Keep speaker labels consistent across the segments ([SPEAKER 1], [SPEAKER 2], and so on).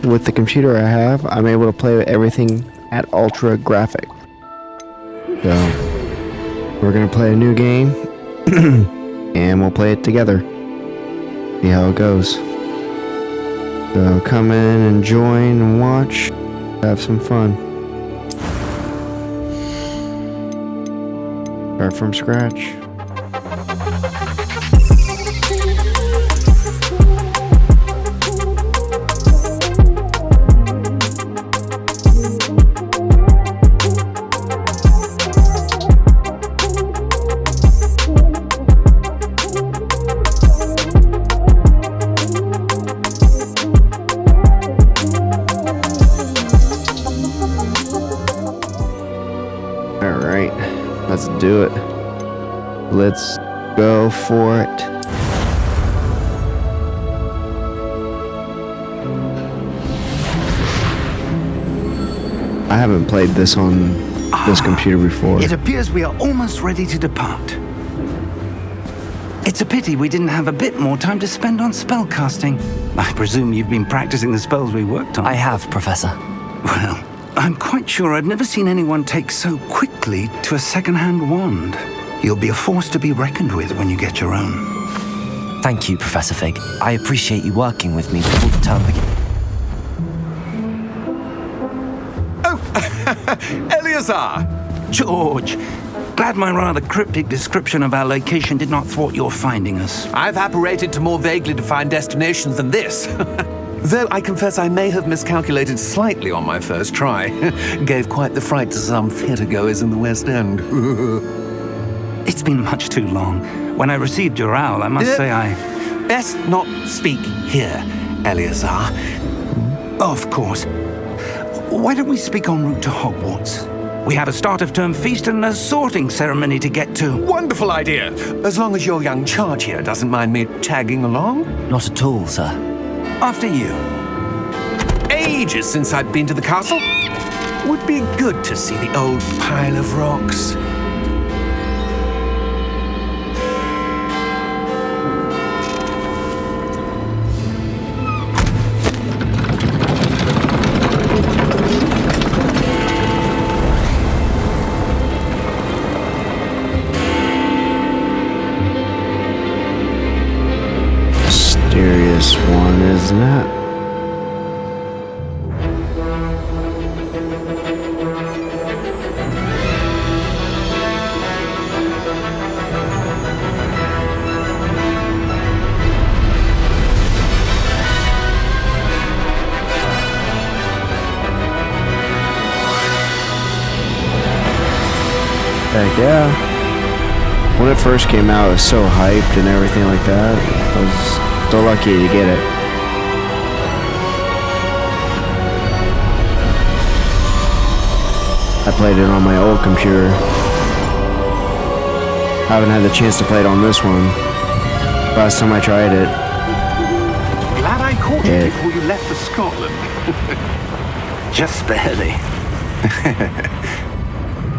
[SPEAKER 1] with the computer I have, I'm able to play everything at ultra graphic. So, we're gonna play a new game, and we'll play it together. See how it goes. So come in and join and watch, have some fun. Start from scratch. Alright, let's do it. Let's go for it. I haven't played this on this computer before.
[SPEAKER 2] It appears we are almost ready to depart. It's a pity we didn't have a bit more time to spend on spellcasting. I presume you've been practicing the spells we worked on.
[SPEAKER 3] I have, Professor.
[SPEAKER 2] Well, I'm quite sure I've never seen anyone take so quickly to a second-hand wand. You'll be a force to be reckoned with when you get your own.
[SPEAKER 3] Thank you, Professor Fig. I appreciate you working with me before the term begins.
[SPEAKER 4] Oh, Eleazar!
[SPEAKER 2] George, glad my rather cryptic description of our location did not thwart your finding us.
[SPEAKER 4] I've apparated to more vaguely defined destinations than this. Though I confess I may have miscalculated slightly on my first try. Gave quite the fright to some theatre-goers in the West End.
[SPEAKER 2] It's been much too long. When I received your owl, I must say I...
[SPEAKER 4] Best not speak here, Eleazar.
[SPEAKER 2] Of course. Why don't we speak en route to Hogwarts? We have a start-of-term feast and a sorting ceremony to get to.
[SPEAKER 4] Wonderful idea! As long as your young charge here doesn't mind me tagging along.
[SPEAKER 3] Not at all, sir.
[SPEAKER 2] After you.
[SPEAKER 4] Ages since I'd been to the castle. Would be good to see the old pile of rocks.
[SPEAKER 1] Mysterious one, isn't it? Heck yeah. When it first came out, it was so hyped and everything like that. I was so lucky to get it. I played it on my old computer. I haven't had the chance to play it on this one. Last time I tried it.
[SPEAKER 4] Glad I caught you before you left for Scotland.
[SPEAKER 2] Just barely.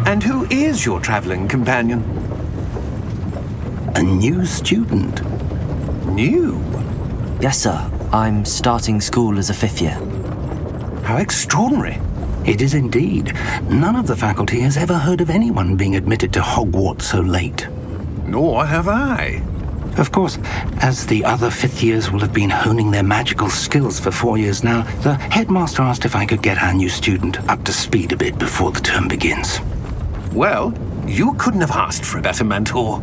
[SPEAKER 4] And who is your traveling companion?
[SPEAKER 2] A new student.
[SPEAKER 4] New?
[SPEAKER 3] Yes, sir. I'm starting school as a 5th year.
[SPEAKER 4] How extraordinary.
[SPEAKER 2] It is indeed. None of the faculty has ever heard of anyone being admitted to Hogwarts so late.
[SPEAKER 4] Nor have I.
[SPEAKER 2] Of course, as the other 5th years will have been honing their magical skills for 4 years now, the headmaster asked if I could get our new student up to speed a bit before the term begins.
[SPEAKER 4] Well, you couldn't have asked for a better mentor.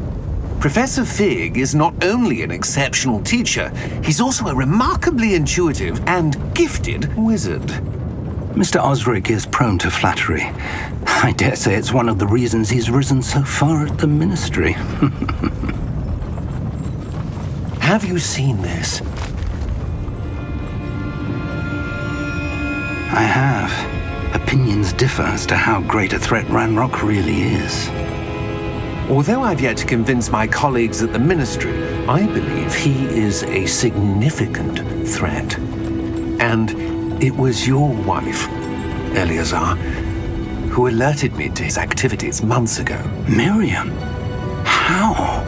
[SPEAKER 4] Professor Fig is not only an exceptional teacher, he's also a remarkably intuitive and gifted wizard.
[SPEAKER 2] Mr. Osric is prone to flattery. I dare say it's one of the reasons he's risen so far at the ministry.
[SPEAKER 4] Have you seen this?
[SPEAKER 2] I have. Opinions differ as to how great a threat Ranrock really is.
[SPEAKER 4] Although I've yet to convince my colleagues at the ministry, I believe he is a significant threat. And it was your wife, Eleazar, who alerted me to his activities months ago.
[SPEAKER 2] Miriam? How?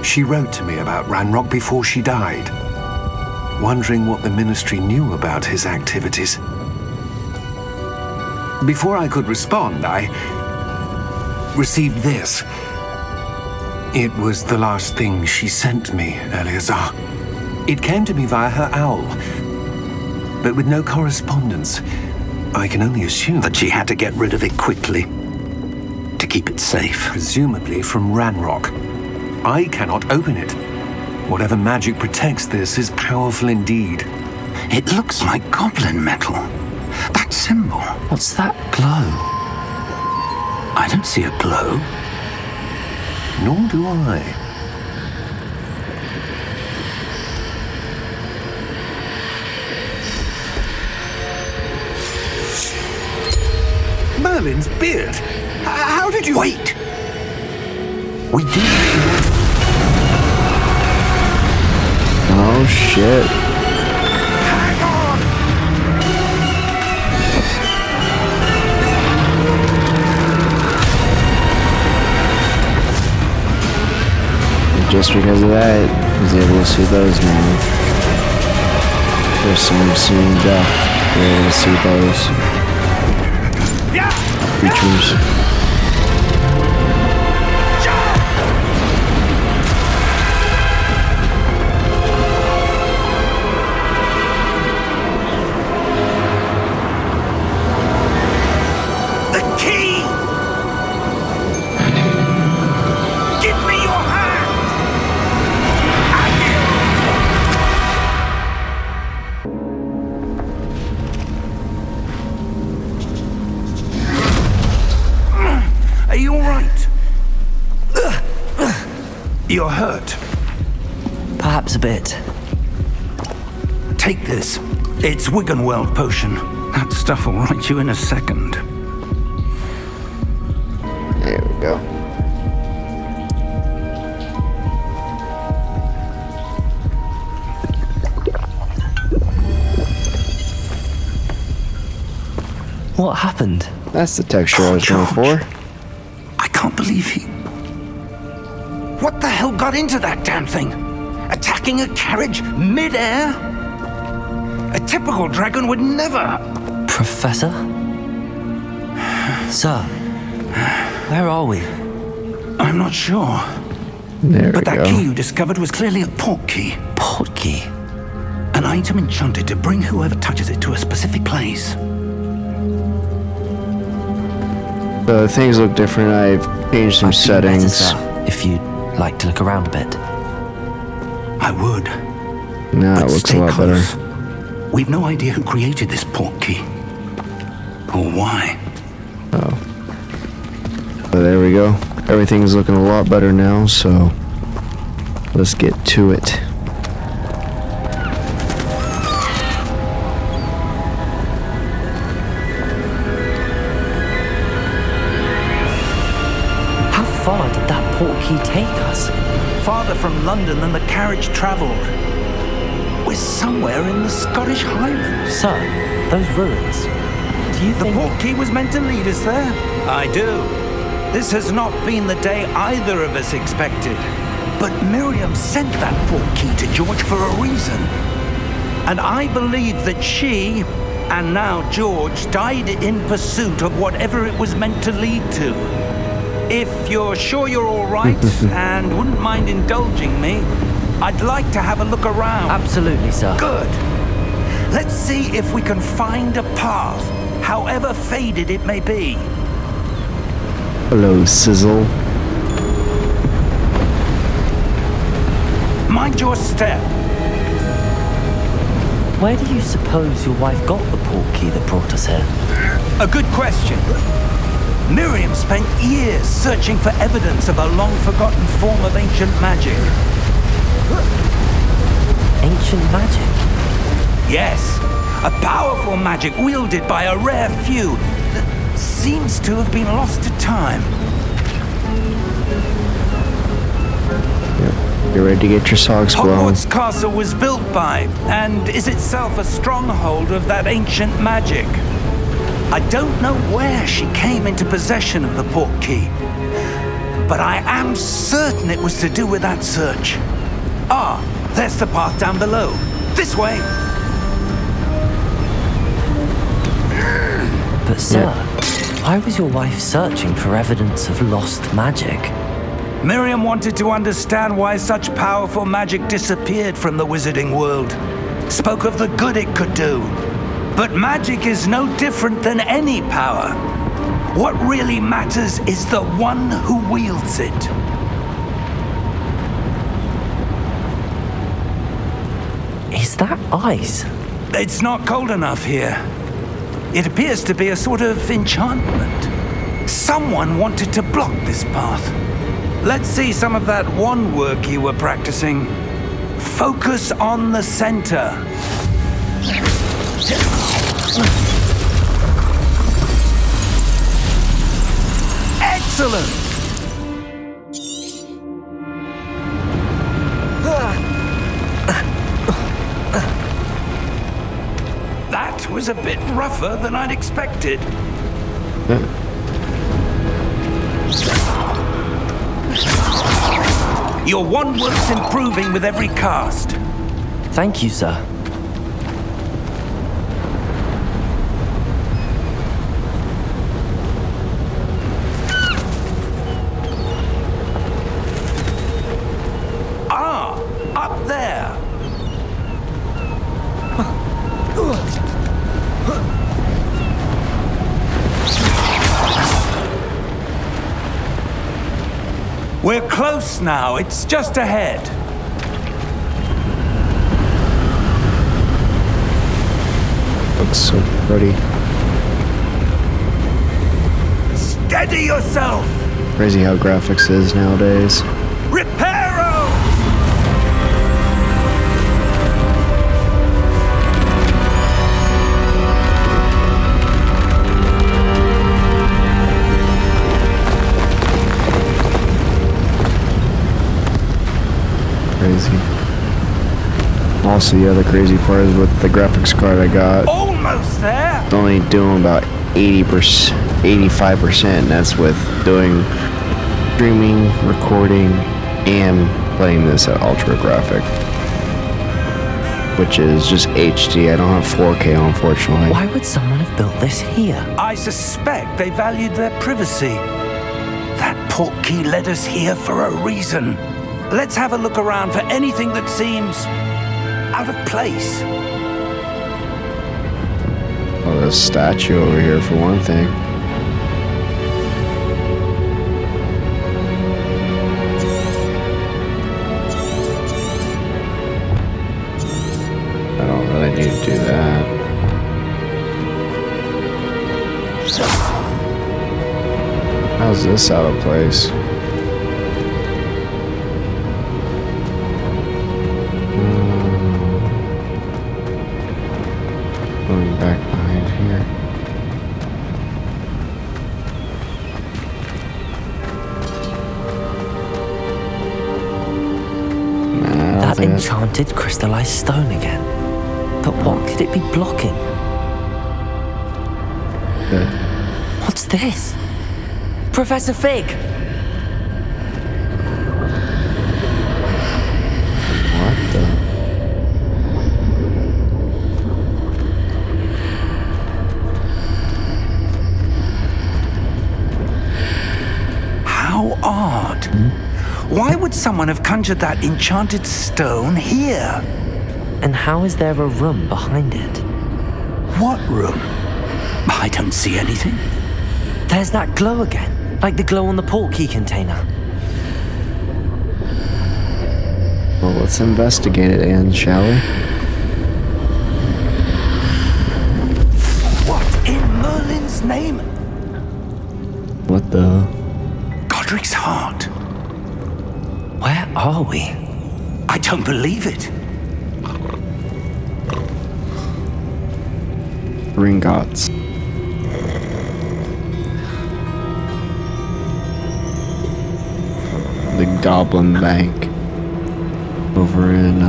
[SPEAKER 4] She wrote to me about Ranrock before she died. wondering what the Ministry knew about his activities. Before I could respond, I received this. It was the last thing she sent me, Eleazar. It came to me via her owl, but with no correspondence. I can only assume
[SPEAKER 2] That she had to get rid of it quickly to keep it safe.
[SPEAKER 4] presumably from Ranrock. I cannot open it. Whatever magic protects this is powerful indeed.
[SPEAKER 2] It looks like goblin metal. That symbol.
[SPEAKER 3] What's that glow?
[SPEAKER 2] I don't see a glow.
[SPEAKER 4] Nor do I. Merlin's beard. How did you...
[SPEAKER 2] Wait! We do.
[SPEAKER 1] Oh shit.
[SPEAKER 2] Hang on!
[SPEAKER 1] Just because of that, I was able to see those now. There's some seeing death. We're able to see those creatures.
[SPEAKER 2] The key! Give me your hand! Are you all right? You're hurt.
[SPEAKER 3] Perhaps a bit.
[SPEAKER 2] Take this. It's Wiggenweld potion. That stuff will right you in a second.
[SPEAKER 1] There we go.
[SPEAKER 3] What happened?
[SPEAKER 1] That's the texture I was going for.
[SPEAKER 2] I can't believe he... What the hell got into that damn thing? Attacking a carriage mid-air? A typical dragon would never...
[SPEAKER 3] Professor? Sir, where are we?
[SPEAKER 2] I'm not sure.
[SPEAKER 1] There
[SPEAKER 2] But
[SPEAKER 1] we
[SPEAKER 2] that
[SPEAKER 1] go.
[SPEAKER 2] key you discovered was clearly a port key.
[SPEAKER 3] Port key?
[SPEAKER 2] An item enchanted to bring whoever touches it to a specific place.
[SPEAKER 1] So things look different. I've changed some
[SPEAKER 3] I'd be better,
[SPEAKER 1] settings.
[SPEAKER 3] sir, if you'd like to look around a bit.
[SPEAKER 2] I would.
[SPEAKER 1] Now
[SPEAKER 2] But
[SPEAKER 1] it looks a
[SPEAKER 2] stay
[SPEAKER 1] lot
[SPEAKER 2] close.
[SPEAKER 1] better.
[SPEAKER 2] We've no idea who created this port key. Or why.
[SPEAKER 1] So there we go. Everything's looking a lot better now, so let's get to it.
[SPEAKER 3] How far did that port key take us?
[SPEAKER 2] Farther from London than the carriage travelled. We're somewhere in the Scottish Highlands.
[SPEAKER 3] Sir, those ruins. Do you
[SPEAKER 2] The
[SPEAKER 3] think...
[SPEAKER 2] port key was meant to lead us there? I do. This has not been the day either of us expected. But Miriam sent that port key to George for a reason. And I believe that she, and now George, died in pursuit of whatever it was meant to lead to. If you're sure you're all right and wouldn't mind indulging me, I'd like to have a look around.
[SPEAKER 3] Absolutely, sir.
[SPEAKER 2] Good. Let's see if we can find a path, however faded it may be.
[SPEAKER 1] Hello, Sizzle.
[SPEAKER 2] Mind your step.
[SPEAKER 3] Where do you suppose your wife got the port key that brought us here?
[SPEAKER 2] A good question. Miriam spent years searching for evidence of a long-forgotten form of ancient magic.
[SPEAKER 3] Ancient magic?
[SPEAKER 2] Yes, a powerful magic wielded by a rare few that seems to have been lost to time.
[SPEAKER 1] You're ready to get your socks blown.
[SPEAKER 2] Hogwarts Castle was built by, and is itself a stronghold of that ancient magic. I don't know where she came into possession of the port key, but I am certain it was to do with that search. Ah, there's the path down below. This way!
[SPEAKER 3] But sir, why was your wife searching for evidence of lost magic?
[SPEAKER 2] Miriam wanted to understand why such powerful magic disappeared from the wizarding world. Spoke of the good it could do. But magic is no different than any power. What really matters is the one who wields it.
[SPEAKER 3] Is that ice?
[SPEAKER 2] It's not cold enough here. It appears to be a sort of enchantment. Someone wanted to block this path. Let's see some of that wand work you were practicing. Focus on the center. Excellent! That was a bit rougher than I'd expected. Your wand work's improving with every cast.
[SPEAKER 3] Thank you, sir.
[SPEAKER 2] Up there. We're close now. It's just ahead.
[SPEAKER 1] Looks so pretty.
[SPEAKER 2] Steady yourself.
[SPEAKER 1] Crazy how graphics is nowadays.
[SPEAKER 2] Reparo!
[SPEAKER 1] Crazy. Also, the other crazy part is with the graphics card I got.
[SPEAKER 2] Almost there.
[SPEAKER 1] It's only doing about 80%, 85%. And that's with doing streaming, recording, and playing this at ultra graphic, which is just HD. I don't have 4K, unfortunately.
[SPEAKER 3] Why would someone have built this here?
[SPEAKER 2] I suspect they valued their privacy. That portkey led us here for a reason. Let's have a look around for anything that seems out of place.
[SPEAKER 1] Oh, there's a statue over here for one thing. I don't really need to do that. How's this out of place? Going back behind here.
[SPEAKER 3] That enchanted crystallized stone again. But what could it be blocking? What's this? Professor Fig!
[SPEAKER 1] What the?
[SPEAKER 2] How odd. Why would someone have conjured that enchanted stone here?
[SPEAKER 3] And how is there a room behind it?
[SPEAKER 2] What room? I don't see anything.
[SPEAKER 3] There's that glow again, like the glow on the portkey container.
[SPEAKER 1] Well, let's investigate it, Anne, shall we?
[SPEAKER 2] What in Merlin's name?
[SPEAKER 1] What the?
[SPEAKER 2] Godric's heart.
[SPEAKER 3] Where are we?
[SPEAKER 2] I don't believe it.
[SPEAKER 1] Gringotts. The Goblin Bank. Over in,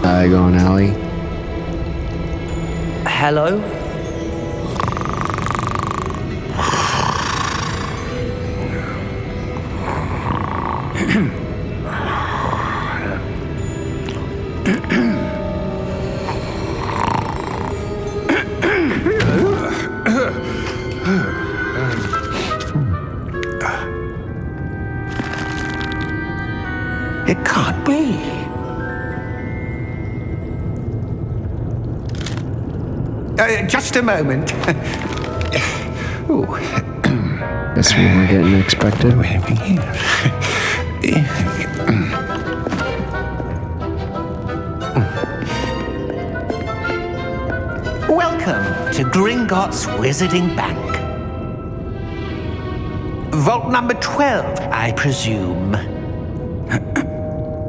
[SPEAKER 1] Diagon Alley.
[SPEAKER 3] Hello?
[SPEAKER 2] be? Just a moment. Ooh.
[SPEAKER 1] Guess we were getting expected.
[SPEAKER 4] Welcome to Gringotts Wizarding Bank. Vault number 12, I presume.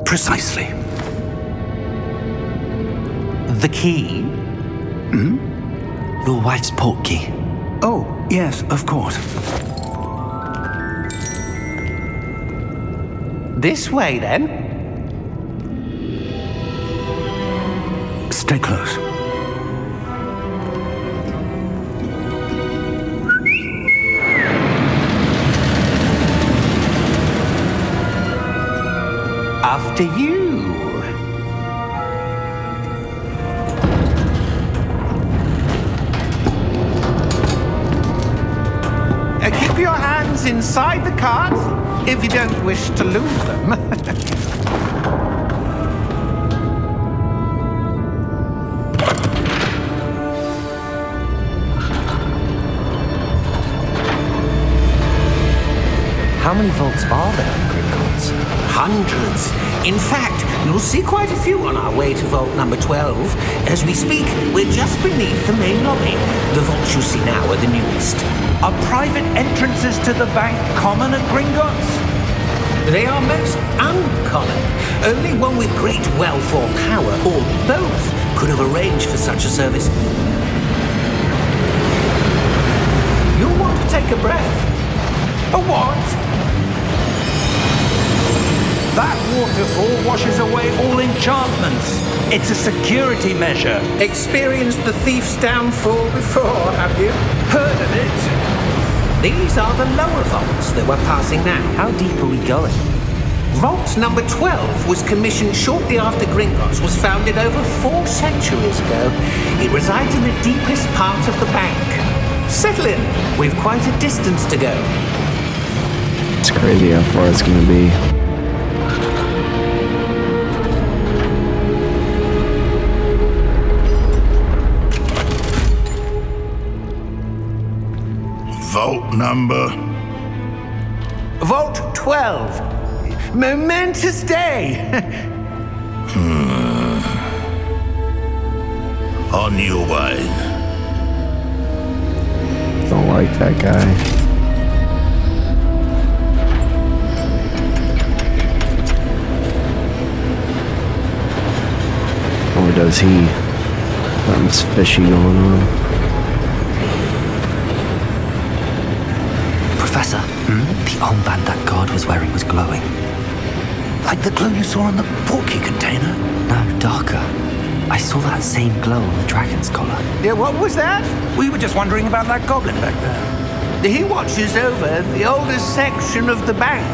[SPEAKER 2] Precisely.
[SPEAKER 4] The key?
[SPEAKER 3] Your wife's portkey.
[SPEAKER 2] Oh, yes, of course.
[SPEAKER 4] This way, then.
[SPEAKER 2] Stay close.
[SPEAKER 4] After you. Keep your hands inside the cart if you don't wish to lose them.
[SPEAKER 3] How many vaults are there in Gringotts?
[SPEAKER 4] Hundreds. In fact, you'll see quite a few on our way to vault number 12. As we speak, we're just beneath the main lobby. The vaults you see now are the newest.
[SPEAKER 2] Are private entrances to the bank common at Gringotts?
[SPEAKER 4] They are most uncommon. Only one with great wealth or power, or both, could have arranged for such a service. You'll want to take a breath.
[SPEAKER 2] A what? That waterfall washes away all enchantments. It's a security measure.
[SPEAKER 4] Experienced the thief's downfall before, have you?
[SPEAKER 2] Heard of it?
[SPEAKER 4] These are the lower vaults that we're passing now.
[SPEAKER 3] How deep are we going?
[SPEAKER 4] Vault number 12 was commissioned shortly after Gringotts was founded over 4 centuries ago. It resides in the deepest part of the bank. Settle in. We've quite a distance to go.
[SPEAKER 1] It's crazy how far it's gonna be.
[SPEAKER 5] Vault number?
[SPEAKER 4] Vault 12. Momentous day.
[SPEAKER 5] On your way.
[SPEAKER 1] Don't like that guy. Or does he? Something's fishy going on.
[SPEAKER 3] Professor, the armband that guard was wearing was glowing.
[SPEAKER 2] Like the glow you saw on the portkey container?
[SPEAKER 3] No, darker. I saw that same glow on the dragon's collar.
[SPEAKER 4] Yeah, what was that?
[SPEAKER 2] We were just wondering about that goblin back there.
[SPEAKER 4] He watches over the oldest section of the bank.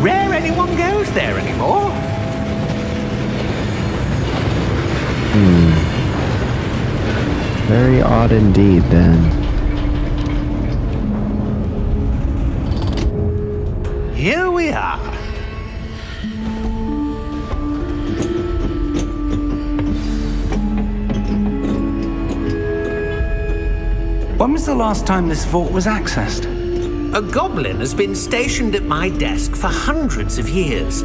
[SPEAKER 4] Rare anyone goes there anymore.
[SPEAKER 1] Very odd indeed, then.
[SPEAKER 4] Here we are.
[SPEAKER 2] When was the last time this vault was accessed?
[SPEAKER 4] A goblin has been stationed at my desk for hundreds of years.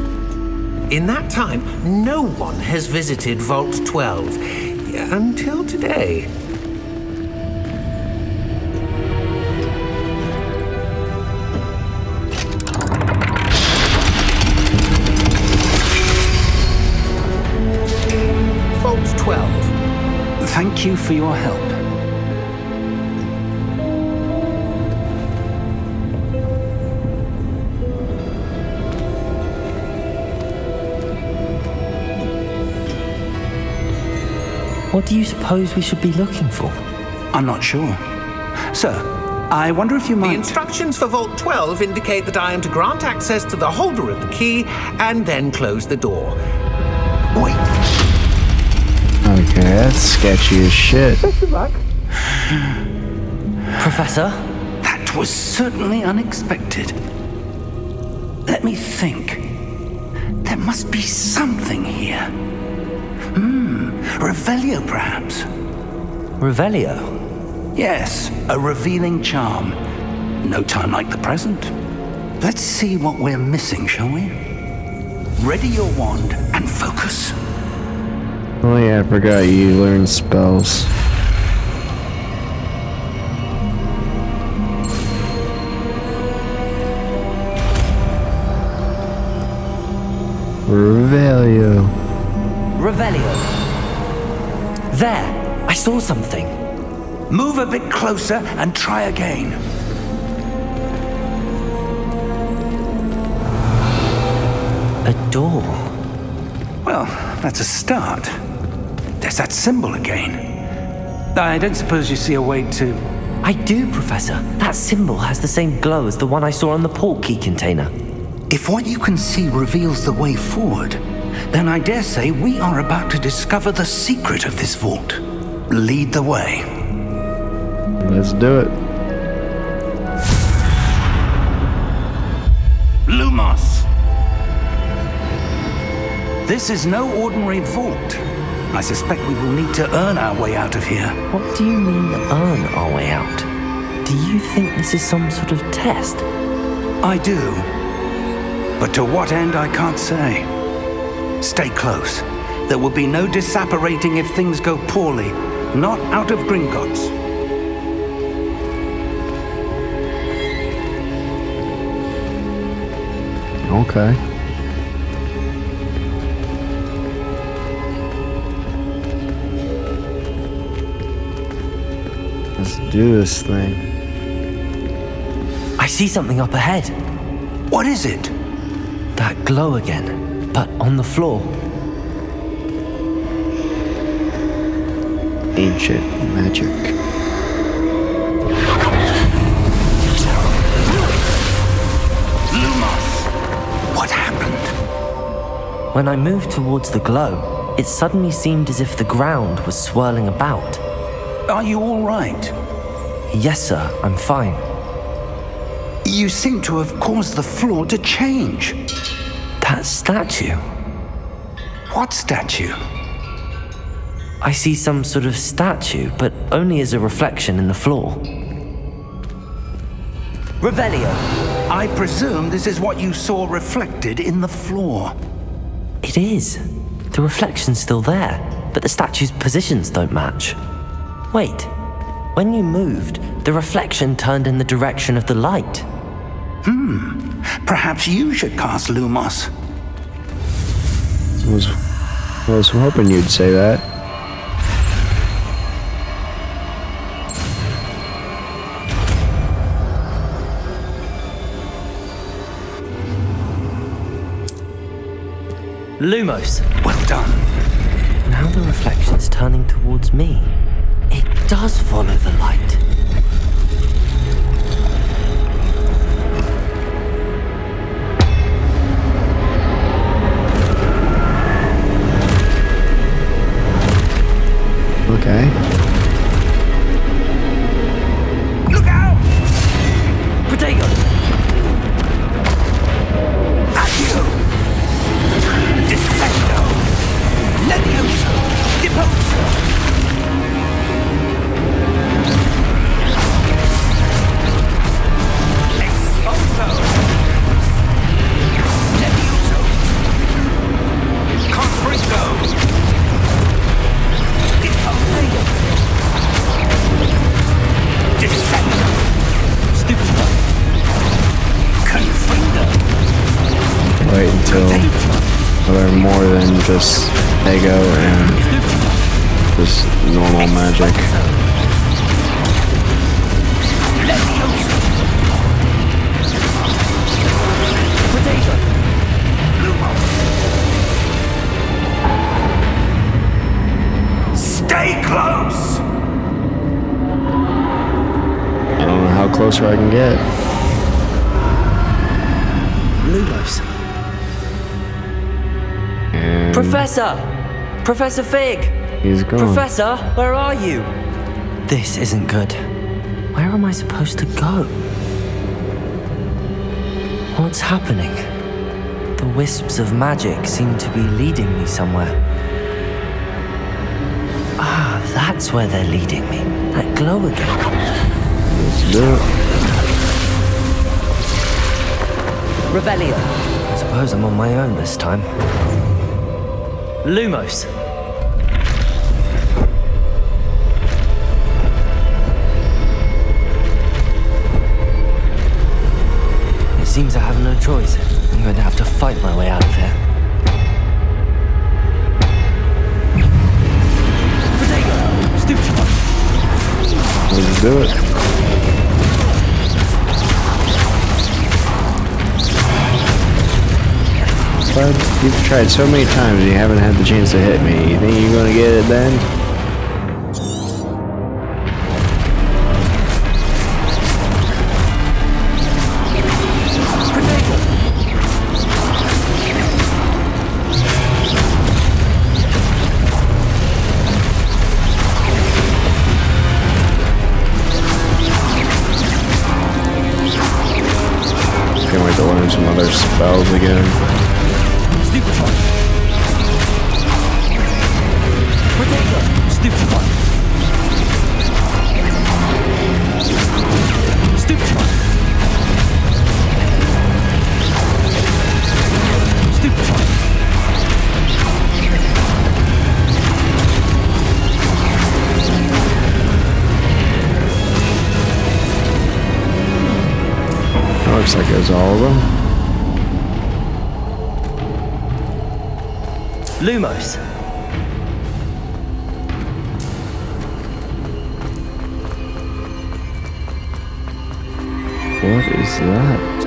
[SPEAKER 4] In that time, no one has visited Vault 12 until today. Vault 12.
[SPEAKER 2] Thank you for your help.
[SPEAKER 3] What do you suppose we should be looking for?
[SPEAKER 2] I'm not sure. Sir, I wonder if you
[SPEAKER 4] The
[SPEAKER 2] might...
[SPEAKER 4] instructions for Vault 12 indicate that I am to grant access to the holder of the key and then close the door. Wait.
[SPEAKER 1] Okay, that's sketchy as shit.
[SPEAKER 3] Professor?
[SPEAKER 2] That was certainly unexpected. Let me think. There must be something here. Revelio, perhaps?
[SPEAKER 3] Revelio?
[SPEAKER 2] Yes, a revealing charm. No time like the present. Let's see what we're missing, shall we? Ready your wand and focus.
[SPEAKER 1] Oh yeah, I forgot you learn spells. Revelio.
[SPEAKER 3] Revelio. There! I saw something.
[SPEAKER 2] Move a bit closer and try again.
[SPEAKER 3] A door.
[SPEAKER 2] Well, that's a start. There's that symbol again. I don't suppose you see a way to...
[SPEAKER 3] I do, Professor. That symbol has the same glow as the one I saw on the portkey container.
[SPEAKER 2] If what you can see reveals the way forward, then I dare say we are about to discover the secret of this vault. Lead the way.
[SPEAKER 1] Let's do it.
[SPEAKER 2] Lumos! This is no ordinary vault. I suspect we will need to earn our way out of here.
[SPEAKER 3] What do you mean, earn our way out? Do you think this is some sort of test?
[SPEAKER 2] I do. But to what end, I can't say. Stay close. There will be no disapparating if things go poorly. Not out of Gringotts.
[SPEAKER 1] Okay. Let's do this thing.
[SPEAKER 3] I see something up ahead.
[SPEAKER 2] What is it?
[SPEAKER 3] That glow again, but on the floor.
[SPEAKER 1] Ancient magic.
[SPEAKER 2] Lumos! What happened?
[SPEAKER 3] When I moved towards the glow, it suddenly seemed as if the ground was swirling about.
[SPEAKER 2] Are you all right?
[SPEAKER 3] Yes, sir, I'm fine.
[SPEAKER 2] You seem to have caused the floor to change.
[SPEAKER 3] That statue.
[SPEAKER 2] What statue?
[SPEAKER 3] I see some sort of statue, but only as a reflection in the floor. Revelio.
[SPEAKER 2] I presume this is what you saw reflected in the floor.
[SPEAKER 3] It is. The reflection's still there, but the statue's positions don't match. Wait. When you moved, the reflection turned in the direction of the light.
[SPEAKER 2] Perhaps you should cast Lumos.
[SPEAKER 1] I was hoping you'd say that.
[SPEAKER 3] Lumos.
[SPEAKER 2] Well done.
[SPEAKER 3] Now the reflection's turning towards me. It does follow the light.
[SPEAKER 1] Okay.
[SPEAKER 2] Look out!
[SPEAKER 3] Protego!
[SPEAKER 2] Accio! Descendo! Levioso! Deposo! Exposo! Levioso! Confringo! Deposo! Descendo!
[SPEAKER 3] Stupido!
[SPEAKER 2] Confringo!
[SPEAKER 1] Wait until I learn more than just Ego and just normal magic.
[SPEAKER 2] Levioso!
[SPEAKER 3] Protego!
[SPEAKER 2] Lumos! Stay close!
[SPEAKER 1] I don't know how closer I can get.
[SPEAKER 3] Lumos.
[SPEAKER 1] And
[SPEAKER 3] Professor! Professor Fig!
[SPEAKER 1] he's gone.
[SPEAKER 3] Professor, where are you? This isn't good. Where am I supposed to go? What's happening? The wisps of magic seem to be leading me somewhere. Ah, that's where they're leading me. That glow again.
[SPEAKER 1] Let's do it.
[SPEAKER 3] Revelio. I suppose I'm on my own this time. Lumos. It seems I have no choice. I'm going to have to fight my way out of here. Protego! Stupefy!
[SPEAKER 1] Let's do it. Bud, you've tried so many times and you haven't had the chance to hit me. You think you're gonna get it then? Can't wait to learn some other spells again.
[SPEAKER 3] Stupefy! Protego! Stupefy! Stupefy! Stupefy!
[SPEAKER 1] Looks like it was all of them.
[SPEAKER 3] Lumos.
[SPEAKER 1] What is that?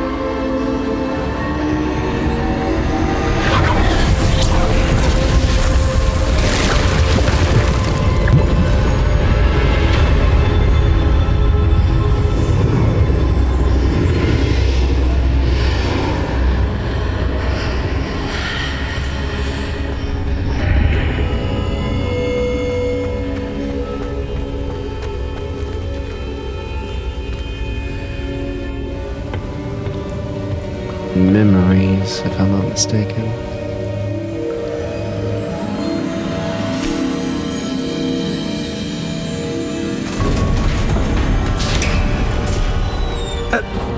[SPEAKER 1] Memories, if I'm not mistaken.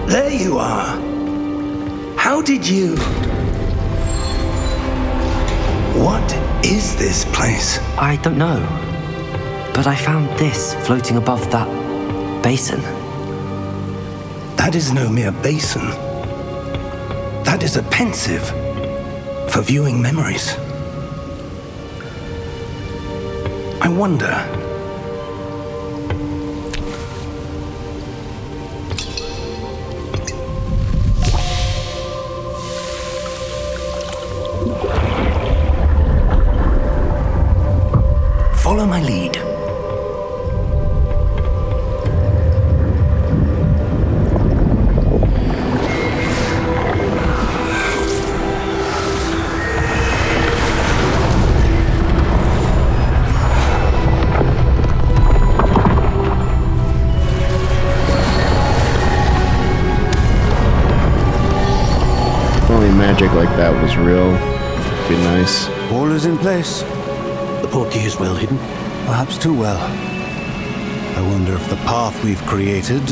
[SPEAKER 2] There you are. How did you... What is this place?
[SPEAKER 3] I don't know. But I found this floating above that basin.
[SPEAKER 2] That is no mere basin. That is a pensive for viewing memories. I wonder... Follow my lead.
[SPEAKER 1] Magic like that was real. Be nice.
[SPEAKER 6] All is in place.
[SPEAKER 7] The portkey is well hidden.
[SPEAKER 6] Perhaps too well. I wonder if the path we've created...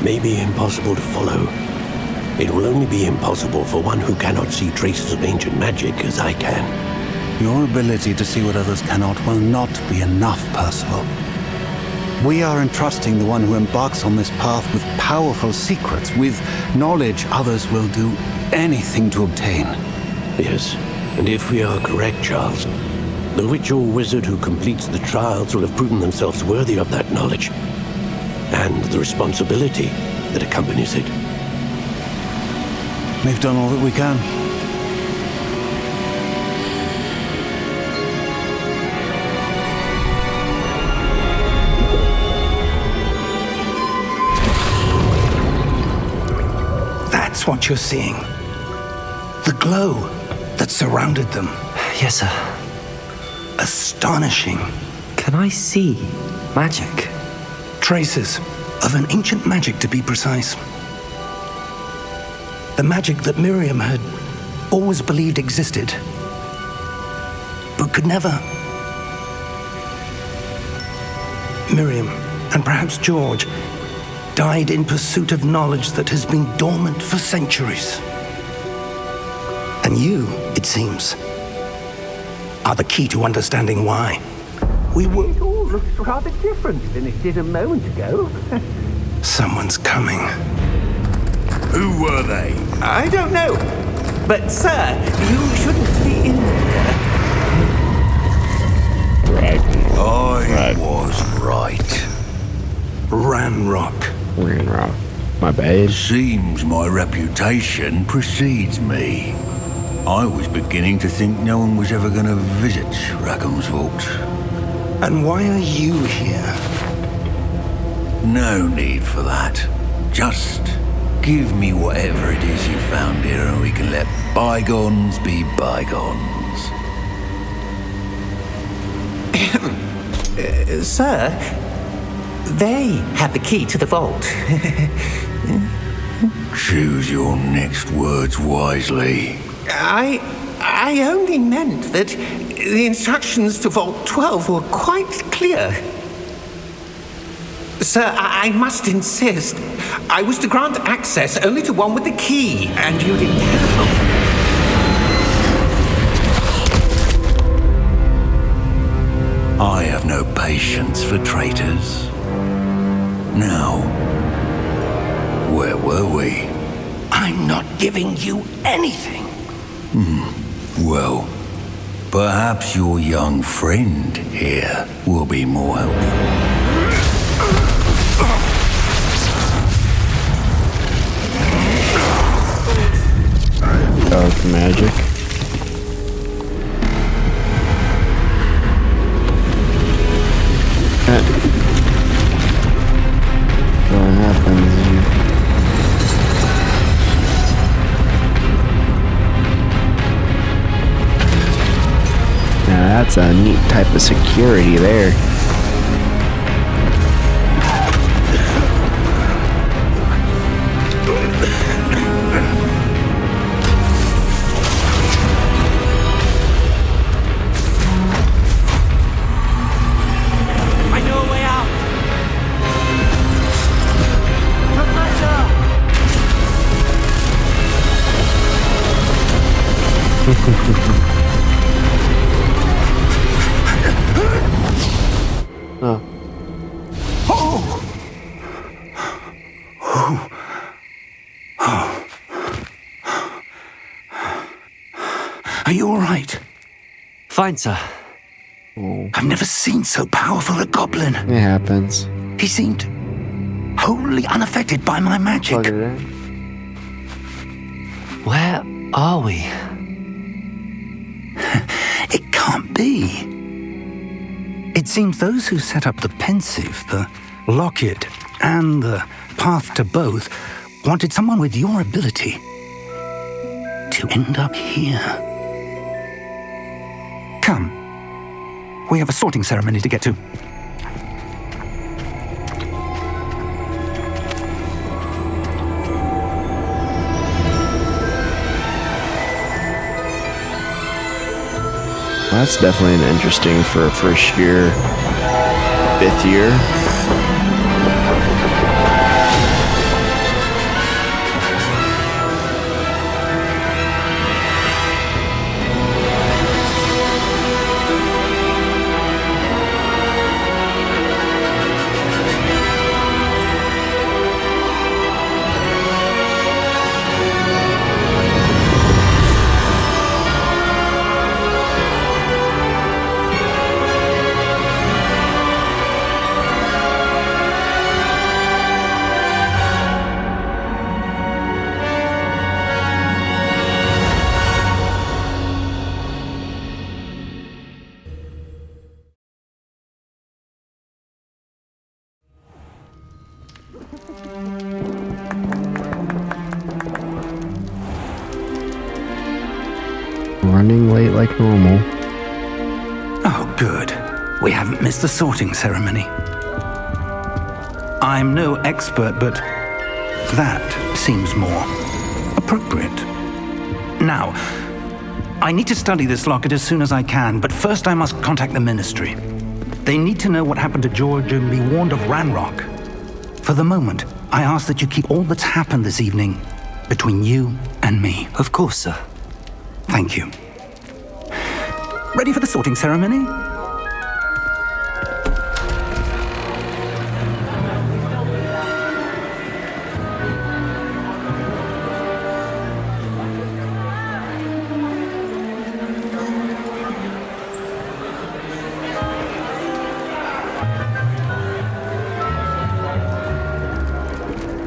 [SPEAKER 7] May be impossible to follow. It will only be impossible for one who cannot see traces of ancient magic as I can.
[SPEAKER 6] Your ability to see what others cannot will not be enough, Percival. We are entrusting the one who embarks on this path with powerful secrets, with knowledge others will do anything to obtain.
[SPEAKER 7] Yes, and if we are correct, Charles, the witch or wizard who completes the trials will have proven themselves worthy of that knowledge, and the responsibility that accompanies it.
[SPEAKER 6] We've done all that we can.
[SPEAKER 2] That's what you're seeing. The glow that surrounded them.
[SPEAKER 3] Yes, sir.
[SPEAKER 2] Astonishing.
[SPEAKER 3] Can I see magic?
[SPEAKER 2] Traces of an ancient magic, to be precise. The magic that Miriam had always believed existed, but could never. Miriam, and perhaps George, died in pursuit of knowledge that has been dormant for centuries. And you, it seems, are the key to understanding why.
[SPEAKER 8] It all looks rather different than it did a moment ago.
[SPEAKER 2] Someone's coming.
[SPEAKER 5] Who were they?
[SPEAKER 8] I don't know. But, sir, you shouldn't be in here.
[SPEAKER 5] I was right.
[SPEAKER 2] Ranrock.
[SPEAKER 1] Ranrock. My bad.
[SPEAKER 5] Seems my reputation precedes me. I was beginning to think no one was ever going to visit Rackham's vault.
[SPEAKER 2] And why are you here?
[SPEAKER 5] No need for that. Just give me whatever it is you found here and we can let bygones be bygones.
[SPEAKER 8] Sir, they had the key to the vault.
[SPEAKER 5] Choose your next words wisely.
[SPEAKER 8] I only meant that the instructions to Vault 12 were quite clear. Sir, I must insist. I was to grant access only to one with the key, and you didn't have.
[SPEAKER 5] I have no patience for traitors. Now, where were we?
[SPEAKER 2] I'm not giving you anything.
[SPEAKER 5] Well, perhaps your young friend here will be more helpful.
[SPEAKER 1] Dark magic. What happens here? Now that's a neat type of security there.
[SPEAKER 2] Are you all right?
[SPEAKER 3] Fine, sir.
[SPEAKER 2] I've never seen so powerful a goblin.
[SPEAKER 1] It happens.
[SPEAKER 2] He seemed wholly unaffected by my magic.
[SPEAKER 1] Plug it in.
[SPEAKER 3] Where are we?
[SPEAKER 2] It can't be. It seems those who set up the pensive, the locket, and the path to both wanted someone with your ability to end up here. Come. We have a sorting ceremony to get to.
[SPEAKER 1] Well, that's definitely an interesting for a first year, 5th year. Running late like normal.
[SPEAKER 2] Oh, good. We haven't missed the sorting ceremony. I'm no expert, but that seems more appropriate. Now, I need to study this locket as soon as I can, but first I must contact the Ministry. They need to know what happened to George and be warned of Ranrock. For the moment, I ask that you keep all that's happened this evening between you and me.
[SPEAKER 3] Of course, sir.
[SPEAKER 2] Thank you. Ready for the sorting ceremony?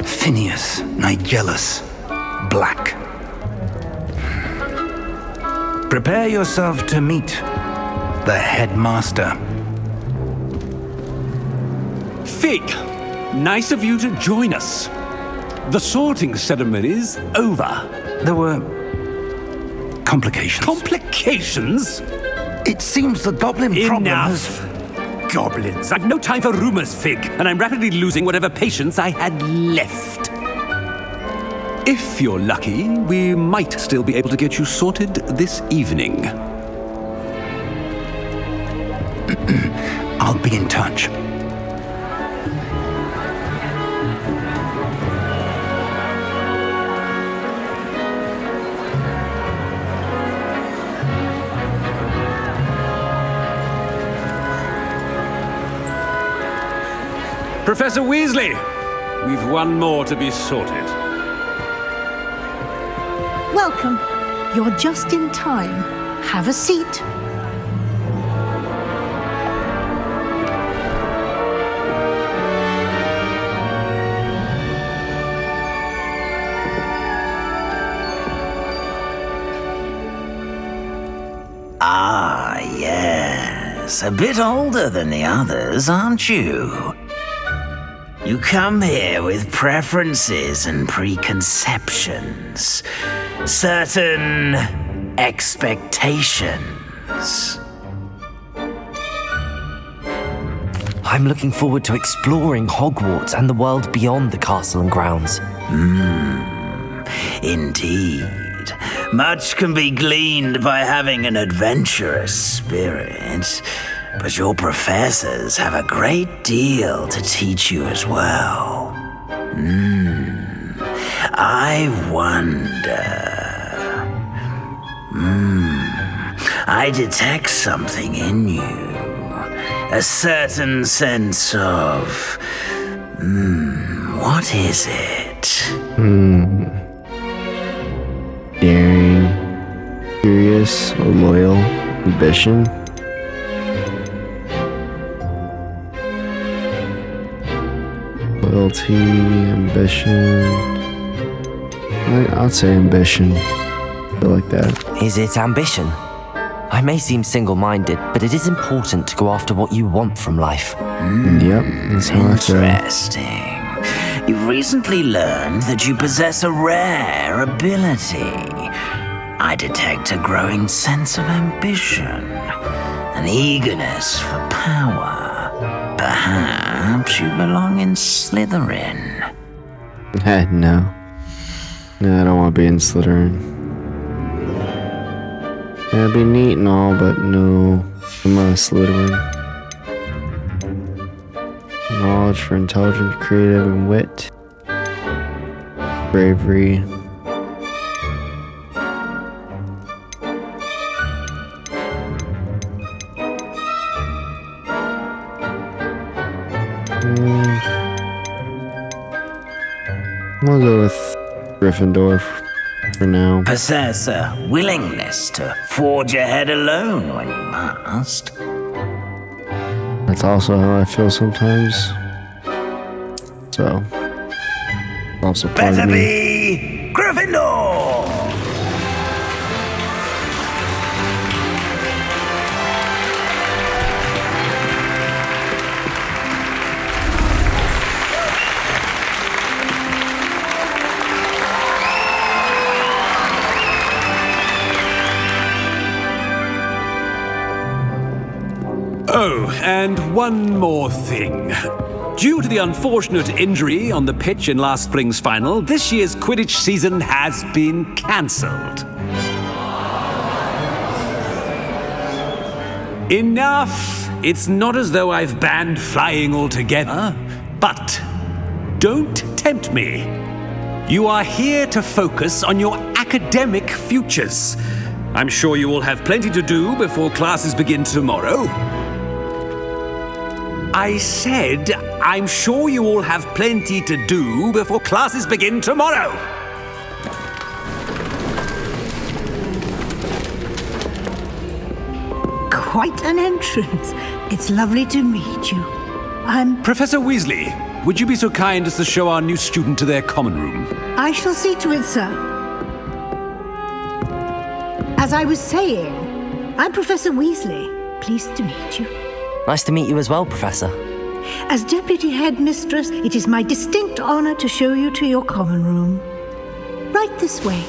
[SPEAKER 2] Phineas Nigellus Black. Prepare yourself to meet the headmaster.
[SPEAKER 9] Fig, nice of you to join us. The sorting ceremony's over.
[SPEAKER 2] There were complications.
[SPEAKER 9] Complications?
[SPEAKER 2] It seems the goblin problem has...
[SPEAKER 9] Enough! Goblins. I've no time for rumors, Fig, and I'm rapidly losing whatever patience I had left. If you're lucky, we might still be able to get you sorted this evening.
[SPEAKER 2] I'll be in touch.
[SPEAKER 9] Professor Weasley, we've one more to be sorted.
[SPEAKER 10] Welcome. You're just in time. Have a seat.
[SPEAKER 11] Ah, yes. A bit older than the others, aren't you? You come here with preferences and preconceptions. Certain expectations.
[SPEAKER 3] I'm looking forward to exploring Hogwarts and the world beyond the castle and grounds.
[SPEAKER 11] Indeed. Much can be gleaned by having an adventurous spirit, but your professors have a great deal to teach you as well. I wonder... I detect something in you. A certain sense of... what is it?
[SPEAKER 1] Daring, curious, or loyal, ambition. Loyalty, ambition. I'd say ambition. I feel like that.
[SPEAKER 3] Is it ambition? I may seem single-minded, but it is important to go after what you want from life.
[SPEAKER 1] Yep, that's how I feel.
[SPEAKER 11] Interesting. You've recently learned that you possess a rare ability. I detect a growing sense of ambition, an eagerness for power. Perhaps you belong in Slytherin.
[SPEAKER 1] No. No, I don't want to be in Slytherin. That'd be neat and all, but no. I'm not a Slytherin. Knowledge for intelligence, creative, and wit. Bravery. I'll go with Gryffindor for now.
[SPEAKER 11] Possess a willingness to forge ahead alone when you must.
[SPEAKER 1] That's also how I feel sometimes. So, also part
[SPEAKER 11] Better
[SPEAKER 1] of me.
[SPEAKER 11] be Gryffindor!
[SPEAKER 9] Oh, and one more thing. Due to the unfortunate injury on the pitch in last spring's final, this year's Quidditch season has been cancelled. Enough! It's not as though I've banned flying altogether, but don't tempt me. You are here to focus on your academic futures. I'm sure you will have plenty to do before classes begin tomorrow. I said, I'm sure you all have plenty to do before classes begin tomorrow.
[SPEAKER 10] Quite an entrance. It's lovely to meet you. I'm...
[SPEAKER 9] Professor Weasley, would you be so kind as to show our new student to their common room?
[SPEAKER 10] I shall see to it, sir. As I was saying, I'm Professor Weasley. Pleased to meet you.
[SPEAKER 3] Nice to meet you as well, Professor.
[SPEAKER 10] As Deputy Headmistress, it is my distinct honor to show you to your common room. Right this way.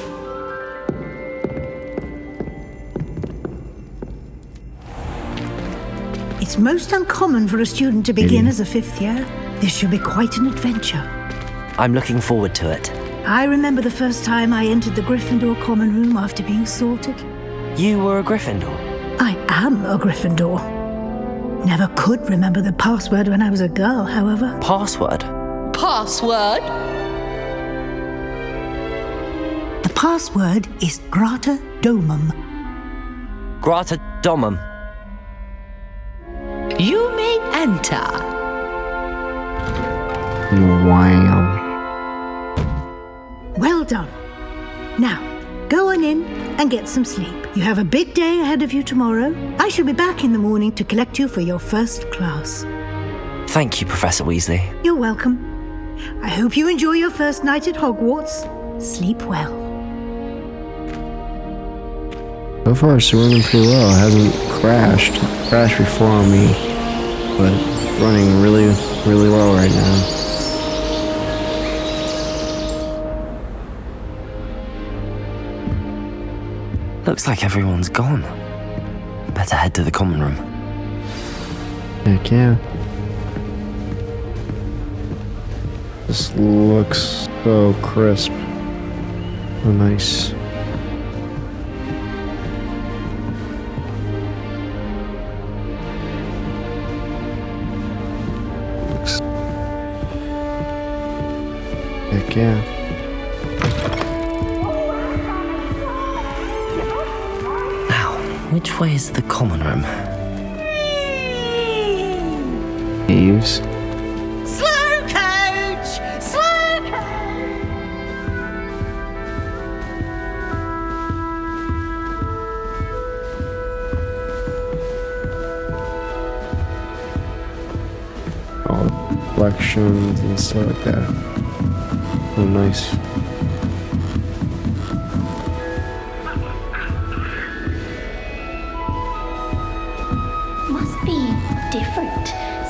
[SPEAKER 10] It's most uncommon for a student to begin as a fifth year. This should be quite an adventure.
[SPEAKER 3] I'm looking forward to it.
[SPEAKER 10] I remember the first time I entered the Gryffindor common room after being sorted.
[SPEAKER 3] You were a Gryffindor?
[SPEAKER 10] I am a Gryffindor. Never could remember the password when I was a girl, however.
[SPEAKER 3] Password?
[SPEAKER 12] Password?
[SPEAKER 10] The password is Grata Domum.
[SPEAKER 3] Grata Domum.
[SPEAKER 12] You may enter.
[SPEAKER 1] Wow.
[SPEAKER 10] Well done. Now, go on in and get some sleep. You have a big day ahead of you tomorrow. I shall be back in the morning to collect you for your first class.
[SPEAKER 3] Thank you, Professor Weasley.
[SPEAKER 10] You're welcome. I hope you enjoy your first night at Hogwarts. Sleep well.
[SPEAKER 1] So far, it's running pretty well. It hasn't crashed before on me, but it's running really, really well right now.
[SPEAKER 3] Looks like everyone's gone. Better head to the common room.
[SPEAKER 1] Heck yeah. This looks so crisp. So nice. Heck yeah.
[SPEAKER 3] Which way is the common room?
[SPEAKER 1] Eves.
[SPEAKER 12] Slow coach! Slow coach!
[SPEAKER 1] All the reflections and stuff like that. Oh, nice.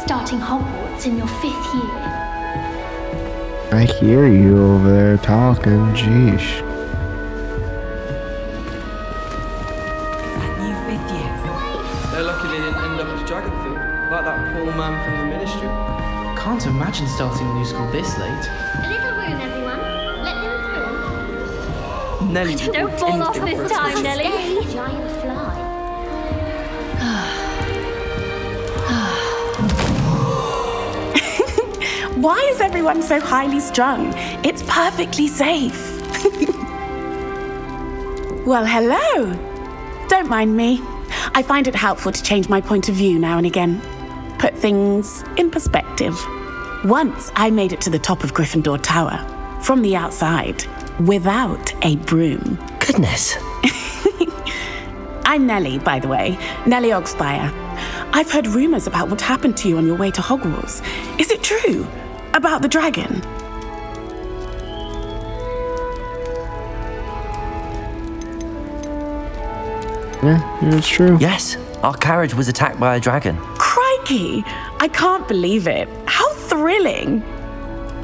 [SPEAKER 13] Starting Hogwarts in your 5th year.
[SPEAKER 1] I hear you over there talking, jeesh.
[SPEAKER 14] That new 5th year. They're lucky they didn't end up as dragon food, like that poor man from the ministry.
[SPEAKER 15] Can't imagine starting a new school this late.
[SPEAKER 13] A little room, everyone. Let them through.
[SPEAKER 15] Nelly,
[SPEAKER 13] don't fall off this time, Nelly. Giant fly.
[SPEAKER 16] Why is everyone so highly strung? It's perfectly safe. Well, hello. Don't mind me. I find it helpful to change my point of view now and again. Put things in perspective. Once I made it to the top of Gryffindor Tower, from the outside, without a broom.
[SPEAKER 3] Goodness.
[SPEAKER 16] I'm Nellie, by the way. Nellie Ogspire. I've heard rumors about what happened to you on your way to Hogwarts. Is it true? About the dragon?
[SPEAKER 1] Yeah, it's true.
[SPEAKER 3] Yes, our carriage was attacked by a dragon.
[SPEAKER 16] Crikey! I can't believe it. How thrilling!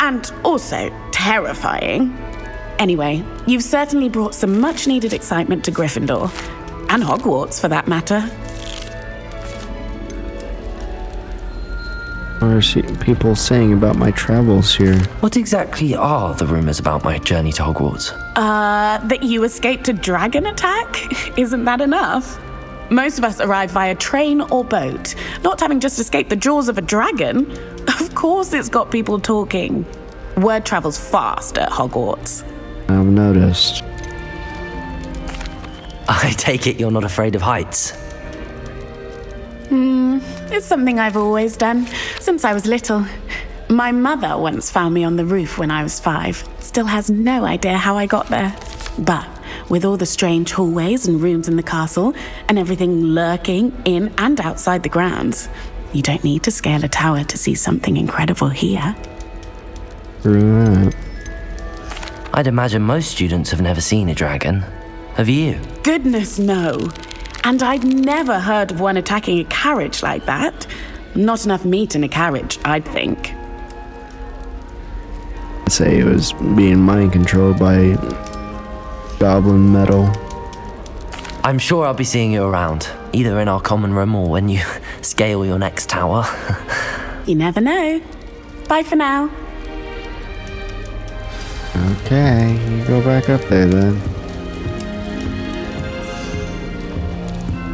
[SPEAKER 16] And also terrifying. Anyway, you've certainly brought some much-needed excitement to Gryffindor. And Hogwarts, for that matter.
[SPEAKER 1] are people saying about my travels here?
[SPEAKER 3] What exactly are the rumors about my journey to Hogwarts?
[SPEAKER 16] That you escaped a dragon attack? Isn't that enough? Most of us arrive via train or boat, not having just escaped the jaws of a dragon. Of course it's got people talking. Word travels fast at Hogwarts.
[SPEAKER 1] I've noticed.
[SPEAKER 3] I take it you're not afraid of heights?
[SPEAKER 16] It's something I've always done, since I was little. My mother once found me on the roof when I was 5. Still has no idea how I got there. But with all the strange hallways and rooms in the castle, and everything lurking in and outside the grounds, you don't need to scale a tower to see something incredible here.
[SPEAKER 1] Right.
[SPEAKER 3] I'd imagine most students have never seen a dragon. Have you?
[SPEAKER 16] Goodness, no. And I'd never heard of one attacking a carriage like that. Not enough meat in a carriage, I'd think.
[SPEAKER 1] I'd say it was being mind controlled by goblin metal.
[SPEAKER 3] I'm sure I'll be seeing you around, either in our common room or when you scale your next tower.
[SPEAKER 16] You never know. Bye for now.
[SPEAKER 1] Okay, you go back up there then.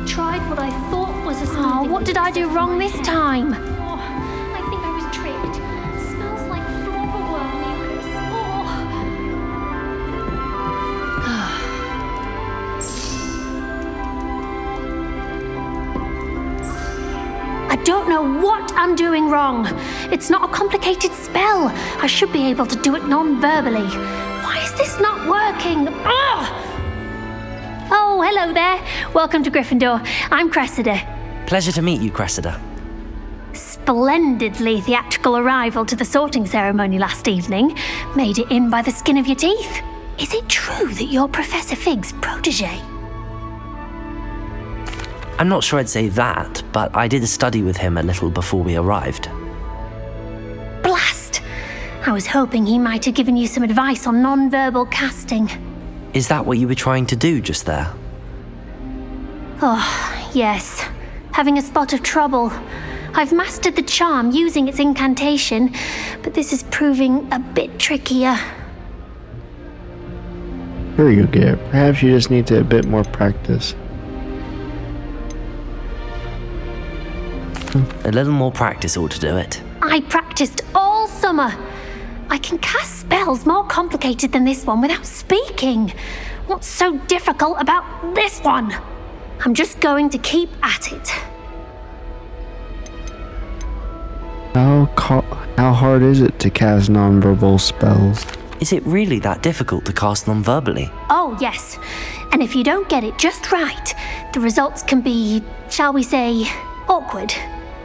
[SPEAKER 13] Tried what I thought was a sign.
[SPEAKER 17] Oh, what did I do wrong this time?
[SPEAKER 13] Oh, I think I was tricked. Smells like flopperworm mucus.
[SPEAKER 17] I don't know what I'm doing wrong. It's not a complicated spell. I should be able to do it non-verbally. Why is this not working? Ugh! Oh, hello there. Welcome to Gryffindor. I'm Cressida.
[SPEAKER 3] Pleasure to meet you, Cressida.
[SPEAKER 17] Splendidly theatrical arrival to the sorting ceremony last evening. Made it in by the skin of your teeth. Is it true that you're Professor Fig's protege?
[SPEAKER 3] I'm not sure I'd say that, but I did a study with him a little before we arrived.
[SPEAKER 17] Blast! I was hoping he might have given you some advice on non-verbal casting.
[SPEAKER 3] Is that what you were trying to do just there?
[SPEAKER 17] Oh, yes. Having a spot of trouble. I've mastered the charm using its incantation, but this is proving a bit trickier.
[SPEAKER 1] Here you go. Perhaps you just need to a bit more practice.
[SPEAKER 3] A little more practice ought to do it.
[SPEAKER 17] I practiced all summer. I can cast spells more complicated than this one without speaking. What's so difficult about this one? I'm just going to keep at it.
[SPEAKER 1] How hard is it to cast non-verbal spells?
[SPEAKER 3] Is it really that difficult to cast non-verbally?
[SPEAKER 17] Oh, yes. And if you don't get it just right, the results can be, shall we say, awkward.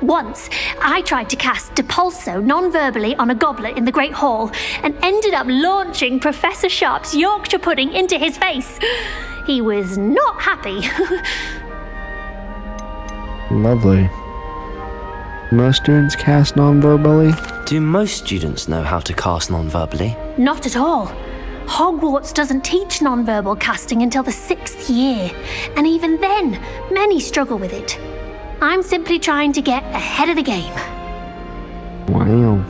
[SPEAKER 17] Once, I tried to cast Depulso non-verbally on a goblet in the Great Hall and ended up launching Professor Sharp's Yorkshire pudding into his face. He was not happy.
[SPEAKER 1] Lovely. Most students cast non-verbally?
[SPEAKER 3] Do most students know how to cast non-verbally?
[SPEAKER 17] Not at all. Hogwarts doesn't teach non-verbal casting until the 6th year, and even then, many struggle with it. I'm simply trying to get ahead of the game.
[SPEAKER 1] Wow.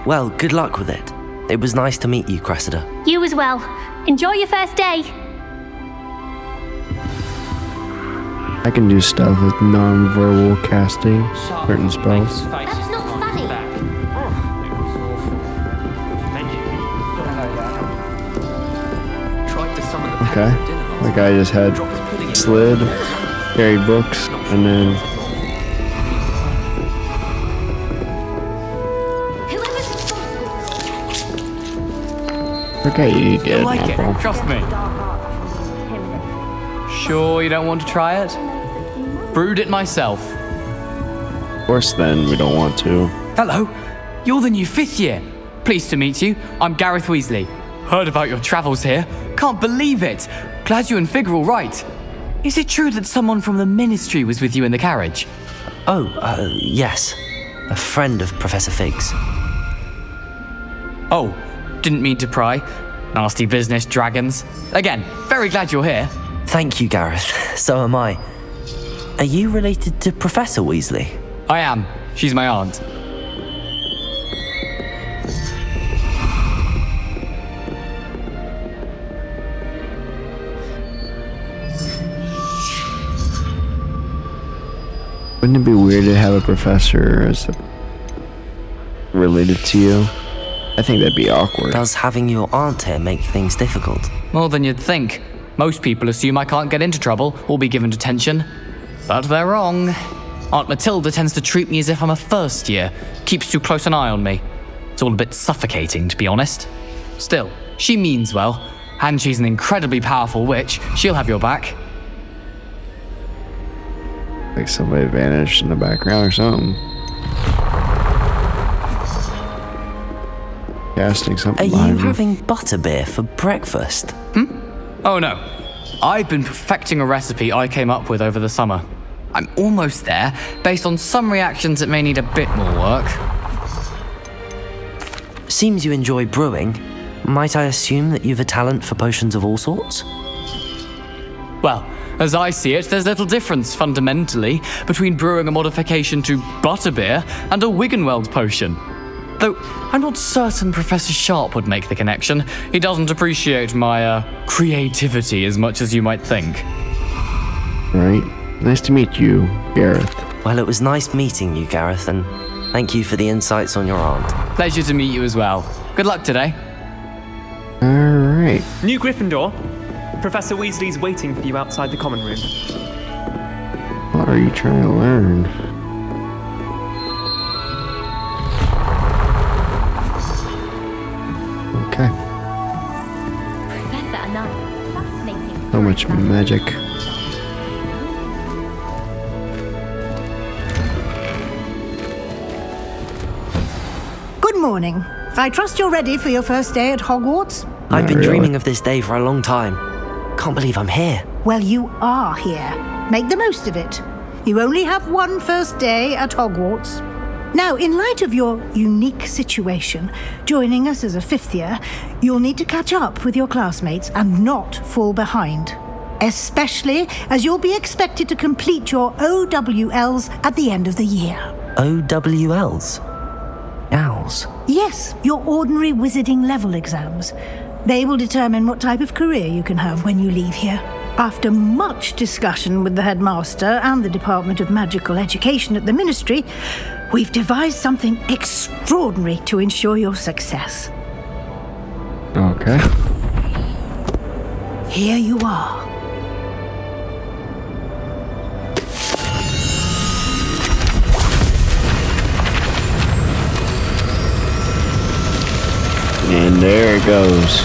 [SPEAKER 3] Well, good luck with it. It was nice to meet you, Cressida.
[SPEAKER 17] You as well. Enjoy your first day.
[SPEAKER 1] I can do stuff with non-verbal casting, certain spells.
[SPEAKER 13] That's not funny.
[SPEAKER 1] Okay. Like I just had slid, carried books, and then okay, you get
[SPEAKER 18] I like it. Trust me. Sure you don't want to try it? Brewed it myself.
[SPEAKER 1] of course then we don't want to.
[SPEAKER 18] Hello. You're the new 5th year. Pleased to meet you. I'm Gareth Weasley. Heard about your travels here. Can't believe it. Glad you and Fig are all right. Is it true that someone from the Ministry was with you in the carriage?
[SPEAKER 3] Yes. A friend of Professor Fig's.
[SPEAKER 18] Oh, didn't mean to pry. Nasty business, dragons. Again, very glad you're here.
[SPEAKER 3] Thank you, Gareth. So am I. Are you related to Professor Weasley?
[SPEAKER 18] I am. She's my aunt.
[SPEAKER 1] Wouldn't it be weird to have a professor related to you? I think that'd be awkward.
[SPEAKER 3] Does having your aunt here make things difficult?
[SPEAKER 18] More than you'd think. Most people assume I can't get into trouble or be given detention. But they're wrong. Aunt Matilda tends to treat me as if I'm a first year, keeps too close an eye on me. It's all a bit suffocating, to be honest. Still, she means well, and she's an incredibly powerful witch. She'll have your back.
[SPEAKER 1] Like somebody vanished in the background or something. Casting something.
[SPEAKER 3] Are you having butterbeer for breakfast?
[SPEAKER 18] Oh no. I've been perfecting a recipe I came up with over the summer. I'm almost there, based on some reactions that may need a bit more work.
[SPEAKER 3] Seems you enjoy brewing. Might I assume that you've a talent for potions of all sorts?
[SPEAKER 18] Well, as I see it, there's little difference, fundamentally, between brewing a modification to butterbeer and a Wiggenweld potion. Though, I'm not certain Professor Sharp would make the connection. He doesn't appreciate my, creativity as much as you might think.
[SPEAKER 1] Right. Nice to meet you, Gareth.
[SPEAKER 3] Well, it was nice meeting you, Gareth, and thank you for the insights on your aunt.
[SPEAKER 18] Pleasure to meet you as well. Good luck today.
[SPEAKER 1] Alright.
[SPEAKER 19] New Gryffindor. Professor Weasley's waiting for you outside the common room.
[SPEAKER 1] What are you trying to learn? Okay.
[SPEAKER 13] Professor Anand, fascinating.
[SPEAKER 1] So much magic.
[SPEAKER 10] Good morning. I trust you're ready for your first day at Hogwarts?
[SPEAKER 3] I've been dreaming of this day for a long time. Can't believe I'm here.
[SPEAKER 10] Well, you are here. Make the most of it. You only have one first day at Hogwarts. Now, in light of your unique situation, joining us as a fifth year, you'll need to catch up with your classmates and not fall behind. Especially as you'll be expected to complete your OWLs at the end of the year.
[SPEAKER 3] OWLs? Owls?
[SPEAKER 10] Yes, your ordinary wizarding level exams. They will determine what type of career you can have when you leave here. After much discussion with the headmaster and the Department of Magical Education at the Ministry, we've devised something extraordinary to ensure your success.
[SPEAKER 1] Okay.
[SPEAKER 10] Here you are.
[SPEAKER 1] And there it goes.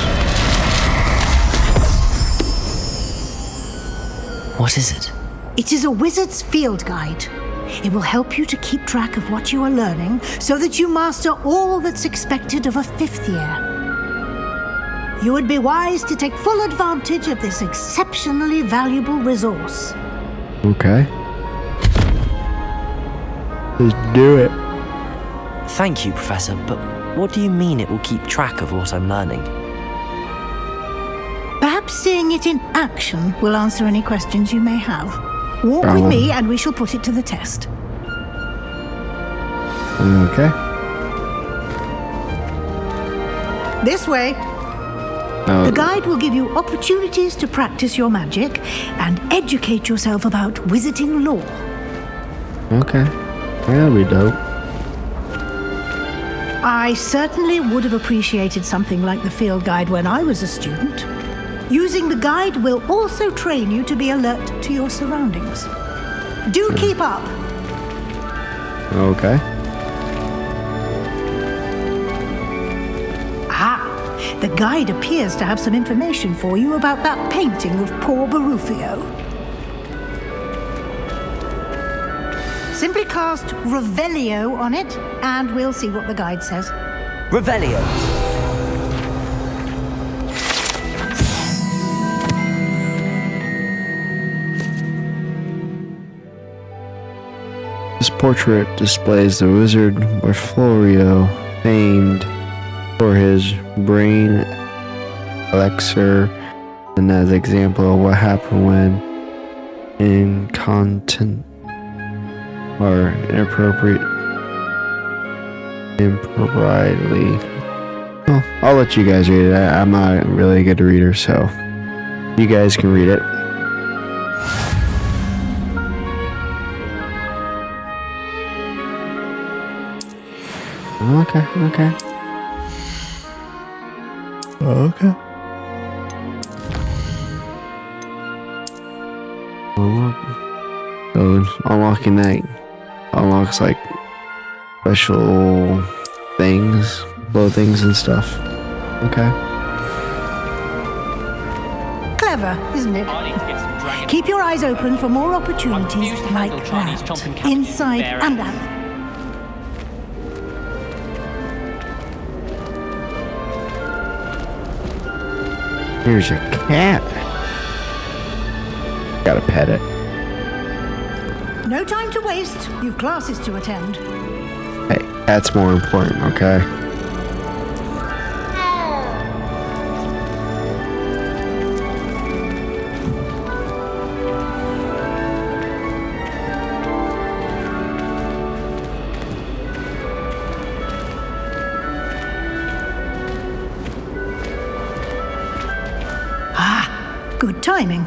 [SPEAKER 3] What is it?
[SPEAKER 10] It is a wizard's field guide. It will help you to keep track of what you are learning so that you master all that's expected of a fifth year. You would be wise to take full advantage of this exceptionally valuable resource.
[SPEAKER 1] Okay. Let's do it.
[SPEAKER 3] Thank you, Professor, but what do you mean it will keep track of what I'm learning?
[SPEAKER 10] Perhaps seeing it in action will answer any questions you may have. Walk with me and we shall put it to the test.
[SPEAKER 1] Okay.
[SPEAKER 10] This way. The guide will give you opportunities to practice your magic and educate yourself about wizarding lore.
[SPEAKER 1] Okay. That'll be dope.
[SPEAKER 10] I certainly would have appreciated something like the field guide when I was a student. Using the guide will also train you to be alert to your surroundings. Do keep up.
[SPEAKER 1] Okay.
[SPEAKER 10] The guide appears to have some information for you about that painting of poor Barufio. Simply cast Revelio on it, and we'll see what the guide says.
[SPEAKER 3] Revelio.
[SPEAKER 1] This portrait displays the wizard Barflorio, famed for his brain elixir, and as an example of what happened when incontinent or improprietely. Well, I'll let you guys read it. I'm not really a good reader, so you guys can read it. Okay. So unlocking that unlocks like special things, blow things and stuff. Okay.
[SPEAKER 10] Clever, isn't it? Keep your eyes open for more opportunities like that, inside and out.
[SPEAKER 1] Here's your cat. Gotta pet it.
[SPEAKER 10] No time to waste. You've classes to attend.
[SPEAKER 1] Hey, that's more important, okay?
[SPEAKER 10] Good timing.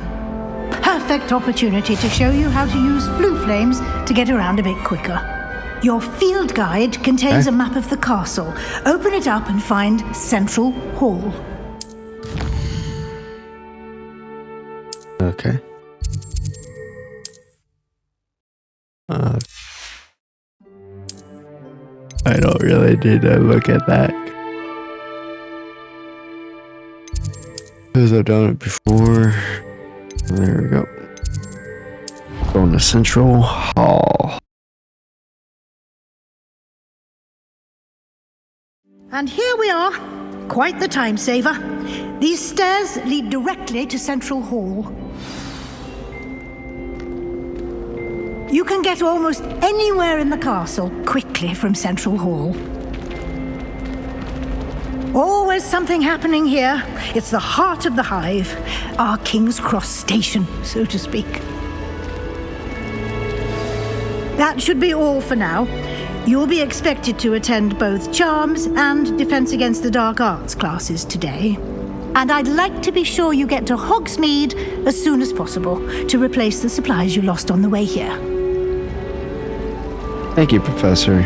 [SPEAKER 10] Perfect opportunity to show you how to use flue flames to get around a bit quicker. Your field guide contains a map of the castle. Open it up and find Central Hall.
[SPEAKER 1] Okay. I don't really need to look at that. Because I've done it before. There we go. Going to Central Hall.
[SPEAKER 10] And here we are. Quite the time saver. These stairs lead directly to Central Hall. You can get almost anywhere in the castle quickly from Central Hall. Always something happening here. It's the heart of the hive, our King's Cross station, so to speak. That should be all for now. You'll be expected to attend both Charms and Defense Against the Dark Arts classes today. And I'd like to be sure you get to Hogsmeade as soon as possible to replace the supplies you lost on the way here.
[SPEAKER 1] Thank you, Professor.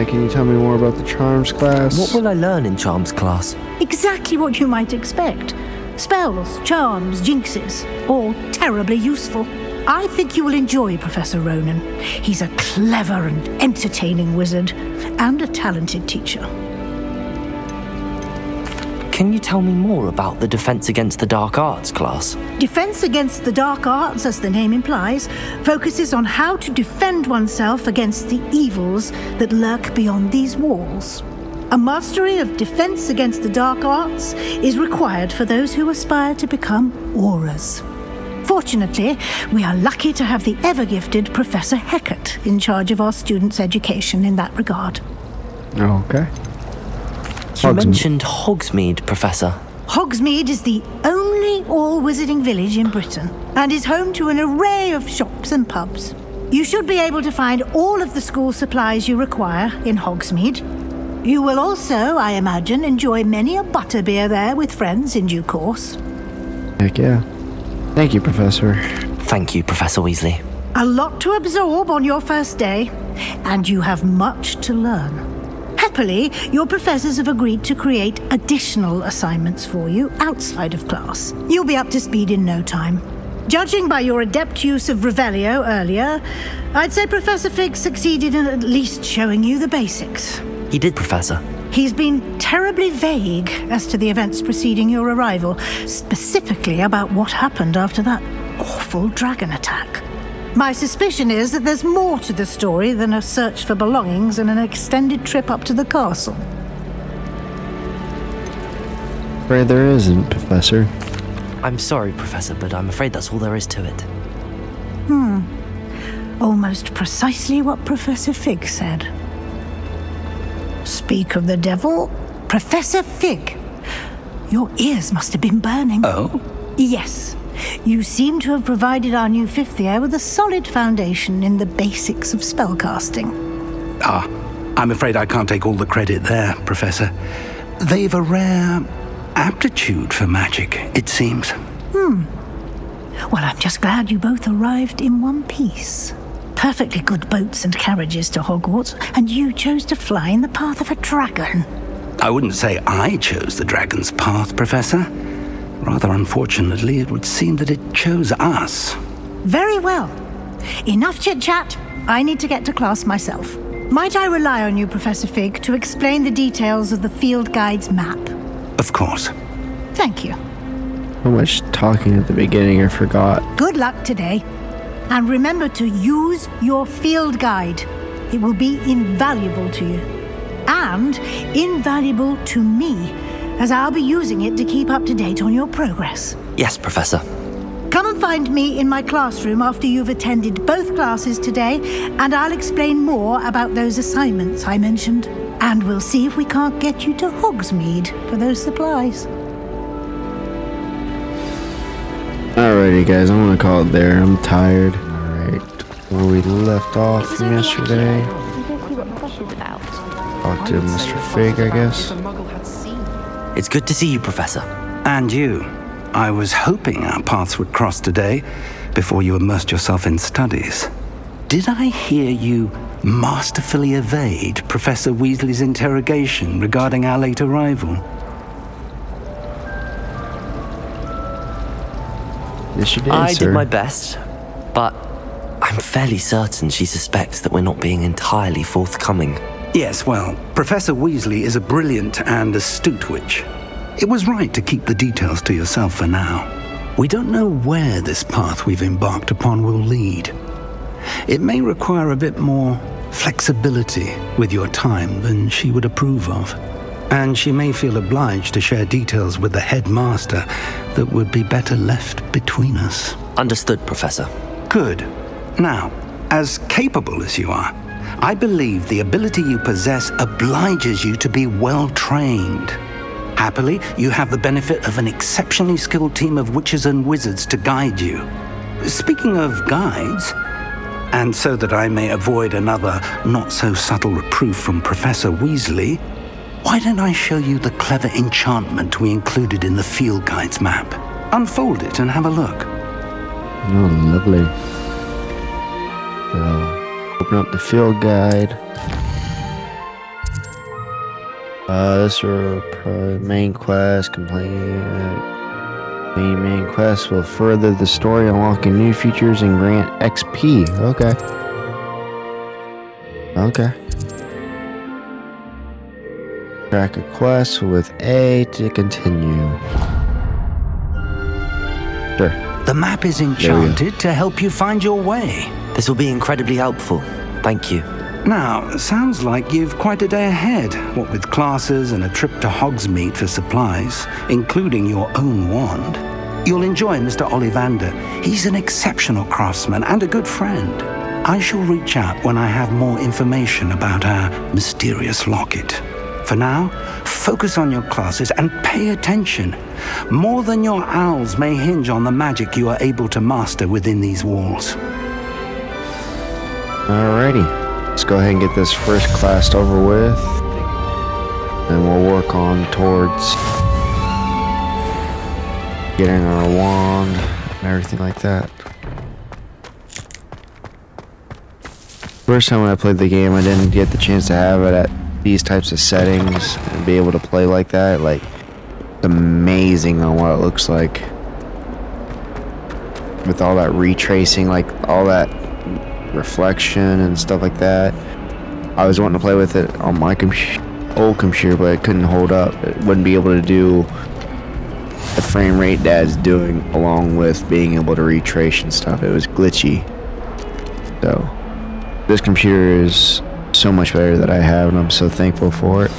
[SPEAKER 1] Can you tell me more about the Charms class?
[SPEAKER 3] What will I learn in Charms class?
[SPEAKER 10] Exactly what you might expect. Spells, charms, jinxes, all terribly useful. I think you will enjoy Professor Ronan. He's a clever and entertaining wizard, and a talented teacher.
[SPEAKER 3] Can you tell me more about the Defense Against the Dark Arts class?
[SPEAKER 10] Defense Against the Dark Arts, as the name implies, focuses on how to defend oneself against the evils that lurk beyond these walls. A mastery of Defense Against the Dark Arts is required for those who aspire to become auras. Fortunately, we are lucky to have the ever-gifted Professor Hecat in charge of our students' education in that regard.
[SPEAKER 1] Okay.
[SPEAKER 3] You mentioned Hogsmeade, Professor.
[SPEAKER 10] Hogsmeade is the only all-wizarding village in Britain and is home to an array of shops and pubs. You should be able to find all of the school supplies you require in Hogsmeade. You will also, I imagine, enjoy many a butterbeer there with friends in due course.
[SPEAKER 1] Heck yeah. Thank you, Professor.
[SPEAKER 3] Thank you, Professor Weasley.
[SPEAKER 10] A lot to absorb on your first day, and you have much to learn. Happily, your professors have agreed to create additional assignments for you outside of class. You'll be up to speed in no time. Judging by your adept use of Revelio earlier, I'd say Professor Fig succeeded in at least showing you the basics.
[SPEAKER 3] He did, Professor.
[SPEAKER 10] He's been terribly vague as to the events preceding your arrival, specifically about what happened after that awful dragon attack. My suspicion is that there's more to the story than a search for belongings and an extended trip up to the castle.
[SPEAKER 1] Afraid there isn't, Professor.
[SPEAKER 3] I'm sorry, Professor, but I'm afraid that's all there is to it.
[SPEAKER 10] Almost precisely what Professor Fig said. Speak of the devil, Professor Fig. Your ears must have been burning.
[SPEAKER 4] Oh?
[SPEAKER 10] Yes. You seem to have provided our new fifth year with a solid foundation in the basics of spellcasting.
[SPEAKER 4] I'm afraid I can't take all the credit there, Professor. They've a rare aptitude for magic, it seems.
[SPEAKER 10] Well, I'm just glad you both arrived in one piece. perfectly good boats and carriages to Hogwarts, and you chose to fly in the path of a dragon.
[SPEAKER 2] I wouldn't say I chose the dragon's path, Professor. Rather unfortunately, it would seem that it chose us.
[SPEAKER 10] Very well. Enough chit-chat. I need to get to class myself. Might I rely on you, Professor Fig, to explain the details of the field guide's map?
[SPEAKER 2] Of course.
[SPEAKER 10] Thank you.
[SPEAKER 1] So much talking at the beginning, I forgot.
[SPEAKER 10] Good luck today. And remember to use your field guide. It will be invaluable to you. And invaluable to me, as I'll be using it to keep up to date on your progress.
[SPEAKER 3] Yes, Professor.
[SPEAKER 10] Come and find me in my classroom after you've attended both classes today, and I'll explain more about those assignments I mentioned. And we'll see if we can't get you to Hogsmeade for those supplies.
[SPEAKER 1] Alrighty, guys, I'm gonna call it there. I'm tired. Alright, where we left off from yesterday. Talk to Mr. Fig, I guess.
[SPEAKER 3] It's good to see you, Professor.
[SPEAKER 2] And you. I was hoping our paths would cross today before you immersed yourself in studies. Did I hear you masterfully evade Professor Weasley's interrogation regarding our late arrival?
[SPEAKER 1] Yes, you did,
[SPEAKER 3] I
[SPEAKER 1] sir.
[SPEAKER 3] did my best, but I'm fairly certain she suspects that we're not being entirely forthcoming.
[SPEAKER 2] Yes, well, Professor Weasley is a brilliant and astute witch. It was right to keep the details to yourself for now. We don't know where this path we've embarked upon will lead. It may require a bit more flexibility with your time than she would approve of. And she may feel obliged to share details with the headmaster that would be better left between us.
[SPEAKER 3] Understood, Professor.
[SPEAKER 2] Good. Now, as capable as you are, I believe the ability you possess obliges you to be well trained. Happily, you have the benefit of an exceptionally skilled team of witches and wizards to guide you. Speaking of guides, and so that I may avoid another not-so-subtle reproof from Professor Weasley, why don't I show you the clever enchantment we included in the field guide's map? Unfold it and have a look.
[SPEAKER 1] Oh, lovely. So, open up the field guide. This is main quest. Main quest will further the story, unlocking new features and grant XP. Okay. Track a quest with A to continue. Sure.
[SPEAKER 2] The map is enchanted to help you find your way.
[SPEAKER 3] This will be incredibly helpful. Thank you.
[SPEAKER 2] Now, sounds like you've quite a day ahead, what with classes and a trip to Hogsmeade for supplies, including your own wand. You'll enjoy Mr. Ollivander. He's an exceptional craftsman and a good friend. I shall reach out when I have more information about our mysterious locket. For now, focus on your classes and pay attention. More than your owls may hinge on the magic you are able to master within these walls.
[SPEAKER 1] Alrighty. Let's go ahead and get this first class over with. And we'll work on towards getting our wand and everything like that. First time when I played the game, I didn't get the chance to have it at these types of settings and be able to play like that. Like, it's amazing on what it looks like. With all that retracing, like all that reflection and stuff like that. I was wanting to play with it on my old computer, but it couldn't hold up. It wouldn't be able to do the frame rate Dad's doing, along with being able to retrace and stuff. It was glitchy. So this computer is so much better that I have, and I'm so thankful for it.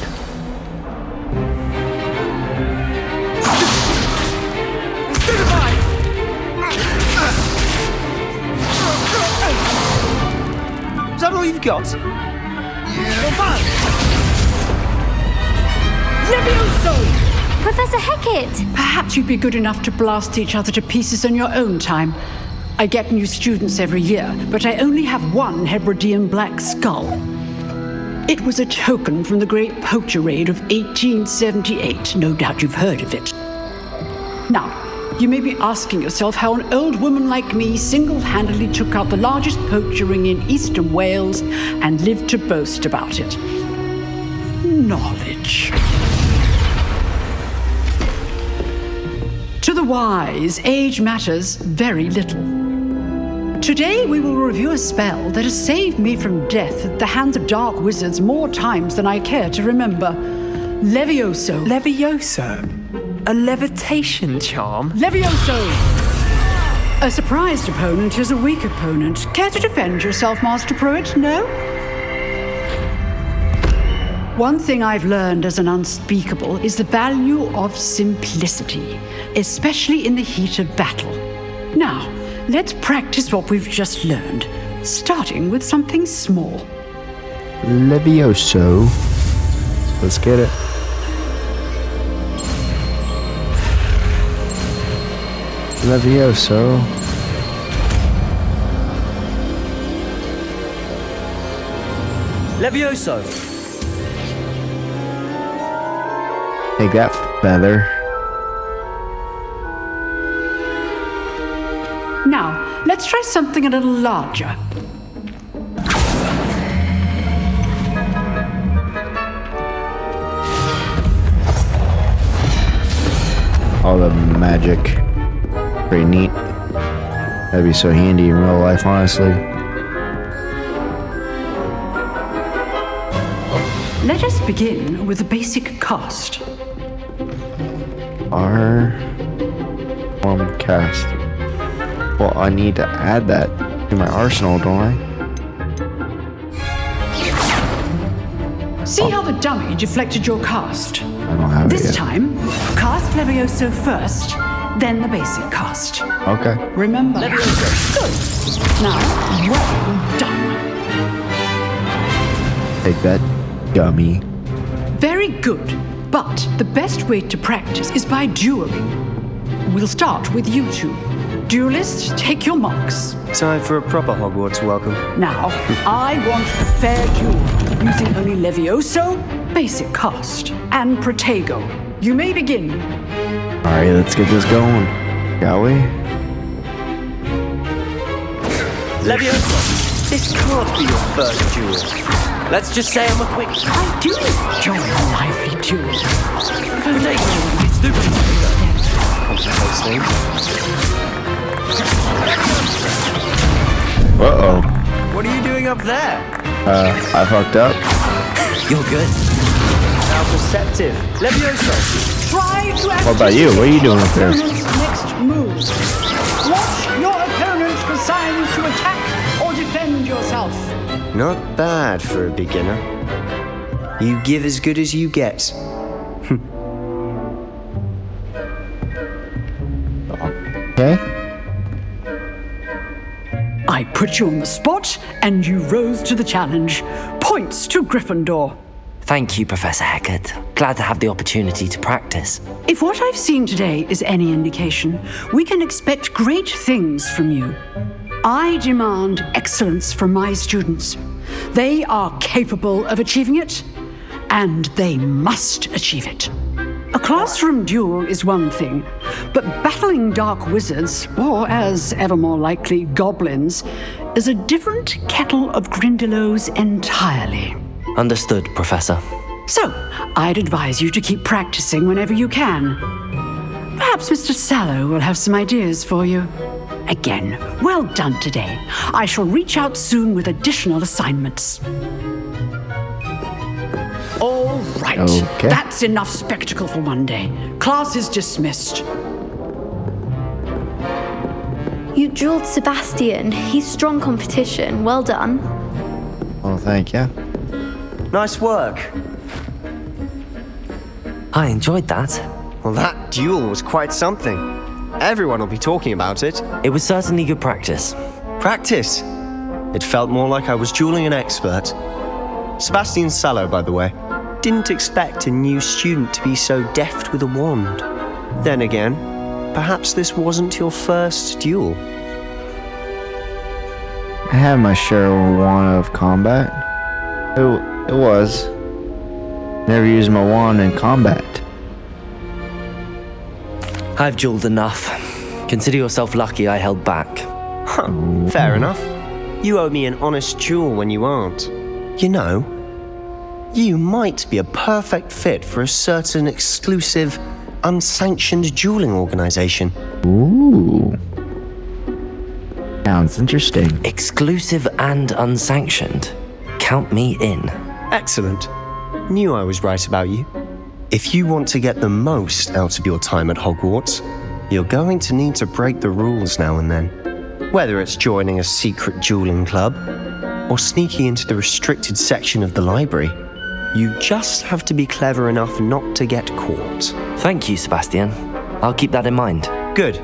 [SPEAKER 14] Is that all you've got?
[SPEAKER 17] Levioso! Professor Hecat!
[SPEAKER 20] Perhaps you'd be good enough to blast each other to pieces on your own time. I get new students every year, but I only have one Hebridean black skull. It was a token from the Great Poacher Raid of 1878. No doubt you've heard of it. Now, you may be asking yourself how an old woman like me single-handedly took out the largest poacher ring in eastern Wales and lived to boast about it. Knowledge. To the wise, age matters very little. Today we will review a spell that has saved me from death at the hands of dark wizards more times than I care to remember. Levioso.
[SPEAKER 14] Levioso? A levitation charm?
[SPEAKER 20] Levioso! A surprised opponent is a weak opponent. Care to defend yourself, Master Pruitt? No? One thing I've learned as an unspeakable is the value of simplicity, especially in the heat of battle. Now, let's practice what we've just learned, starting with something small.
[SPEAKER 1] Levioso. Let's get it. Levioso.
[SPEAKER 14] Levioso.
[SPEAKER 1] Take that, feather.
[SPEAKER 20] Now, let's try something a little larger.
[SPEAKER 1] All the magic. Pretty neat. That'd be so handy in real life, honestly.
[SPEAKER 20] Let us begin with the basic cast.
[SPEAKER 1] Form cast. Well, I need to add that to my arsenal, don't I?
[SPEAKER 20] See how the dummy deflected your cast?
[SPEAKER 1] I don't have it
[SPEAKER 20] This
[SPEAKER 1] yet.
[SPEAKER 20] time, cast Levioso first, then the basic cast.
[SPEAKER 1] Okay.
[SPEAKER 20] Remember. Levioso. Good. Now, well done.
[SPEAKER 1] Take that, dummy.
[SPEAKER 20] Very good. But the best way to practice is by dueling. We'll start with you two. Duelists, take your marks.
[SPEAKER 14] Time for a proper Hogwarts welcome.
[SPEAKER 20] Now, I want a fair duel, using only Levioso, basic cast, and Protego. You may begin.
[SPEAKER 1] Alright, let's get this going. Shall we?
[SPEAKER 14] Levioso, this can't be your first duel. Let's just say I'm a quick...
[SPEAKER 20] I do enjoy a lively duel.
[SPEAKER 14] It's stupid. Complicates things.
[SPEAKER 1] Uh-oh.
[SPEAKER 14] What are you doing up there?
[SPEAKER 1] I fucked up.
[SPEAKER 14] You're good. Now perceptive. Levioso.
[SPEAKER 20] Try to
[SPEAKER 1] What about you? What are you doing up there?
[SPEAKER 20] Next move. Watch your opponent for signs to attack or defend yourself.
[SPEAKER 14] Not bad for a beginner. You give as good as you get.
[SPEAKER 1] Okay.
[SPEAKER 20] I put you on the spot, and you rose to the challenge. Points to Gryffindor.
[SPEAKER 3] Thank you, Professor Heckert. Glad to have the opportunity to practice.
[SPEAKER 20] If what I've seen today is any indication, we can expect great things from you. I demand excellence from my students. They are capable of achieving it, and they must achieve it. A classroom duel is one thing, but battling dark wizards, or as ever more likely, goblins, is a different kettle of Grindylows entirely.
[SPEAKER 3] Understood, Professor.
[SPEAKER 20] So, I'd advise you to keep practicing whenever you can. Perhaps Mr. Sallow will have some ideas for you. Again, well done today. I shall reach out soon with additional assignments. All right.
[SPEAKER 1] Okay.
[SPEAKER 20] That's enough spectacle for one day. Class is dismissed.
[SPEAKER 21] You dueled Sebastian. He's strong competition. Well done.
[SPEAKER 1] Well, thank you.
[SPEAKER 14] Nice work.
[SPEAKER 3] I enjoyed that.
[SPEAKER 14] Well, that duel was quite something. Everyone will be talking about it.
[SPEAKER 3] It was certainly good practice.
[SPEAKER 14] Practice? It felt more like I was dueling an expert. Sebastian Sallow, by the way. Didn't expect a new student to be so deft with a wand. Then again, perhaps this wasn't your first duel.
[SPEAKER 1] I had my share of combat. It was. Never used my wand in combat.
[SPEAKER 3] I've dueled enough. Consider yourself lucky I held back.
[SPEAKER 14] Huh, fair enough. You owe me an honest duel when you aren't. You know, you might be a perfect fit for a certain exclusive, unsanctioned dueling organization.
[SPEAKER 1] Ooh. Sounds interesting.
[SPEAKER 3] Exclusive and unsanctioned. Count me in.
[SPEAKER 14] Excellent. Knew I was right about you. If you want to get the most out of your time at Hogwarts, you're going to need to break the rules now and then. Whether it's joining a secret dueling club or sneaking into the restricted section of the library, you just have to be clever enough not to get caught.
[SPEAKER 3] Thank you, Sebastian. I'll keep that in mind.
[SPEAKER 14] Good.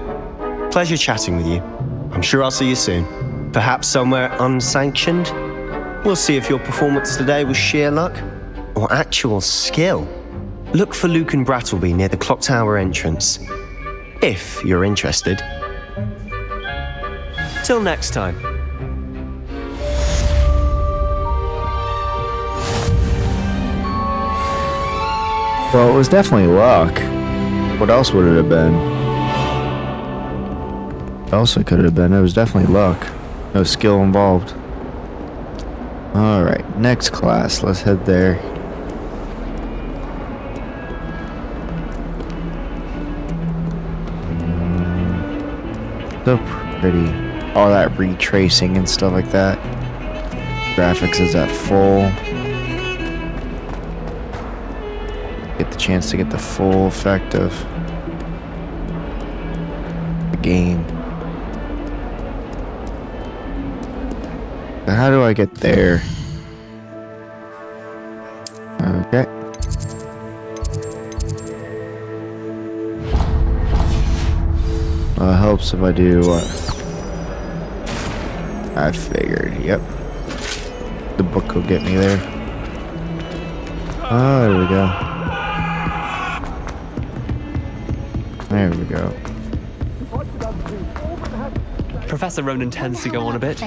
[SPEAKER 14] Pleasure chatting with you. I'm sure I'll see you soon. Perhaps somewhere unsanctioned? We'll see if your performance today was sheer luck or actual skill. Look for Luke and Brattleby near the clock tower entrance, if you're interested. Till next time.
[SPEAKER 1] Well, it was definitely luck. What else would it have been? What else it could have been? It was definitely luck. No skill involved. Alright, next class. Let's head there. So pretty. All that retracing and stuff like that. Graphics is at full. Get the chance to get the full effect of the game. So how do I get there? Okay. Well, it helps if I do what I figured. Yep. The book will get me there. Oh, there we go. There we go.
[SPEAKER 19] Professor Ronan tends to go on a bit.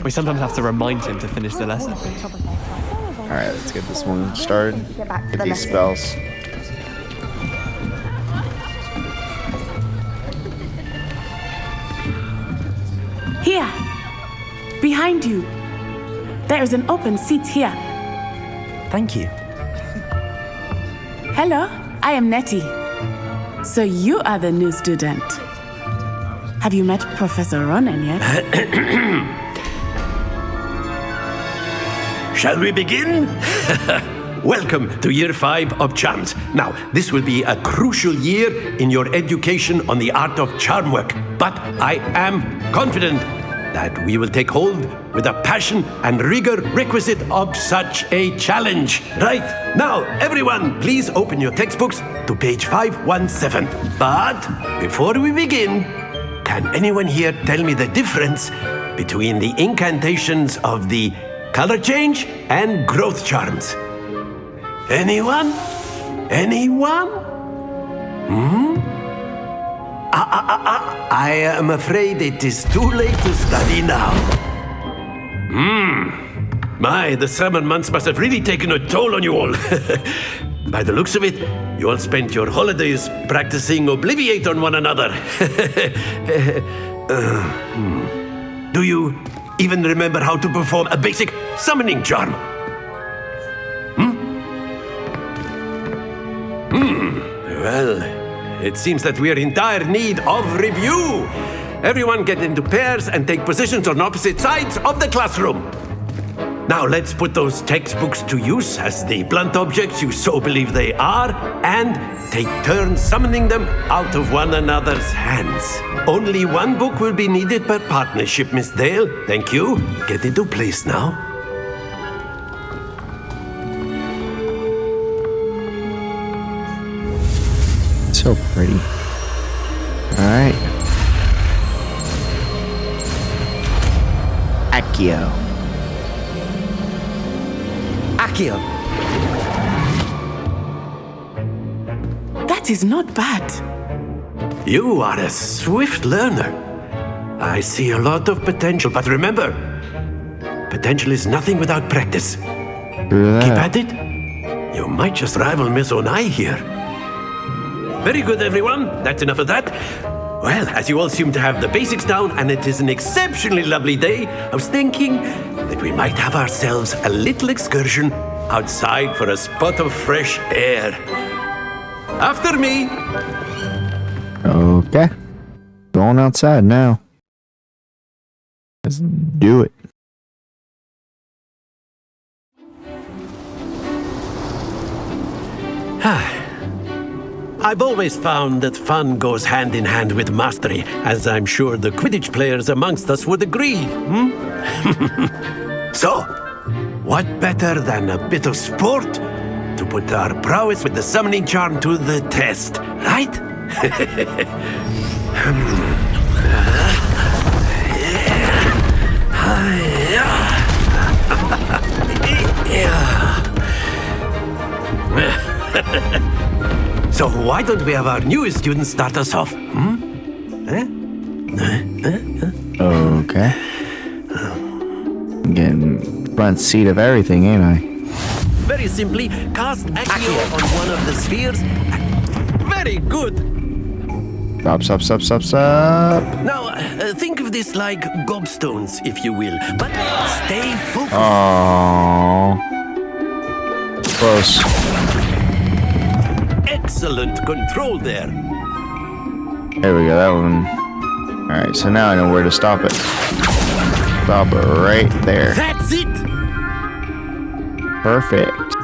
[SPEAKER 19] We sometimes have to remind him to finish the lesson.
[SPEAKER 1] Alright, let's get this one started. Get these spells.
[SPEAKER 16] Here, behind you. There is an open seat here.
[SPEAKER 3] Thank you.
[SPEAKER 16] Hello, I am Nettie. So you are the new student. Have you met Professor Ronan yet?
[SPEAKER 7] Shall we begin? Welcome to Year 5 of Charms. Now, this will be a crucial year in your education on the art of charm work. But I am confident that we will take hold with the passion and rigor requisite of such a challenge. Right, now, everyone, please open your textbooks to page 517. But before we begin, can anyone here tell me the difference between the incantations of the color change and growth charms? Anyone? Anyone? I am afraid it is too late to study now. My, the summer months must have really taken a toll on you all. By the looks of it, you all spent your holidays practicing Obliviate on one another. Do you even remember how to perform a basic summoning charm? Well, it seems that we are in dire need of review. Everyone get into pairs and take positions on opposite sides of the classroom. Now let's put those textbooks to use as the blunt objects you so believe they are, and take turns summoning them out of one another's hands. Only one book will be needed per partnership, Miss Dale. Thank you. Get into place now.
[SPEAKER 1] So pretty. Alright. Accio.
[SPEAKER 3] Accio.
[SPEAKER 16] That is not bad.
[SPEAKER 7] You are a swift learner. I see a lot of potential, but remember, potential is nothing without practice. Keep at it. You might just rival Miss Onai here. Very good, everyone. That's enough of that. Well, as you all seem to have the basics down and it is an exceptionally lovely day, I was thinking that we might have ourselves a little excursion outside for a spot of fresh air. After me!
[SPEAKER 1] Okay. Going outside now. Let's do it.
[SPEAKER 7] I've always found that fun goes hand in hand with mastery, as I'm sure the Quidditch players amongst us would agree. So, what better than a bit of sport to put our prowess with the summoning charm to the test, right? So why don't we have our newest student start us off?
[SPEAKER 1] Okay. I'm getting front seat of everything, ain't I?
[SPEAKER 7] Very simply, cast Accio on one of the spheres. Very good.
[SPEAKER 1] Stop.
[SPEAKER 7] Now, think of this like gobstones, if you will, but stay focused.
[SPEAKER 1] Oh, close.
[SPEAKER 7] Excellent control there.
[SPEAKER 1] There we go, that one. Alright, so now I know where to stop it. Stop it right there.
[SPEAKER 7] That's it!
[SPEAKER 1] Perfect.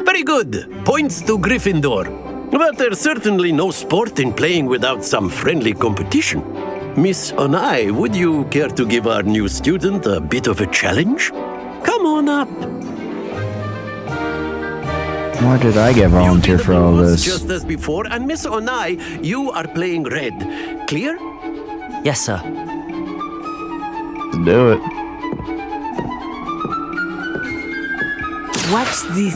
[SPEAKER 7] Very good. Points to Gryffindor. But there's certainly no sport in playing without some friendly competition. Miss Onai, would you care to give our new student a bit of a challenge? Come on up.
[SPEAKER 1] Why did I get volunteer for all this?
[SPEAKER 7] Just as before, and Miss Onai, you are playing red. Clear?
[SPEAKER 3] Yes, sir.
[SPEAKER 1] Let's do it.
[SPEAKER 6] Watch this.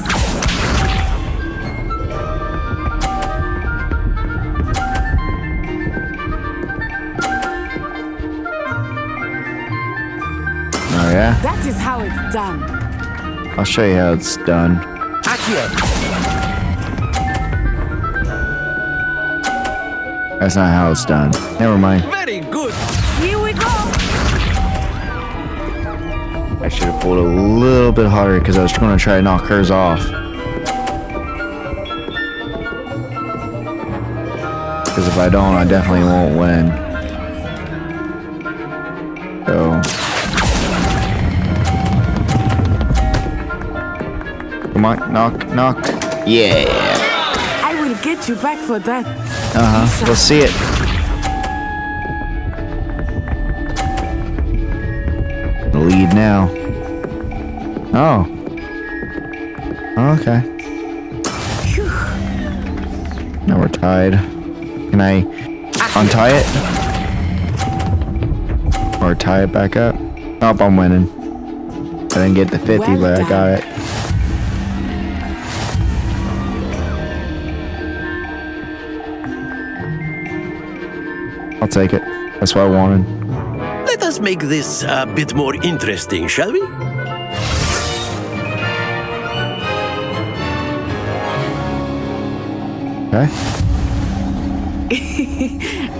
[SPEAKER 1] Oh yeah?
[SPEAKER 6] That is how it's done.
[SPEAKER 1] I'll show you how it's done.
[SPEAKER 7] Accio.
[SPEAKER 1] That's not how it's done. Never mind.
[SPEAKER 7] Very good.
[SPEAKER 6] Here we go.
[SPEAKER 1] I should have pulled a little bit harder because I was going to try to knock hers off. Because if I don't, I definitely won't win. So. Come on, knock. Yeah.
[SPEAKER 6] I will get you back for that.
[SPEAKER 1] We'll see it. The lead now. Oh. Okay. Now we're tied. Can I untie it? Or tie it back up? Oh, I'm winning. I didn't get the 50, but I got it. I'll take it. That's what I wanted.
[SPEAKER 7] Let us make this a bit more interesting, shall we?
[SPEAKER 1] Okay.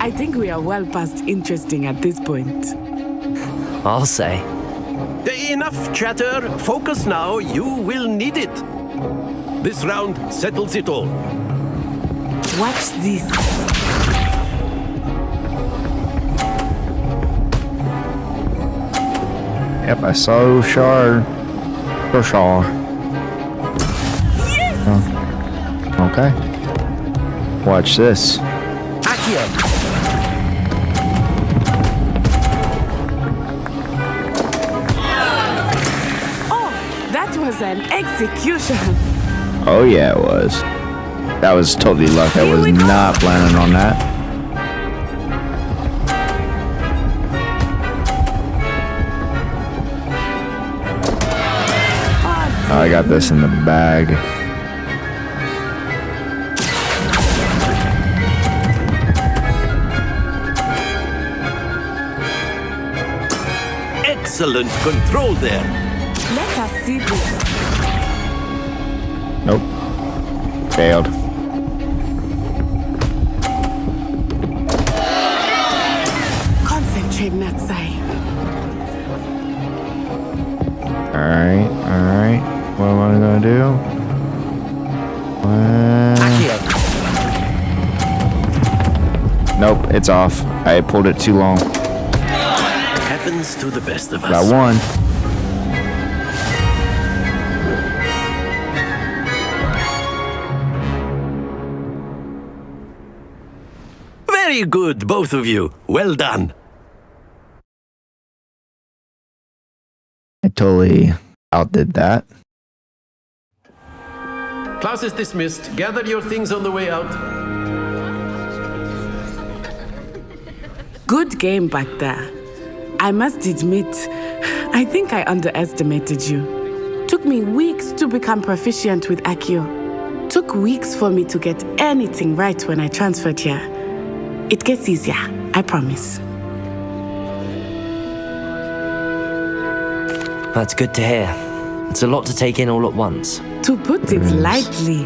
[SPEAKER 6] I think we are well past interesting at this point.
[SPEAKER 3] I'll say.
[SPEAKER 7] Enough chatter. Focus now. You will need it. This round settles it all.
[SPEAKER 6] Watch this.
[SPEAKER 1] Yep, I saw Shard. For sure.
[SPEAKER 6] Yes!
[SPEAKER 1] Oh. Okay. Watch this.
[SPEAKER 7] Accio.
[SPEAKER 6] Oh, that was an execution.
[SPEAKER 1] Oh yeah, it was. That was totally luck. I was not planning on that. I got this in the bag.
[SPEAKER 7] Excellent control there.
[SPEAKER 6] Let us see this.
[SPEAKER 1] Nope. Failed. What am I gonna do? Nope, it's off. I pulled it too long.
[SPEAKER 7] Happens to the best of us.
[SPEAKER 1] Got one.
[SPEAKER 7] Very good, both of you. Well done.
[SPEAKER 1] I totally outdid that.
[SPEAKER 7] Class is dismissed. Gather your things on the way out.
[SPEAKER 6] Good game back there. I must admit, I think I underestimated you. Took me weeks to become proficient with Accio. Took weeks for me to get anything right when I transferred here. It gets easier, I promise.
[SPEAKER 3] That's good to hear. It's a lot to take in all at once.
[SPEAKER 6] To put it lightly,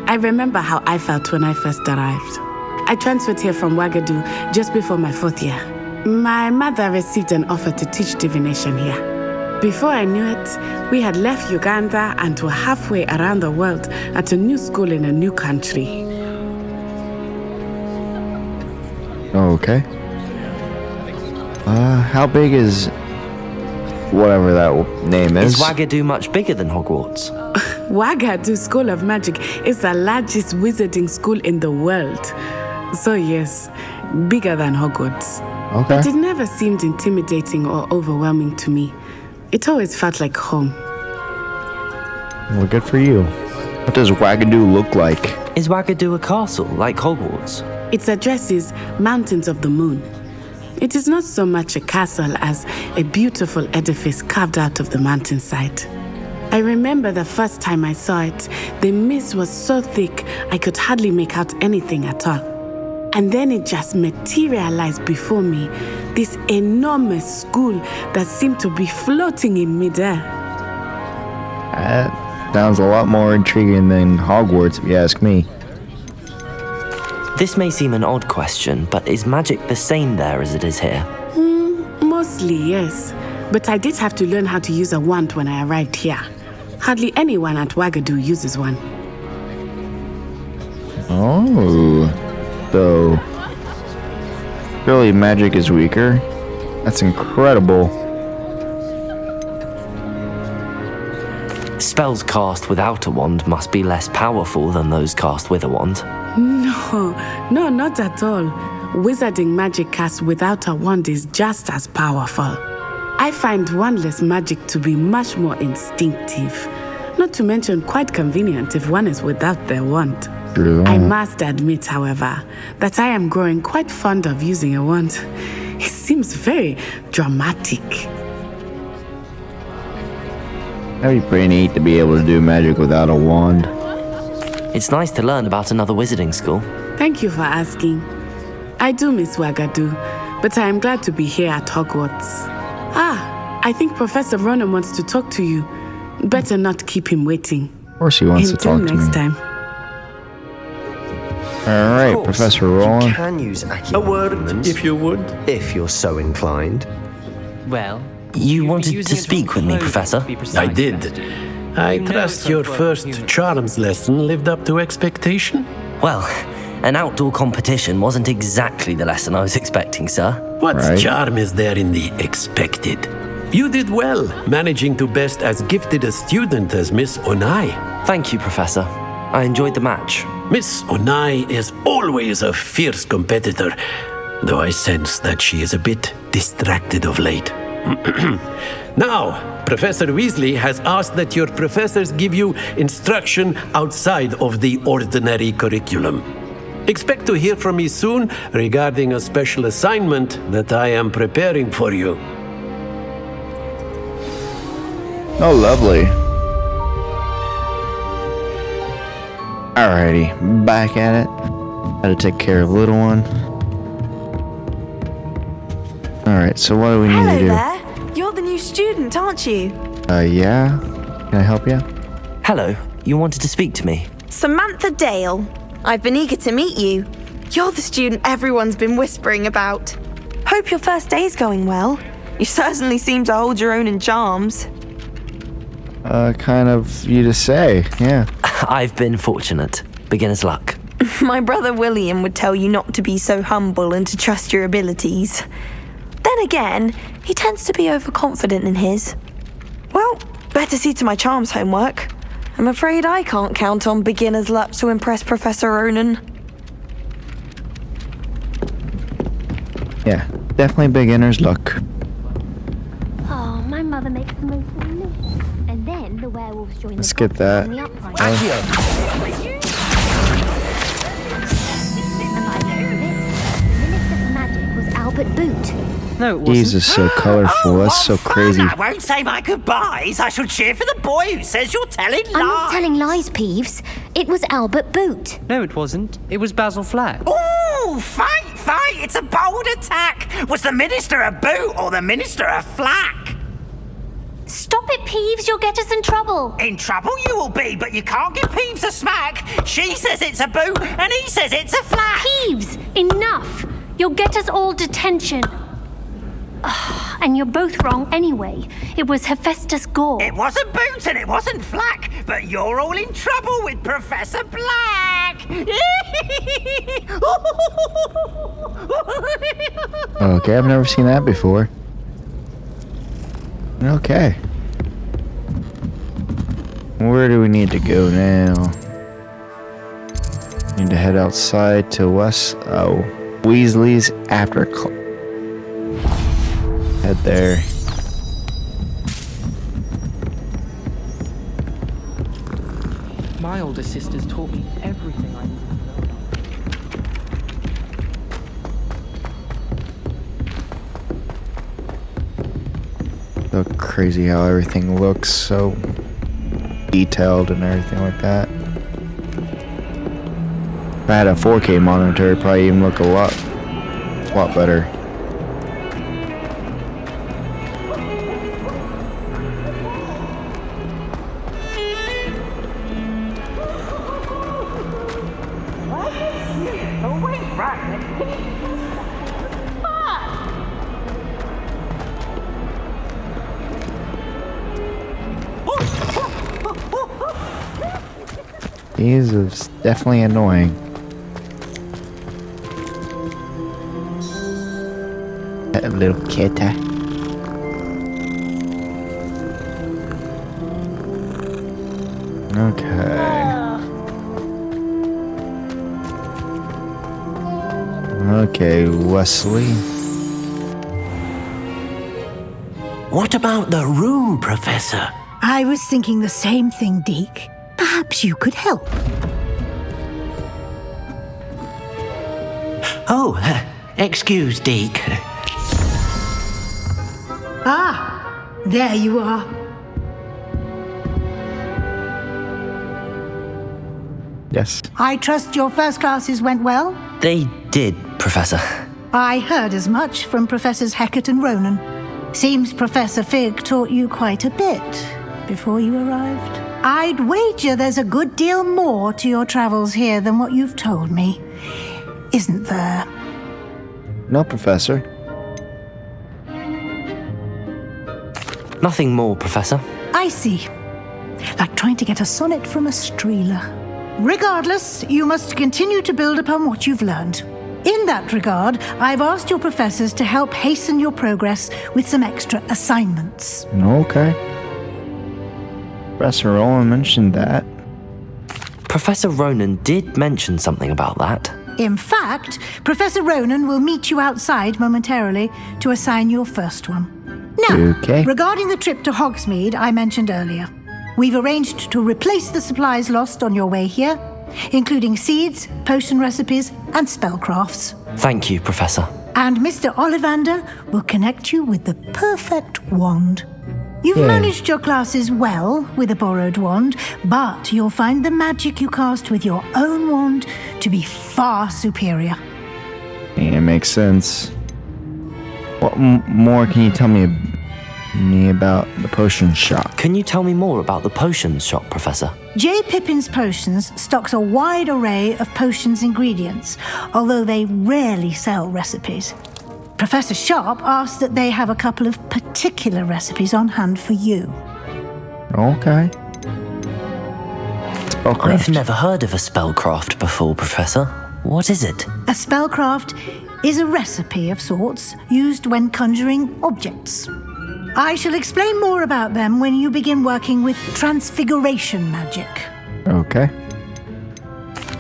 [SPEAKER 6] I remember how I felt when I first arrived. I transferred here from Ouagadougou just before my 4th year. My mother received an offer to teach divination here. Before I knew it, we had left Uganda and were halfway around the world at a new school in a new country.
[SPEAKER 1] Okay. How big is whatever that name is?
[SPEAKER 3] Is Ouagadougou much bigger than Hogwarts?
[SPEAKER 6] Ouagadougou School of Magic is the largest wizarding school in the world. So yes, bigger than Hogwarts.
[SPEAKER 1] Okay.
[SPEAKER 6] But it never seemed intimidating or overwhelming to me. It always felt like home.
[SPEAKER 1] Well, good for you. What does Ouagadougou look like?
[SPEAKER 3] Is Ouagadougou a castle, like Hogwarts?
[SPEAKER 6] Its address is Mountains of the Moon. It is not so much a castle as a beautiful edifice carved out of the mountainside. I remember the first time I saw it, the mist was so thick I could hardly make out anything at all. And then it just materialized before me, this enormous school that seemed to be floating in midair.
[SPEAKER 1] That sounds a lot more intriguing than Hogwarts, if you ask me.
[SPEAKER 3] This may seem an odd question, but is magic the same there as it is here?
[SPEAKER 6] Mostly, yes. But I did have to learn how to use a wand when I arrived here. Hardly anyone at Ouagadougou uses one.
[SPEAKER 1] Oh, so surely magic is weaker. That's incredible.
[SPEAKER 3] Spells cast without a wand must be less powerful than those cast with a wand.
[SPEAKER 6] No, not at all. Wizarding magic cast without a wand is just as powerful. I find wandless magic to be much more instinctive. Not to mention quite convenient if one is without their wand.
[SPEAKER 1] True.
[SPEAKER 6] I must admit, however, that I am growing quite fond of using a wand. It seems very dramatic.
[SPEAKER 1] That'd be pretty neat to be able to do magic without a wand.
[SPEAKER 3] It's nice to learn about another wizarding school.
[SPEAKER 6] Thank you for asking. I do miss Ouagadougou, but I am glad to be here at Hogwarts. I think Professor Ronan wants to talk to you. Better not keep him waiting.
[SPEAKER 1] Of course he wants to talk to me.
[SPEAKER 6] Until next time.
[SPEAKER 1] All right, Professor Roland.
[SPEAKER 14] You can use Accio.
[SPEAKER 7] A word, if you would.
[SPEAKER 14] If you're so inclined.
[SPEAKER 18] Well,
[SPEAKER 3] you wanted to speak with me, Professor?
[SPEAKER 7] I did. I trust your first charms lesson lived up to expectation?
[SPEAKER 3] Well, an outdoor competition wasn't exactly the lesson I was expecting, sir.
[SPEAKER 7] What charm is there in the expected? You did well, managing to best as gifted a student as Miss Onai.
[SPEAKER 3] Thank you, Professor. I enjoyed the match.
[SPEAKER 7] Miss Onai is always a fierce competitor, though I sense that she is a bit distracted of late. Now, Professor Weasley has asked that your professors give you instruction outside of the ordinary curriculum. Expect to hear from me soon regarding a special assignment that I am preparing for you.
[SPEAKER 1] Oh, lovely. Alrighty, back at it. Gotta take care of little one. Alright, so what do we need to do?
[SPEAKER 8] Hello there. You're the new student, aren't you?
[SPEAKER 1] Yeah? Can I help you?
[SPEAKER 3] Hello, you wanted to speak to me?
[SPEAKER 8] Samantha Dale. I've been eager to meet you. You're the student everyone's been whispering about. Hope your first day's going well. You certainly seem to hold your own in charms.
[SPEAKER 1] kind of you to say, yeah.
[SPEAKER 3] I've been fortunate. Beginner's luck.
[SPEAKER 8] My brother William would tell you not to be so humble and to trust your abilities. Then again, he tends to be overconfident in his. Well, better see to my charms homework. I'm afraid I can't count on beginner's luck to impress Professor Ronan.
[SPEAKER 1] Yeah, definitely beginner's luck.
[SPEAKER 17] Oh, my mother makes the most delicious. And then the werewolves join
[SPEAKER 1] Let's get that.
[SPEAKER 17] Albert Boot.
[SPEAKER 19] No, it wasn't.
[SPEAKER 1] Jesus, so colorful. That's so crazy.
[SPEAKER 12] I won't say my goodbyes. I shall cheer for the boy who says you're telling lies.
[SPEAKER 17] I'm not telling lies, Peeves. It was Albert Boot.
[SPEAKER 19] No, it wasn't. It was Basil Flack.
[SPEAKER 12] Ooh, fight! It's a bold attack. Was the minister a boot or the minister a flack?
[SPEAKER 17] Stop it, Peeves. You'll get us in trouble.
[SPEAKER 12] In trouble you will be, but you can't give Peeves a smack. She says it's a boot and he says it's a flack.
[SPEAKER 17] Peeves, enough. You'll get us all detention. And you're both wrong anyway. It was Hephaestus Gore.
[SPEAKER 12] It wasn't Boot and it wasn't Flack, but you're all in trouble with Professor Black.
[SPEAKER 1] Okay, I've never seen that before. Okay. Where do we need to go now? Need to head outside to West. Oh, Weasley's after head there.
[SPEAKER 15] My older sisters taught me everything I knew.
[SPEAKER 1] So crazy how everything looks so detailed and everything like that. If I had a 4K monitor, it'd probably even look a lot better. These is definitely annoying. That little kitty. Okay. Okay, Wesley.
[SPEAKER 11] What about the room, Professor?
[SPEAKER 10] I was thinking the same thing, Deke. Perhaps you could help.
[SPEAKER 11] Oh, excuse, Deke.
[SPEAKER 10] Ah, there you are.
[SPEAKER 1] Yes.
[SPEAKER 10] I trust your first classes went well?
[SPEAKER 3] They did, Professor.
[SPEAKER 10] I heard as much from Professors Hecat and Ronan. Seems Professor Fig taught you quite a bit before you arrived. I'd wager there's a good deal more to your travels here than what you've told me. Isn't there?
[SPEAKER 1] No, Professor.
[SPEAKER 3] Nothing more, Professor.
[SPEAKER 10] I see. Like trying to get a sonnet from a streeler. Regardless, you must continue to build upon what you've learned. In that regard, I've asked your professors to help hasten your progress with some extra assignments.
[SPEAKER 1] Okay. Professor Roland mentioned that.
[SPEAKER 3] Professor Ronan did mention something about that.
[SPEAKER 10] In fact, Professor Ronan will meet you outside momentarily to assign your first one. Now, regarding the trip to Hogsmeade I mentioned earlier, we've arranged to replace the supplies lost on your way here, including seeds, potion recipes, and spellcrafts.
[SPEAKER 3] Thank you, Professor.
[SPEAKER 10] And Mr. Ollivander will connect you with the perfect wand. You've managed your classes well with a borrowed wand, but you'll find the magic you cast with your own wand to be far superior.
[SPEAKER 1] Yeah, it makes sense. What more can you tell me about the potion shop?
[SPEAKER 3] Can you tell me more about the potion shop, Professor?
[SPEAKER 10] J. Pippin's Potions stocks a wide array of potions ingredients, although they rarely sell recipes. Professor Sharp asked that they have a couple of particular recipes on hand for you.
[SPEAKER 1] Okay.
[SPEAKER 3] I've never heard of a spellcraft before, Professor. What is it?
[SPEAKER 10] A spellcraft is a recipe of sorts used when conjuring objects. I shall explain more about them when you begin working with transfiguration magic.
[SPEAKER 1] Okay.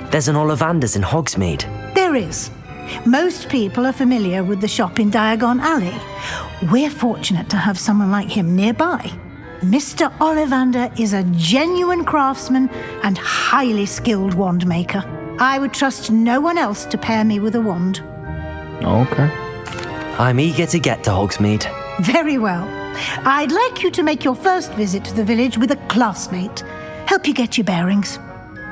[SPEAKER 3] There's an Ollivander's in Hogsmeade.
[SPEAKER 10] There is. Most people are familiar with the shop in Diagon Alley. We're fortunate to have someone like him nearby. Mr. Ollivander is a genuine craftsman and highly skilled wand maker. I would trust no one else to pair me with a wand.
[SPEAKER 1] Okay.
[SPEAKER 3] I'm eager to get to Hogsmeade.
[SPEAKER 10] Very well. I'd like you to make your first visit to the village with a classmate. Help you get your bearings.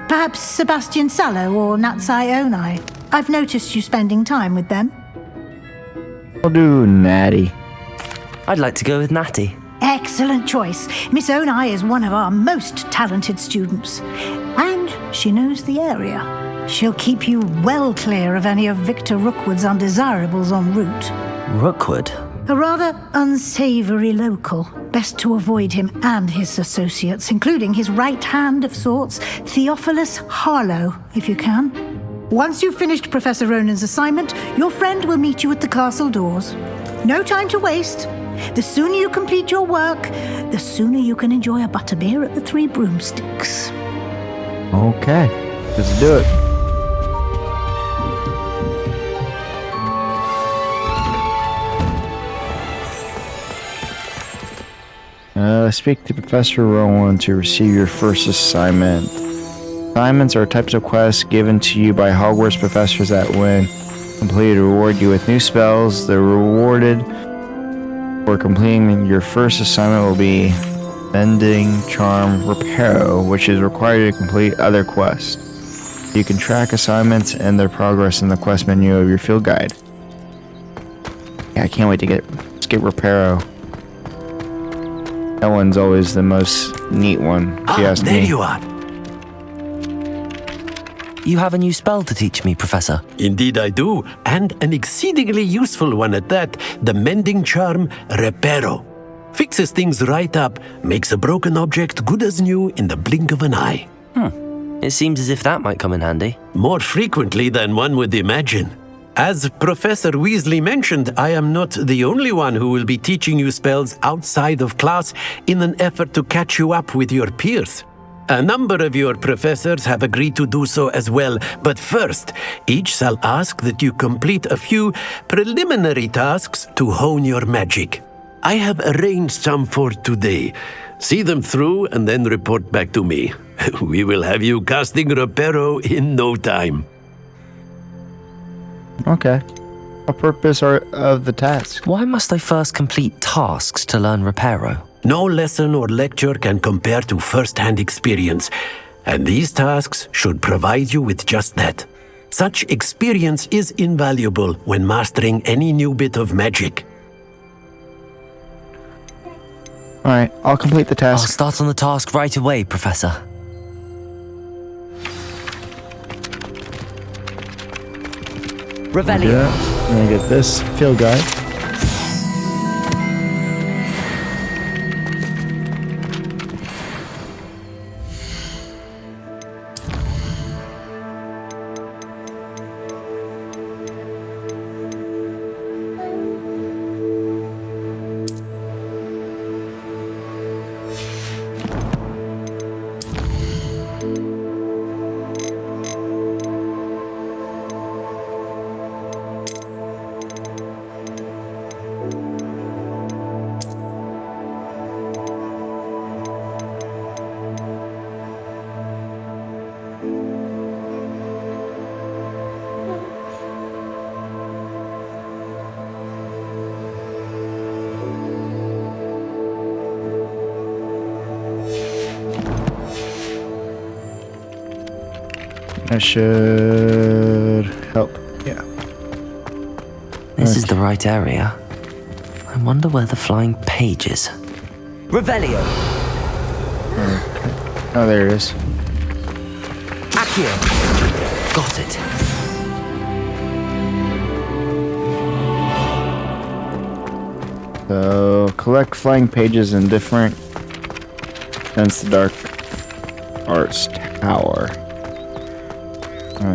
[SPEAKER 10] Perhaps Sebastian Sallow or Natsai Onai. I've noticed you spending time with them.
[SPEAKER 1] I'll do Natty.
[SPEAKER 3] I'd like to go with Natty.
[SPEAKER 10] Excellent choice. Miss Onai is one of our most talented students. And she knows the area. She'll keep you well clear of any of Victor Rookwood's undesirables en route.
[SPEAKER 3] Rookwood?
[SPEAKER 10] A rather unsavory local. Best to avoid him and his associates, including his right hand of sorts, Theophilus Harlow, if you can. Once you've finished Professor Ronan's assignment, your friend will meet you at the castle doors. No time to waste. The sooner you complete your work, the sooner you can enjoy a butterbeer at the Three Broomsticks.
[SPEAKER 1] Okay. Let's do it. Speak to Professor Rowan to receive your first assignment. Assignments are types of quests given to you by Hogwarts professors that, when completed, reward you with new spells. The rewarded for completing your first assignment will be Mending Charm Reparo, which is required to complete other quests. You can track assignments and their progress in the quest menu of your field guide. Yeah, I can't wait to get Reparo. That one's always the most neat one, if you ask me.
[SPEAKER 7] There you are.
[SPEAKER 3] You have a new spell to teach me, Professor.
[SPEAKER 7] Indeed I do, and an exceedingly useful one at that, the Mending Charm Reparo. Fixes things right up, makes a broken object good as new in the blink of an eye.
[SPEAKER 3] It seems as if that might come in handy.
[SPEAKER 7] More frequently than one would imagine. As Professor Weasley mentioned, I am not the only one who will be teaching you spells outside of class in an effort to catch you up with your peers. A number of your professors have agreed to do so as well, but first, each shall ask that you complete a few preliminary tasks to hone your magic. I have arranged some for today. See them through and then report back to me. We will have you casting Reparo in no time.
[SPEAKER 1] Okay. What purpose of the task?
[SPEAKER 3] Why must I first complete tasks to learn Reparo?
[SPEAKER 7] No lesson or lecture can compare to first-hand experience, and these tasks should provide you with just that. Such experience is invaluable when mastering any new bit of magic.
[SPEAKER 1] Alright, I'll complete the task.
[SPEAKER 3] I'll start on the task right away, Professor. Revelio.
[SPEAKER 1] Yeah, I'm gonna get this field guide. That should help. Yeah.
[SPEAKER 3] This is the right area. I wonder where the flying page is. Revelio.
[SPEAKER 1] Okay. Oh, there it is.
[SPEAKER 3] Accio. Got it.
[SPEAKER 1] So, collect flying pages in different That's the Dark Arts Tower.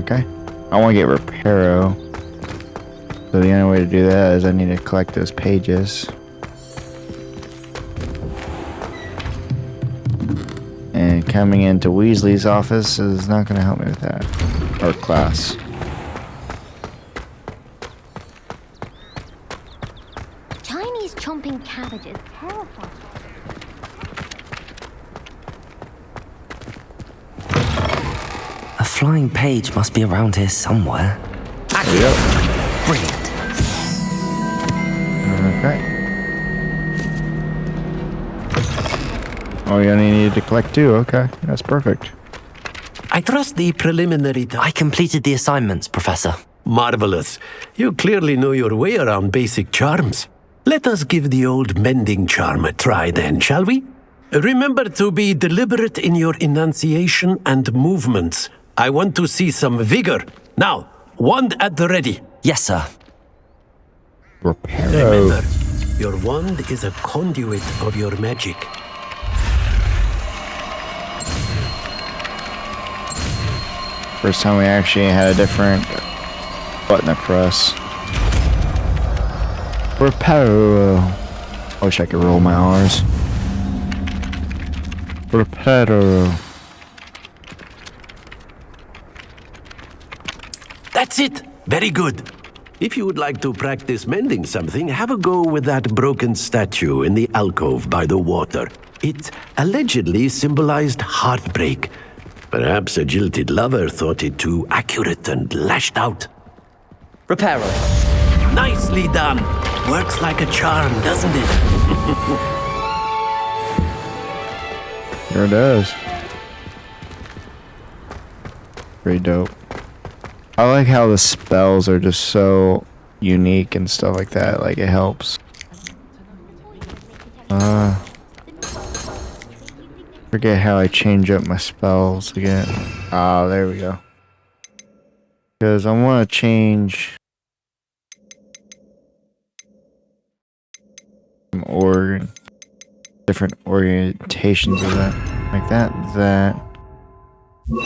[SPEAKER 1] Okay. I want to get Reparo. So the only way to do that is I need to collect those pages. And coming into Weasley's office is not going to help me with that. Or class.
[SPEAKER 17] Chinese chomping cabbages terrifying.
[SPEAKER 3] A flying page must be around here somewhere.
[SPEAKER 1] Yep.
[SPEAKER 3] Brilliant.
[SPEAKER 1] Okay. Oh, you only needed to collect 2. Okay, that's perfect.
[SPEAKER 7] I trust the preliminary...
[SPEAKER 3] I completed the assignments, Professor.
[SPEAKER 7] Marvelous. You clearly know your way around basic charms. Let us give the old mending charm a try then, shall we? Remember to be deliberate in your enunciation and movements. I want to see some vigor. Now, wand at the ready.
[SPEAKER 3] Yes, sir.
[SPEAKER 7] Remember, your wand is a conduit of your magic.
[SPEAKER 1] First time we actually had a different button to press. Reparo. I wish I could roll my R's. Reparo.
[SPEAKER 7] That's it. Very good. If you would like to practice mending something, have a go with that broken statue in the alcove by the water. It allegedly symbolized heartbreak. Perhaps a jilted lover thought it too accurate and lashed out.
[SPEAKER 3] Reparo.
[SPEAKER 7] Nicely done. Works like a charm, doesn't it?
[SPEAKER 1] Sure does. Pretty dope. I like how the spells are just so unique and stuff like that. Like, it helps. Forget how I change up my spells again. Ah, there we go. Because I want to change some different orientations of that. Like that.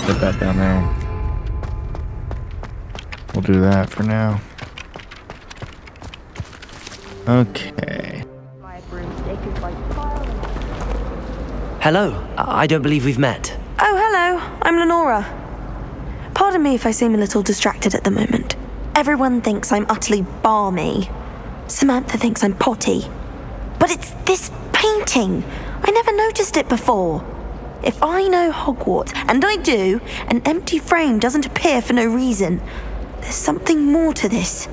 [SPEAKER 1] Put that down there. We'll do that for now. Okay.
[SPEAKER 3] Hello. I don't believe we've met.
[SPEAKER 8] Oh, hello. I'm Lenora. Pardon me if I seem a little distracted at the moment. Everyone thinks I'm utterly balmy. Samantha thinks I'm potty. But it's this painting. I never noticed it before. If I know Hogwarts, and I do, an empty frame doesn't appear for no reason. There's something more to this.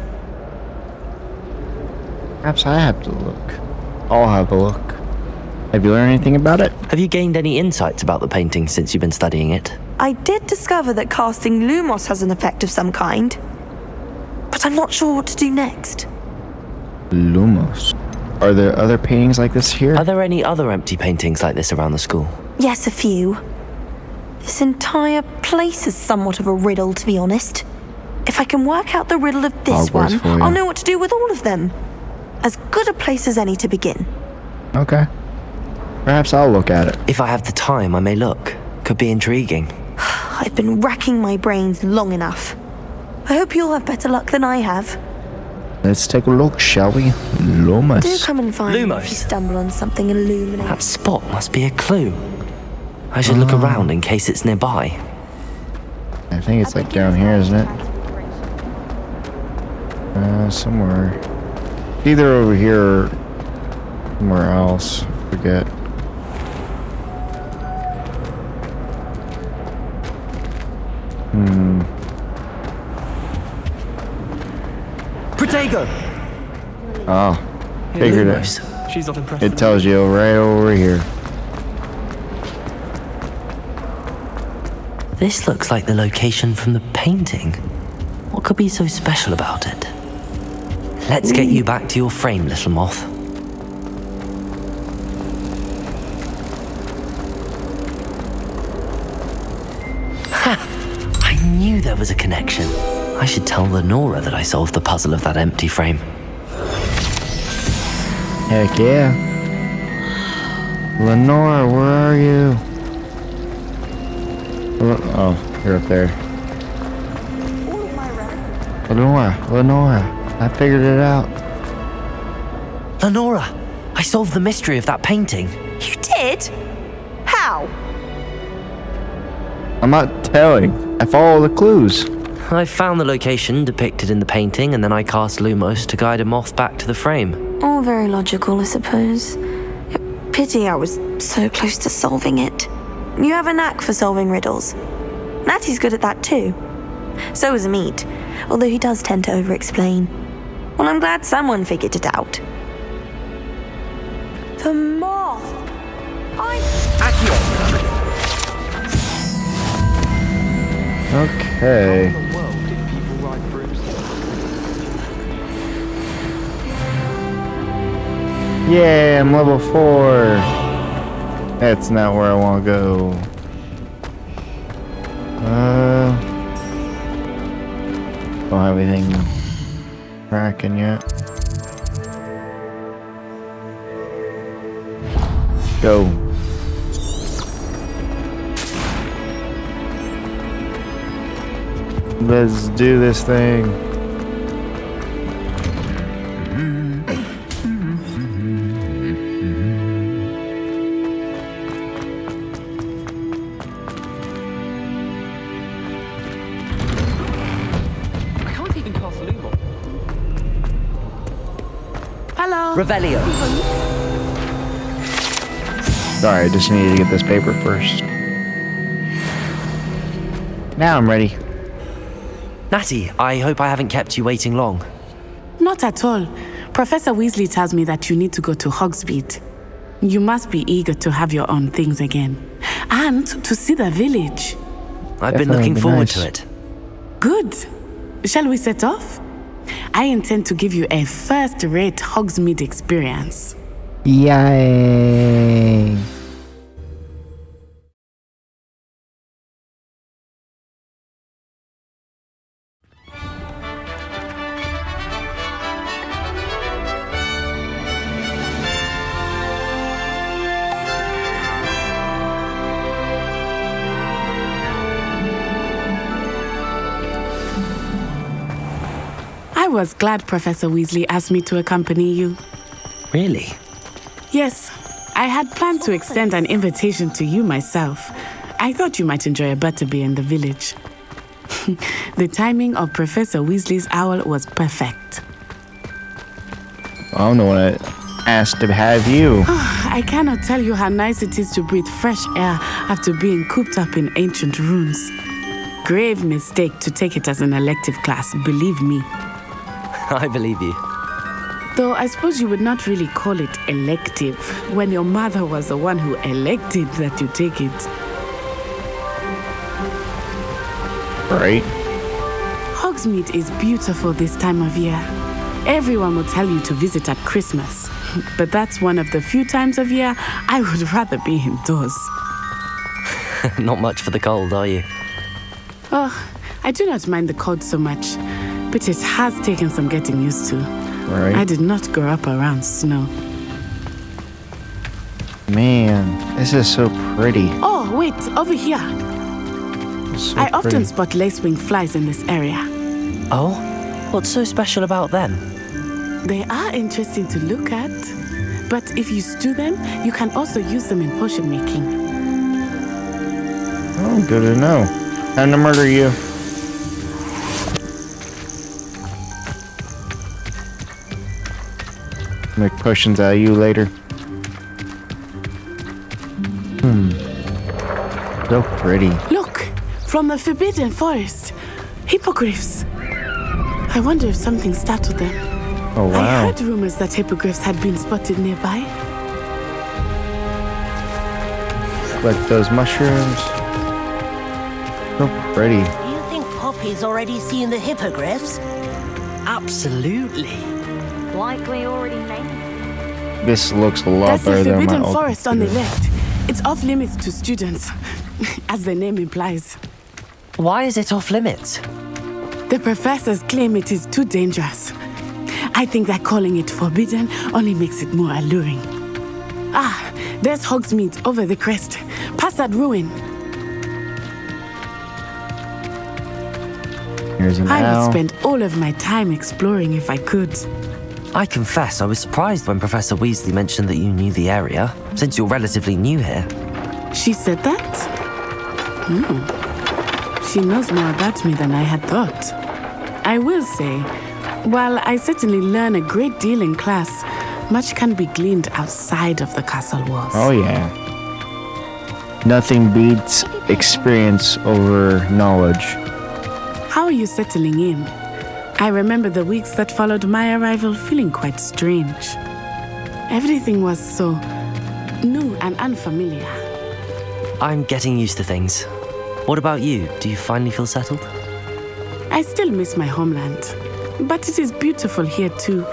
[SPEAKER 1] Perhaps I have to look. I'll have a look. Have you learned anything about it?
[SPEAKER 3] Have you gained any insights about the painting since you've been studying it?
[SPEAKER 8] I did discover that casting Lumos has an effect of some kind. But I'm not sure what to do next.
[SPEAKER 1] Lumos. Are there other paintings like this here?
[SPEAKER 3] Are there any other empty paintings like this around the school?
[SPEAKER 8] Yes, a few. This entire place is somewhat of a riddle, to be honest. If I can work out the riddle of this
[SPEAKER 1] Hogwarts
[SPEAKER 8] one, I'll know what to do with all of them. As good a place as any to begin.
[SPEAKER 1] Okay. Perhaps I'll look at it.
[SPEAKER 3] If I have the time, I may look. Could be intriguing.
[SPEAKER 8] I've been racking my brains long enough. I hope you'll have better luck than I have.
[SPEAKER 1] Let's take a look, shall we? Lumos.
[SPEAKER 8] Do come and find me if you stumble on something illuminating.
[SPEAKER 3] That spot must be a clue. I should look around in case it's nearby.
[SPEAKER 1] I think it's like down here, isn't it? Somewhere. Either over here or somewhere else. Forget.
[SPEAKER 3] Protego!
[SPEAKER 1] Oh, figured it.
[SPEAKER 19] She's not impressed.
[SPEAKER 1] It tells you right over here.
[SPEAKER 3] This looks like the location from the painting. What could be so special about it? Let's get you back to your frame, little moth. Ha! I knew there was a connection. I should tell Lenora that I solved the puzzle of that empty frame.
[SPEAKER 1] Heck yeah. Lenora, where are you? Oh, you're up there. Lenora, I figured it out.
[SPEAKER 3] Lenora, I solved the mystery of that painting.
[SPEAKER 8] You did? How?
[SPEAKER 1] I'm not telling. I follow the clues.
[SPEAKER 3] I found the location depicted in the painting, and then I cast Lumos to guide a moth back to the frame.
[SPEAKER 8] All very logical, I suppose. Pity I was so close to solving it. You have a knack for solving riddles. Natty's good at that too. So is Amit, although he does tend to over-explain. Well, I'm glad someone figured it out. The moth!
[SPEAKER 1] Okay.
[SPEAKER 19] How in the world did people ride broomsticks?
[SPEAKER 1] Yeah, I'm level 4. That's not where I want to go. Don't have anything cracking yet. Go. Let's do this thing.
[SPEAKER 19] I can't even cast Lumos.
[SPEAKER 16] Hello.
[SPEAKER 3] Revelio.
[SPEAKER 1] Sorry, I just needed to get this paper first. Now I'm ready.
[SPEAKER 3] Natty, I hope I haven't kept you waiting long.
[SPEAKER 16] Not at all. Professor Weasley tells me that you need to go to Hogsmeade. You must be eager to have your own things again. And to see the village.
[SPEAKER 3] I've been looking forward to it.
[SPEAKER 16] Good. Shall we set off? I intend to give you a first-rate Hogsmeade experience.
[SPEAKER 1] Yay!
[SPEAKER 16] I was glad Professor Weasley asked me to accompany you.
[SPEAKER 3] Really?
[SPEAKER 16] Yes, I had planned to extend an invitation to you myself. I thought you might enjoy a butterbeer in the village. The timing of Professor Weasley's owl was perfect.
[SPEAKER 1] I don't know what I asked to have you.
[SPEAKER 16] I cannot tell you how nice it is to breathe fresh air after being cooped up in ancient rooms. Grave mistake to take it as an elective class, believe me.
[SPEAKER 3] I believe you.
[SPEAKER 16] Though I suppose you would not really call it elective when your mother was the one who elected that you take it.
[SPEAKER 1] Right.
[SPEAKER 16] Hogsmeade is beautiful this time of year. Everyone will tell you to visit at Christmas, but that's one of the few times of year I would rather be indoors.
[SPEAKER 3] Not much for the cold, are you?
[SPEAKER 16] Oh, I do not mind the cold so much, but it has taken some getting used to.
[SPEAKER 1] Right.
[SPEAKER 16] I did not grow up around snow.
[SPEAKER 1] Man, this is so pretty.
[SPEAKER 16] Oh, wait, over here.
[SPEAKER 1] So
[SPEAKER 16] I often
[SPEAKER 1] pretty.
[SPEAKER 16] spot lacewing flies in this area.
[SPEAKER 3] Oh? What's so special about them?
[SPEAKER 16] They are interesting to look at, but if you stew them, you can also use them in potion making.
[SPEAKER 1] Oh, good to know. Time to murder you. Make potions out of you later. So pretty.
[SPEAKER 16] Look, from the Forbidden Forest. Hippogriffs. I wonder if something startled them.
[SPEAKER 1] Oh, wow.
[SPEAKER 16] I heard rumors that hippogriffs had been spotted nearby.
[SPEAKER 1] Like those mushrooms. So pretty.
[SPEAKER 5] Do you think Poppy's already seen the hippogriffs?
[SPEAKER 3] Absolutely.
[SPEAKER 8] Likely already made.
[SPEAKER 1] This looks a lot
[SPEAKER 16] That's the
[SPEAKER 1] better than my
[SPEAKER 16] Forbidden
[SPEAKER 1] old
[SPEAKER 16] Forest on the
[SPEAKER 1] computer.
[SPEAKER 16] left. It's off limits to students, as the name implies.
[SPEAKER 3] Why is it off limits?
[SPEAKER 16] The professors claim it is too dangerous. I think that calling it forbidden only makes it more alluring. Ah,
[SPEAKER 6] There's Hogsmeade over the crest, past that ruin.
[SPEAKER 1] Here's an
[SPEAKER 6] I
[SPEAKER 1] owl.
[SPEAKER 6] would spend all of my time exploring if I could.
[SPEAKER 3] I confess I was surprised when Professor Weasley mentioned that you knew the area, since you're relatively new here.
[SPEAKER 6] She said that? She knows more about me than I had thought. I will say, while I certainly learn a great deal in class, much can be gleaned outside of the castle walls.
[SPEAKER 1] Oh yeah. Nothing beats experience over knowledge.
[SPEAKER 6] How are you settling in? I remember the weeks that followed my arrival feeling quite strange. Everything was so new and unfamiliar.
[SPEAKER 3] I'm getting used to things. What about you? Do you finally feel settled?
[SPEAKER 6] I still miss my homeland, but it is beautiful here too.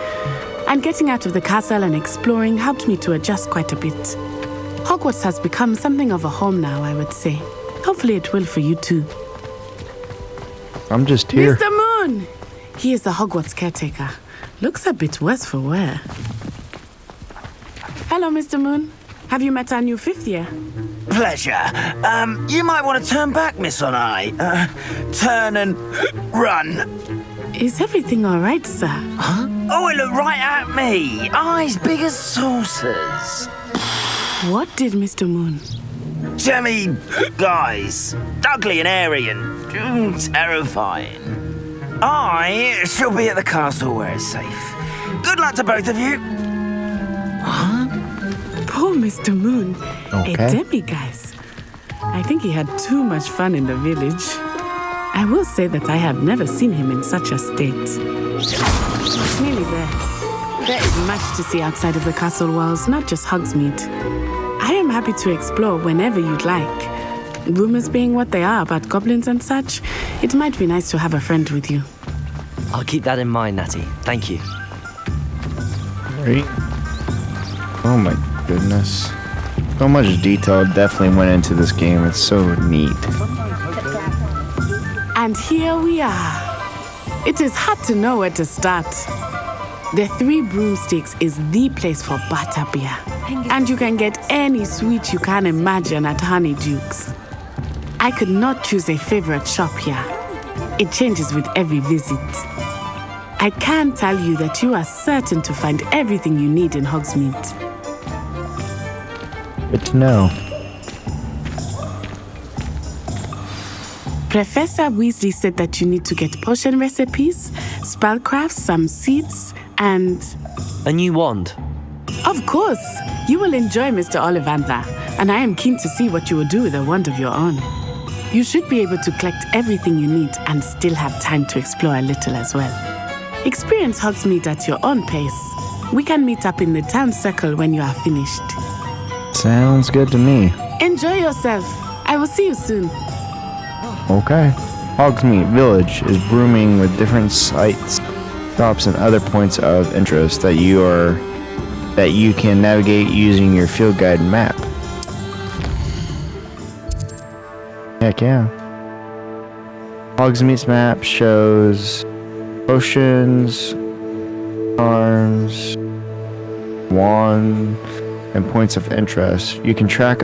[SPEAKER 6] And getting out of the castle and exploring helped me to adjust quite a bit. Hogwarts has become something of a home now, I would say. Hopefully it will for you too.
[SPEAKER 1] I'm just here.
[SPEAKER 6] Mr. Moon! He is the Hogwarts caretaker. Looks a bit worse for wear. Hello, Mr. Moon. Have you met our new 5th year?
[SPEAKER 12] Pleasure. You might want to turn back, Miss Onai. Turn and run.
[SPEAKER 6] Is everything all right, sir?
[SPEAKER 12] Huh? Oh, it looked right at me. Eyes big as saucers.
[SPEAKER 6] What did Mr. Moon?
[SPEAKER 12] Jemmy, guys. Ugly and airy and terrifying. I shall be at the castle where it's safe. Good luck to both of you.
[SPEAKER 6] What? Poor Mr. Moon.
[SPEAKER 1] Okay.
[SPEAKER 6] A demiguise. I think he had too much fun in the village. I will say that I have never seen him in such a state. Nearly there. There is much to see outside of the castle walls, not just Hogsmeade. I am happy to explore whenever you'd like. Rumors being what they are about goblins and such, it might be nice to have a friend with you.
[SPEAKER 3] I'll keep that in mind, Natty. Thank you.
[SPEAKER 1] Great. Oh my goodness. So much detail definitely went into this game. It's so neat.
[SPEAKER 6] And here we are. It is hard to know where to start. The Three Broomsticks is the place for butterbeer. And you can get any sweet you can imagine at Honeyduke's. I could not choose a favorite shop here. It changes with every visit. I can tell you that you are certain to find everything you need in Hogsmeade.
[SPEAKER 1] Good to know.
[SPEAKER 6] Professor Weasley said that you need to get potion recipes, spellcrafts, some seeds, and...
[SPEAKER 3] A new wand.
[SPEAKER 6] Of course! You will enjoy Mr. Ollivander, and I am keen to see what you will do with a wand of your own. You should be able to collect everything you need and still have time to explore a little as well. Experience Hogsmeade at your own pace. We can meet up in the town circle when you are finished.
[SPEAKER 1] Sounds good to me.
[SPEAKER 6] Enjoy yourself. I will see you soon.
[SPEAKER 1] Okay. Hogsmeade Village is booming with different sites, shops, and other points of interest that you can navigate using your field guide map. Heck yeah. Hogsmeade's map shows potions, charms, wand, and points of interest. You can track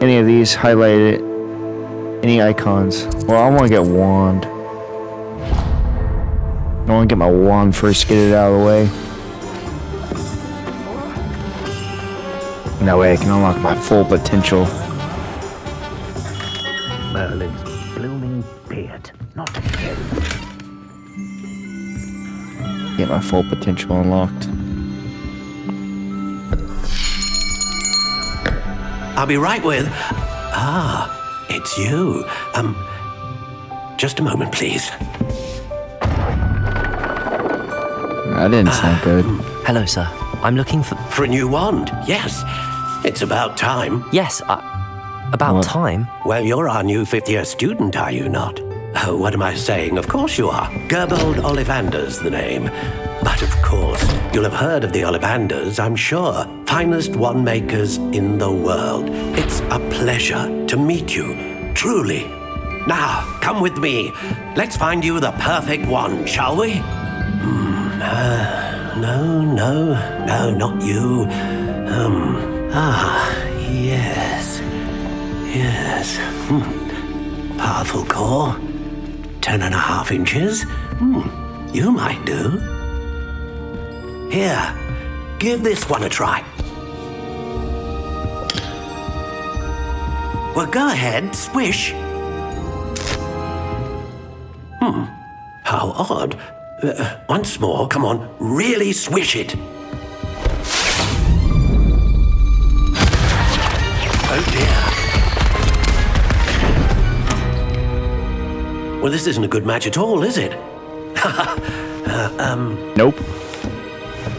[SPEAKER 1] any of these highlighted, any icons. Well, I want to get wand. I want to get my wand first, get it out of the way. And that way I can unlock my full potential.
[SPEAKER 11] Merlin's blooming beard, not you.
[SPEAKER 1] Get my full potential unlocked.
[SPEAKER 7] I'll be right with... Ah, it's you. Just a moment, please.
[SPEAKER 1] That didn't sound good.
[SPEAKER 3] Hello, sir. I'm looking for...
[SPEAKER 7] For a new wand, yes. It's about time.
[SPEAKER 3] Yes, about time?
[SPEAKER 7] Well, you're our new 5th year student, are you not? Oh, what am I saying? Of course you are. Gerbold Ollivander's the name. But of course, you'll have heard of the Ollivanders, I'm sure. Finest wand makers in the world. It's a pleasure to meet you, truly. Now, come with me. Let's find you the perfect wand, shall we? No, not you. Yes. Yes. Powerful core. 10.5 inches. You might do. Here, give this one a try. Well, go ahead, swish. How odd. Once more, come on, really swish it. Oh dear. Well, this isn't a good match at all, is it?
[SPEAKER 1] Nope.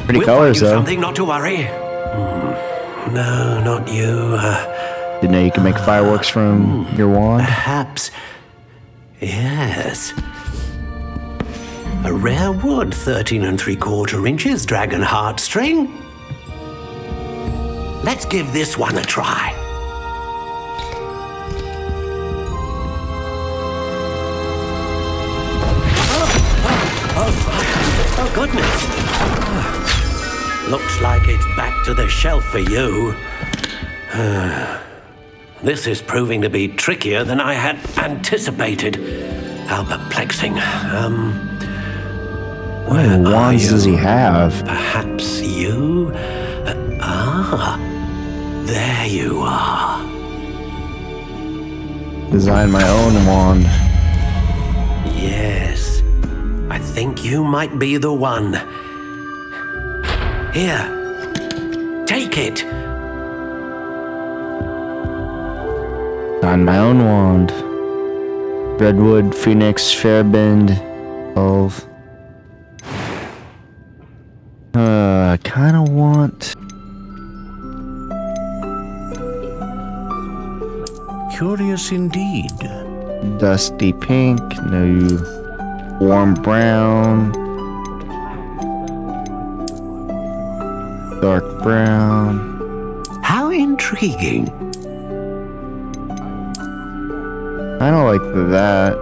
[SPEAKER 1] Pretty
[SPEAKER 7] we'll
[SPEAKER 1] colors,
[SPEAKER 7] find you
[SPEAKER 1] though.
[SPEAKER 7] something, not to worry. No, not you.
[SPEAKER 1] Didn't know you can make fireworks from your wand?
[SPEAKER 7] Perhaps. Yes. A rare wood, 13 3/4 inches, dragon heartstring. Let's give this one a try. Oh goodness. Looks like it's back to the shelf for you. This is proving to be trickier than I had anticipated. How perplexing.
[SPEAKER 1] What wands does he have?
[SPEAKER 7] Perhaps you? There you are.
[SPEAKER 1] Design my own wand.
[SPEAKER 7] Yes. I think you might be the one. Here. Take it.
[SPEAKER 1] Design my own wand. Redwood, Phoenix, Fairbend, 12. I kinda want...
[SPEAKER 7] Curious indeed.
[SPEAKER 1] Dusty pink, no. Warm brown. Dark brown.
[SPEAKER 7] How intriguing.
[SPEAKER 1] I don't like that.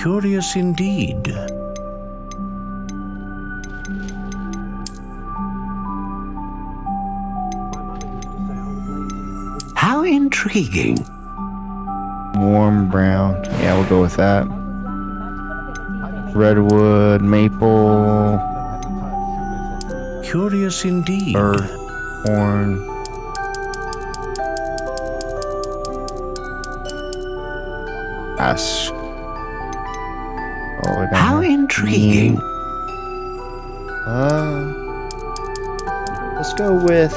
[SPEAKER 7] Curious indeed. How intriguing.
[SPEAKER 1] Warm brown. Yeah, we'll go with that. Redwood, maple.
[SPEAKER 7] Curious indeed.
[SPEAKER 1] Earth, horn. Ash.
[SPEAKER 7] How intriguing.
[SPEAKER 1] Let's go with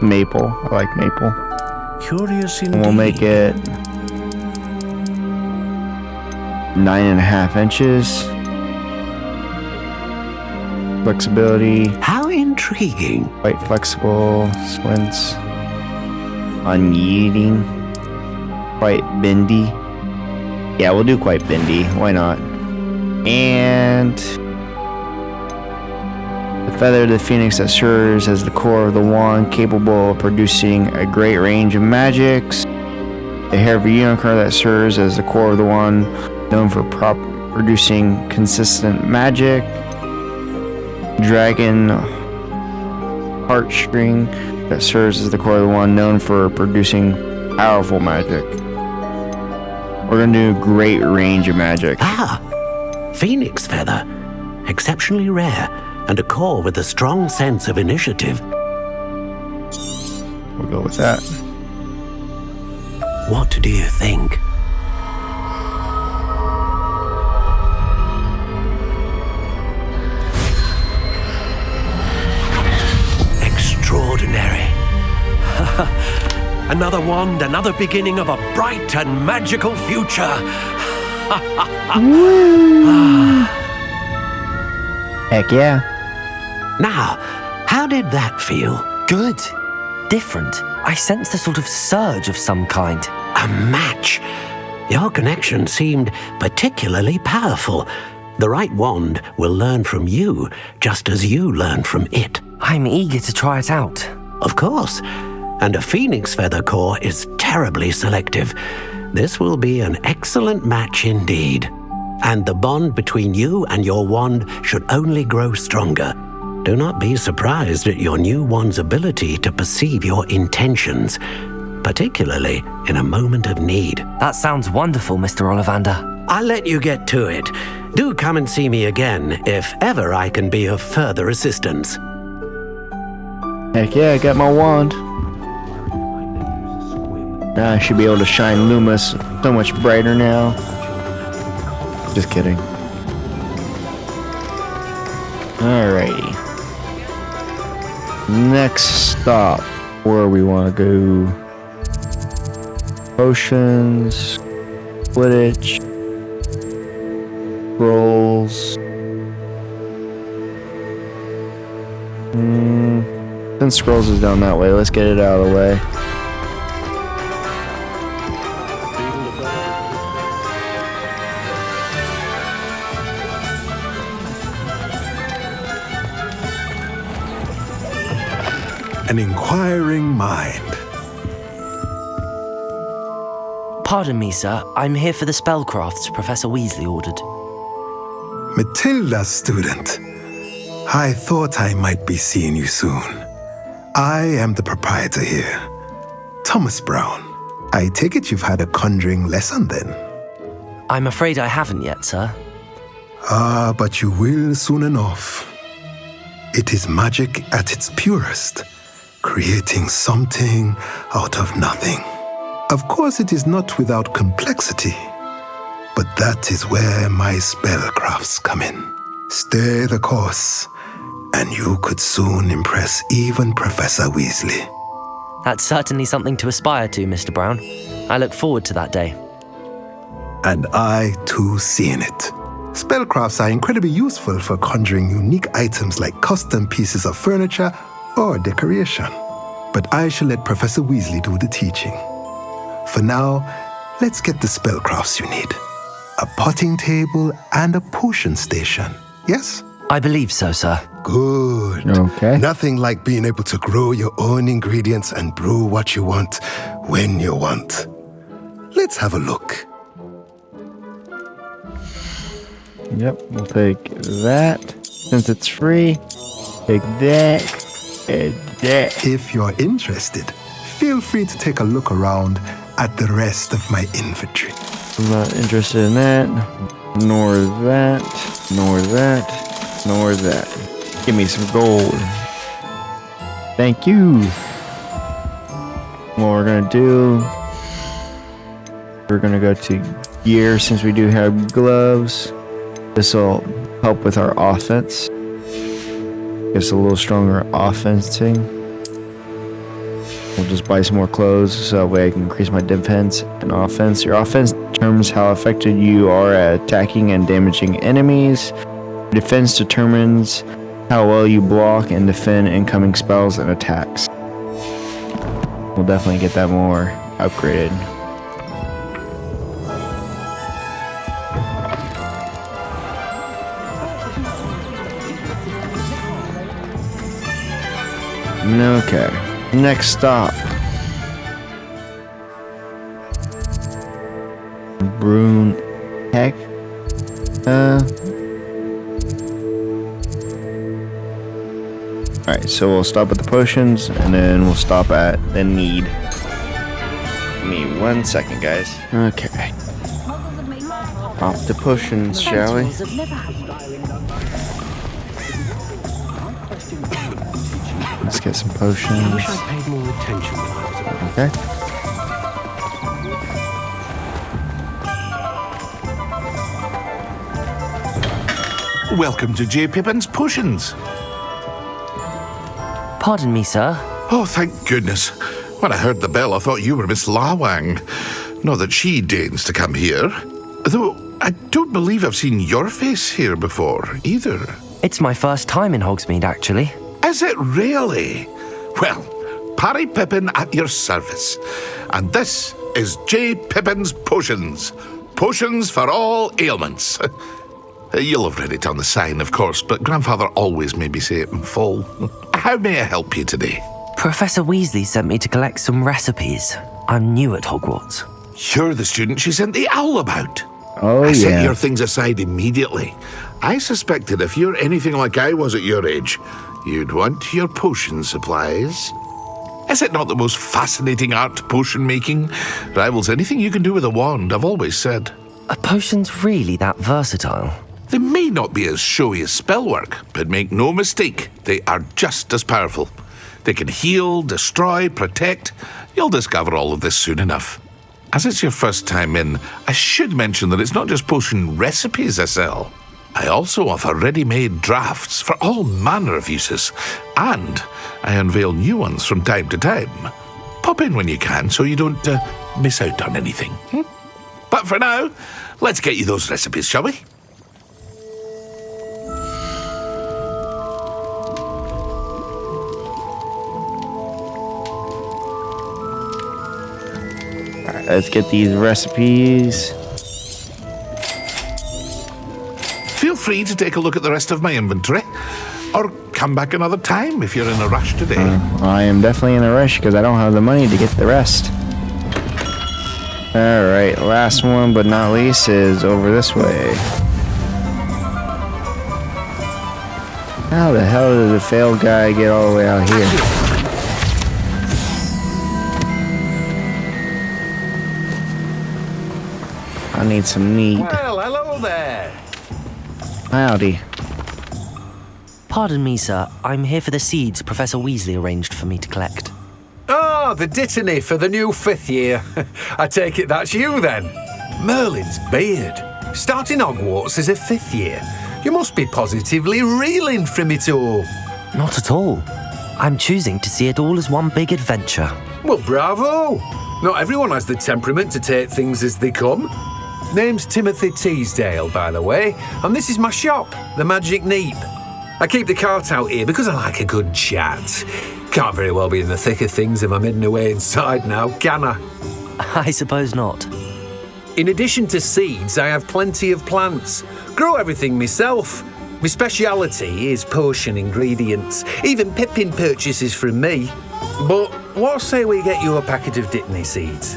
[SPEAKER 1] maple. I like maple.
[SPEAKER 7] Curious indeed.
[SPEAKER 1] And we'll make it 9.5 inches. Flexibility.
[SPEAKER 7] How intriguing.
[SPEAKER 1] Quite flexible. Splints. Unyielding. Quite bendy. Yeah, we'll do quite bendy. Why not? And the feather of the phoenix that serves as the core of the wand, capable of producing a great range of magics. The hair of a unicorn that serves as the core of the wand, known for producing consistent magic. Dragon heartstring that serves as the core of the wand, known for producing powerful magic. We're gonna do a great range of magic.
[SPEAKER 7] Phoenix feather. Exceptionally rare, and a core with a strong sense of initiative.
[SPEAKER 1] We'll go with that.
[SPEAKER 7] What do you think? Extraordinary. Another wand, another beginning of a bright and magical future.
[SPEAKER 1] Heck yeah.
[SPEAKER 7] Now, how did that feel?
[SPEAKER 3] Good. Different. I sensed a sort of surge of some kind.
[SPEAKER 7] A match. Your connection seemed particularly powerful. The right wand will learn from you, just as you learn from it.
[SPEAKER 3] I'm eager to try it out.
[SPEAKER 7] Of course. And a phoenix feather core is terribly selective. This will be an excellent match indeed. And the bond between you and your wand should only grow stronger. Do not be surprised at your new wand's ability to perceive your intentions, particularly in a moment of need.
[SPEAKER 3] That sounds wonderful, Mr. Ollivander.
[SPEAKER 7] I'll let you get to it. Do come and see me again if ever I can be of further assistance.
[SPEAKER 1] Heck yeah, I got my wand. Now I should be able to shine Loomis so much brighter now. Just kidding. Alrighty. Next stop. Where we want to go. Potions. Quidditch. Scrolls. Since Scrolls is down that way, let's get it out of the way.
[SPEAKER 9] An inquiring mind.
[SPEAKER 3] Pardon me, sir. I'm here for the spellcrafts Professor Weasley ordered.
[SPEAKER 9] Matilda, student. I thought I might be seeing you soon. I am the proprietor here, Thomas Brown. I take it you've had a conjuring lesson then?
[SPEAKER 3] I'm afraid I haven't yet, sir.
[SPEAKER 9] Ah, but you will soon enough. It is magic at its purest, creating something out of nothing. Of course, it is not without complexity, but that is where my spellcrafts come in. Stay the course, and you could soon impress even Professor Weasley.
[SPEAKER 3] That's certainly something to aspire to, Mr. Brown. I look forward to that day.
[SPEAKER 9] And I, too, seeing it. Spellcrafts are incredibly useful for conjuring unique items like custom pieces of furniture or decoration. But I shall let Professor Weasley do the teaching. For now, let's get the spellcrafts you need. A potting table and a potion station, yes?
[SPEAKER 3] I believe so, sir.
[SPEAKER 9] Good.
[SPEAKER 1] Okay.
[SPEAKER 9] Nothing like being able to grow your own ingredients and brew what you want when you want. Let's have a look.
[SPEAKER 1] Yep, we'll take that. Since it's free, take that and that.
[SPEAKER 9] If you're interested, feel free to take a look around at the rest of my inventory.
[SPEAKER 1] I'm not interested in that, nor that, nor that, nor that. Give me some gold. Thank you. What we're gonna do, we're gonna go to gear since we do have gloves. This will help with our offense. Gives a little stronger offensing. We'll just buy some more clothes so that way I can increase my defense and offense. Your offense determines how effective you are at attacking and damaging enemies. Defense determines how well you block and defend incoming spells and attacks. We'll definitely get that more upgraded. Okay, next stop. Brune Heck. Alright, so we'll stop at the potions and then we'll stop at the need. Give me 1 second, guys. Okay. Off the potions, shall we? Let's get some potions.
[SPEAKER 7] I wish I paid more attention when I was at
[SPEAKER 1] Okay.
[SPEAKER 22] Welcome to J. Pippin's Potions.
[SPEAKER 3] Pardon me, sir.
[SPEAKER 22] Oh, thank goodness. When I heard the bell, I thought you were Miss Lawang. Not that she deigns to come here. Though I don't believe I've seen your face here before, either.
[SPEAKER 3] It's my first time in Hogsmeade, actually.
[SPEAKER 22] Is it really? Well, Parry Pippin at your service. And this is J. Pippin's Potions. Potions for all ailments. You'll have read it on the sign, of course, but Grandfather always made me say it in full. How may I help you today?
[SPEAKER 3] Professor Weasley sent me to collect some recipes. I'm new at Hogwarts.
[SPEAKER 22] You're the student she sent the owl about.
[SPEAKER 1] Oh,
[SPEAKER 22] I set
[SPEAKER 1] yeah.
[SPEAKER 22] your things aside immediately. I suspected if you're anything like I was at your age, you'd want your potion supplies. Is it not the most fascinating art, potion making? Rivals anything you can do with a wand, I've always said.
[SPEAKER 3] Are potions really that versatile?
[SPEAKER 22] They may not be as showy as spellwork, but make no mistake, they are just as powerful. They can heal, destroy, protect. You'll discover all of this soon enough. As it's your first time in, I should mention that it's not just potion recipes I sell. I also offer ready-made drafts for all manner of uses, and I unveil new ones from time to time. Pop in when you can so you don't miss out on anything. But for now, let's get you those recipes, shall we?
[SPEAKER 1] Alright, let's get these recipes.
[SPEAKER 22] Feel free to take a look at the rest of my inventory, or come back another time if you're in a rush today.
[SPEAKER 1] I am definitely in a rush because I don't have the money to get the rest. Alright, last one but not least is over this way. How the hell did the failed guy get all the way out here? I need some meat.
[SPEAKER 7] Well, hello there.
[SPEAKER 1] Howdy.
[SPEAKER 3] Pardon me, sir. I'm here for the seeds Professor Weasley arranged for me to collect.
[SPEAKER 4] Ah, the dittany for the new 5th year. I take it that's you then. Merlin's beard. Starting Hogwarts as a 5th year. You must be positively reeling from it all.
[SPEAKER 3] Not at all. I'm choosing to see it all as one big adventure.
[SPEAKER 4] Well, bravo. Not everyone has the temperament to take things as they come. Name's Timothy Teasdale, by the way, and this is my shop, the Magic Neep. I keep the cart out here because I like a good chat. Can't very well be in the thick of things if I'm hidden away inside now, can I?
[SPEAKER 3] I suppose not.
[SPEAKER 4] In addition to seeds, I have plenty of plants. Grow everything myself. My speciality is potion ingredients. Even Pippin purchases from me. But what say we get you a packet of Dittany seeds?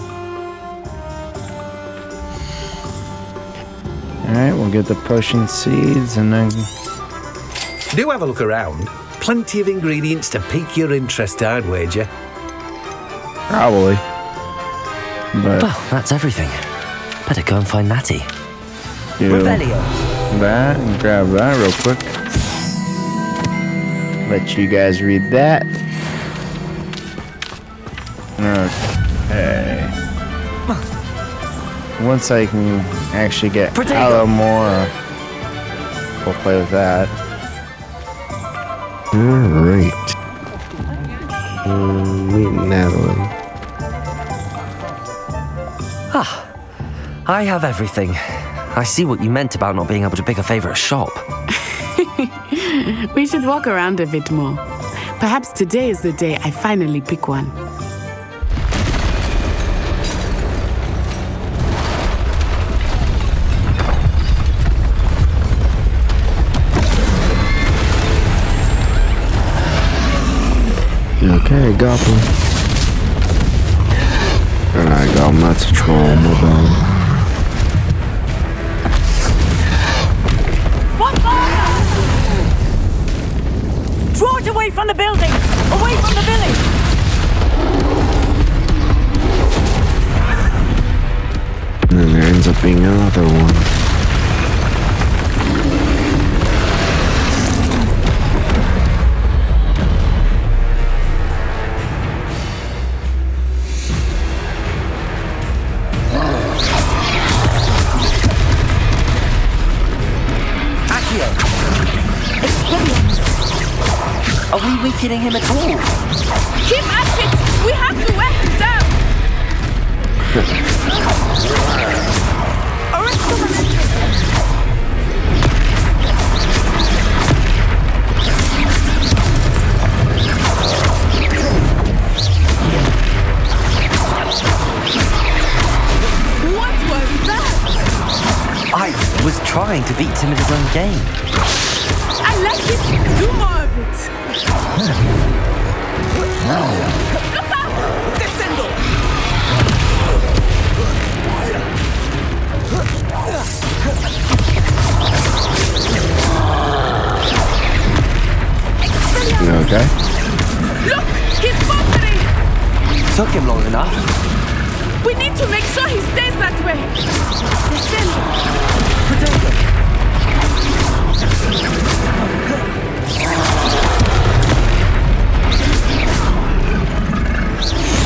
[SPEAKER 1] Alright, we'll get the potion seeds and then...
[SPEAKER 4] Do have a look around. Plenty of ingredients to pique your interest, I'd wager.
[SPEAKER 1] Probably. But...
[SPEAKER 3] Well, that's everything. Better go and find Natty.
[SPEAKER 1] do that and grab that real quick. Let you guys read that. Okay. Once I can actually get Alamora, we'll play with that. Alright. Meet Natalie.
[SPEAKER 3] Ah, I have everything. I see what you meant about not being able to pick a favourite shop.
[SPEAKER 6] We should walk around a bit more. Perhaps today is the day I finally pick one.
[SPEAKER 1] Okay, Goblin. Alright, Goblin, that's a troll, my bad.
[SPEAKER 5] Draw it away from the building! Away from the village!
[SPEAKER 1] And then there ends up being another one.
[SPEAKER 3] Are we weakening him at all?
[SPEAKER 13] Keep at it! We have to wear him down! What was that?
[SPEAKER 3] I was trying to beat him at his own game.
[SPEAKER 13] I like it! Do more of it! Look out! Descendo!
[SPEAKER 1] Okay.
[SPEAKER 13] Look, he's faltering.
[SPEAKER 3] Took him long enough.
[SPEAKER 13] We need to make sure he stays that way. Listen.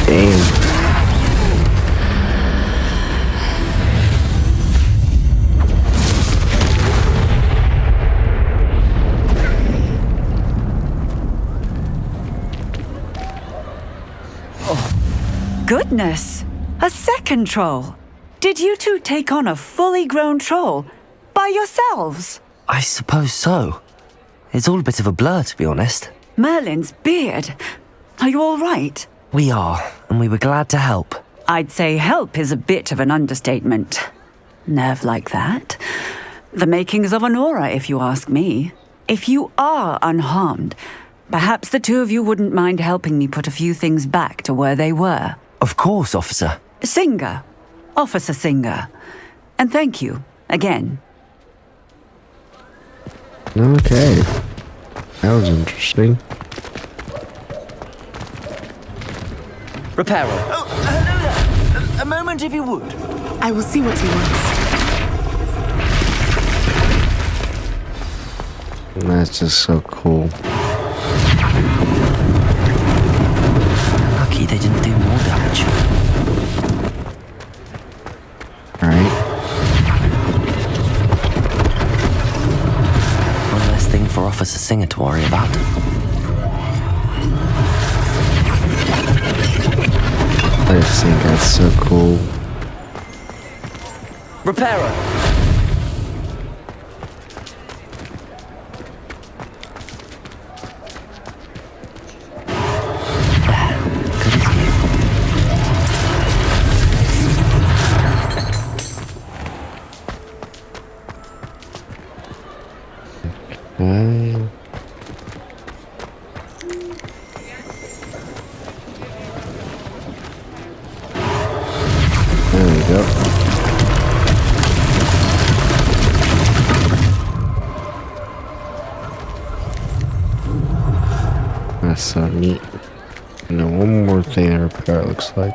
[SPEAKER 1] Damn.
[SPEAKER 5] Goodness! A second troll! Did you two take on a fully grown troll? By yourselves?
[SPEAKER 3] I suppose so. It's all a bit of a blur, to be honest.
[SPEAKER 5] Merlin's beard. Are you all right?
[SPEAKER 3] We are, and we were glad to help.
[SPEAKER 5] I'd say help is a bit of an understatement. Nerve like that. The makings of an aura, if you ask me. If you are unharmed, perhaps the two of you wouldn't mind helping me put a few things back to where they were.
[SPEAKER 3] Of course, officer.
[SPEAKER 5] Singer. Officer Singer. And thank you, again.
[SPEAKER 1] Okay. That was interesting.
[SPEAKER 3] Reparo.
[SPEAKER 12] Oh, hello there. A moment, if you would.
[SPEAKER 6] I will see what he wants.
[SPEAKER 1] That's just so cool.
[SPEAKER 3] Lucky they didn't do more damage.
[SPEAKER 1] Alright.
[SPEAKER 3] One less thing for Officer Singer to worry about.
[SPEAKER 1] I just think that's so cool.
[SPEAKER 3] Reparo.
[SPEAKER 1] There we go. That's so neat. And then one more thing to repair, it looks like.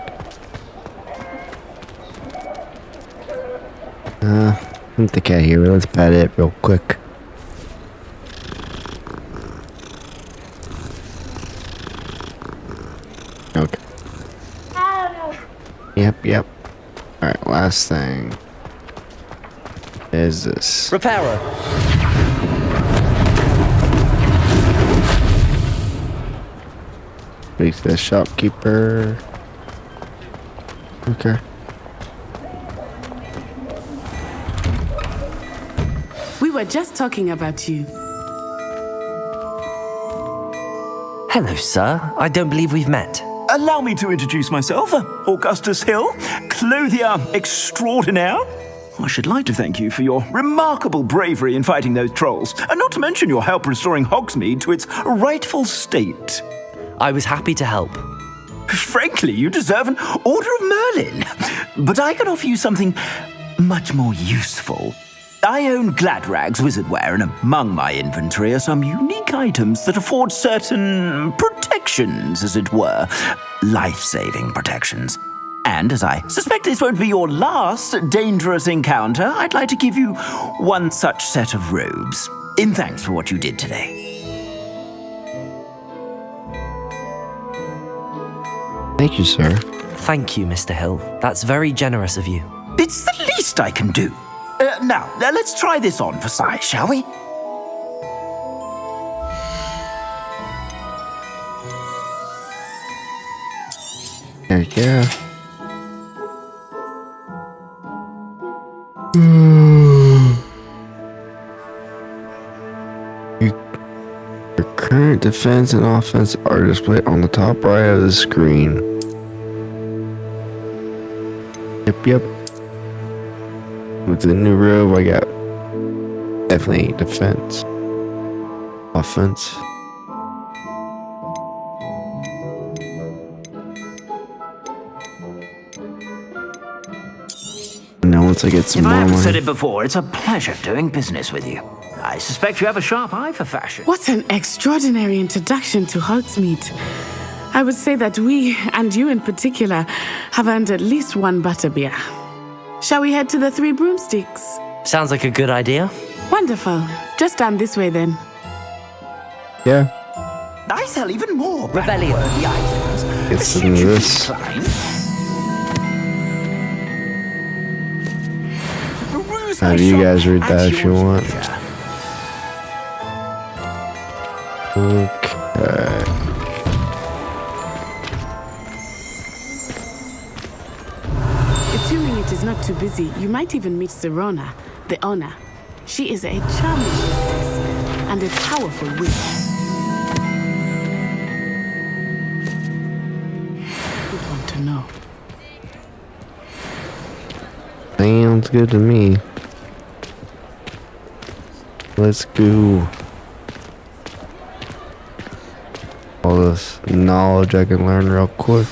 [SPEAKER 1] I think I hear it. Let's pat it real quick. Okay. Yep. Alright, last thing is this.
[SPEAKER 3] Reparo.
[SPEAKER 1] Speak to the shopkeeper. Okay.
[SPEAKER 6] We were just talking about you.
[SPEAKER 3] Hello, sir. I don't believe we've met.
[SPEAKER 12] Allow me to introduce myself, Augustus Hill, clothier extraordinaire. I should like to thank you for your remarkable bravery in fighting those trolls, and not to mention your help restoring Hogsmeade to its rightful state.
[SPEAKER 3] I was happy to help.
[SPEAKER 12] Frankly, you deserve an Order of Merlin, but I can offer you something much more useful. I own Gladrag's wizardware, and among my inventory are some unique items that afford certain protections, as it were. Life-saving protections. And as I suspect this won't be your last dangerous encounter, I'd like to give you one such set of robes, in thanks for what you did today.
[SPEAKER 1] Thank you, sir.
[SPEAKER 3] Thank you, Mr. Hill. That's very generous of you.
[SPEAKER 12] It's the least I can do. Now, let's try this on for size, shall we?
[SPEAKER 1] Yeah. Your current defense and offense are displayed on the top right of the screen. Yep. With the new robe, I got definitely defense, offense. And now once I get some
[SPEAKER 12] If I
[SPEAKER 1] more
[SPEAKER 12] haven't
[SPEAKER 1] money,
[SPEAKER 12] said it before, it's a pleasure doing business with you.
[SPEAKER 11] I suspect you have a sharp eye for fashion.
[SPEAKER 6] What an extraordinary introduction to Hogsmeade. I would say that we, and you in particular, have earned at least one butterbeer. Shall we head to the Three Broomsticks?
[SPEAKER 3] Sounds like a good idea.
[SPEAKER 6] Wonderful. Just down this way then.
[SPEAKER 1] Yeah.
[SPEAKER 12] I sell even more.
[SPEAKER 3] Revelio.
[SPEAKER 1] Get some of this. Have you guys read that if you want. Okay.
[SPEAKER 6] Assuming it is not too busy, you might even meet Sirona, the owner. She is a charming hostess and a powerful witch. Would want to know.
[SPEAKER 1] Sounds good to me. Let's go. All this knowledge I can learn real quick.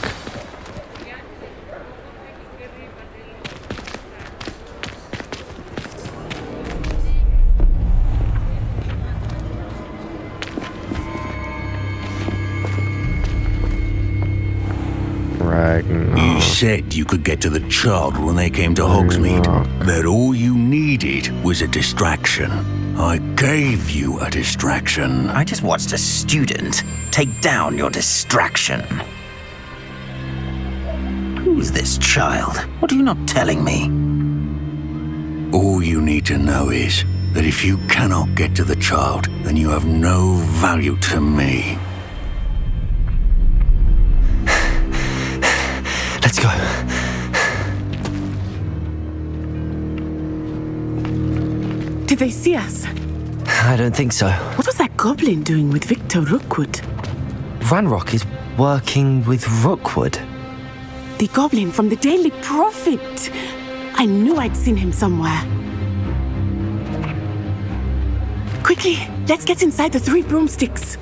[SPEAKER 2] You said you could get to the child when they came to Hogsmeade, that all you needed was a distraction. I gave you a distraction.
[SPEAKER 11] I just watched a student take down your distraction. Who's this child? What are you not telling me?
[SPEAKER 2] All you need to know is that if you cannot get to the child, then you have no value to me.
[SPEAKER 3] Let's go.
[SPEAKER 6] Did they see us?
[SPEAKER 3] I don't think so.
[SPEAKER 6] What was that goblin doing with Victor Rookwood?
[SPEAKER 3] Ranrock is working with Rookwood.
[SPEAKER 6] The goblin from the Daily Prophet. I knew I'd seen him somewhere. Quickly, let's get inside the Three Broomsticks.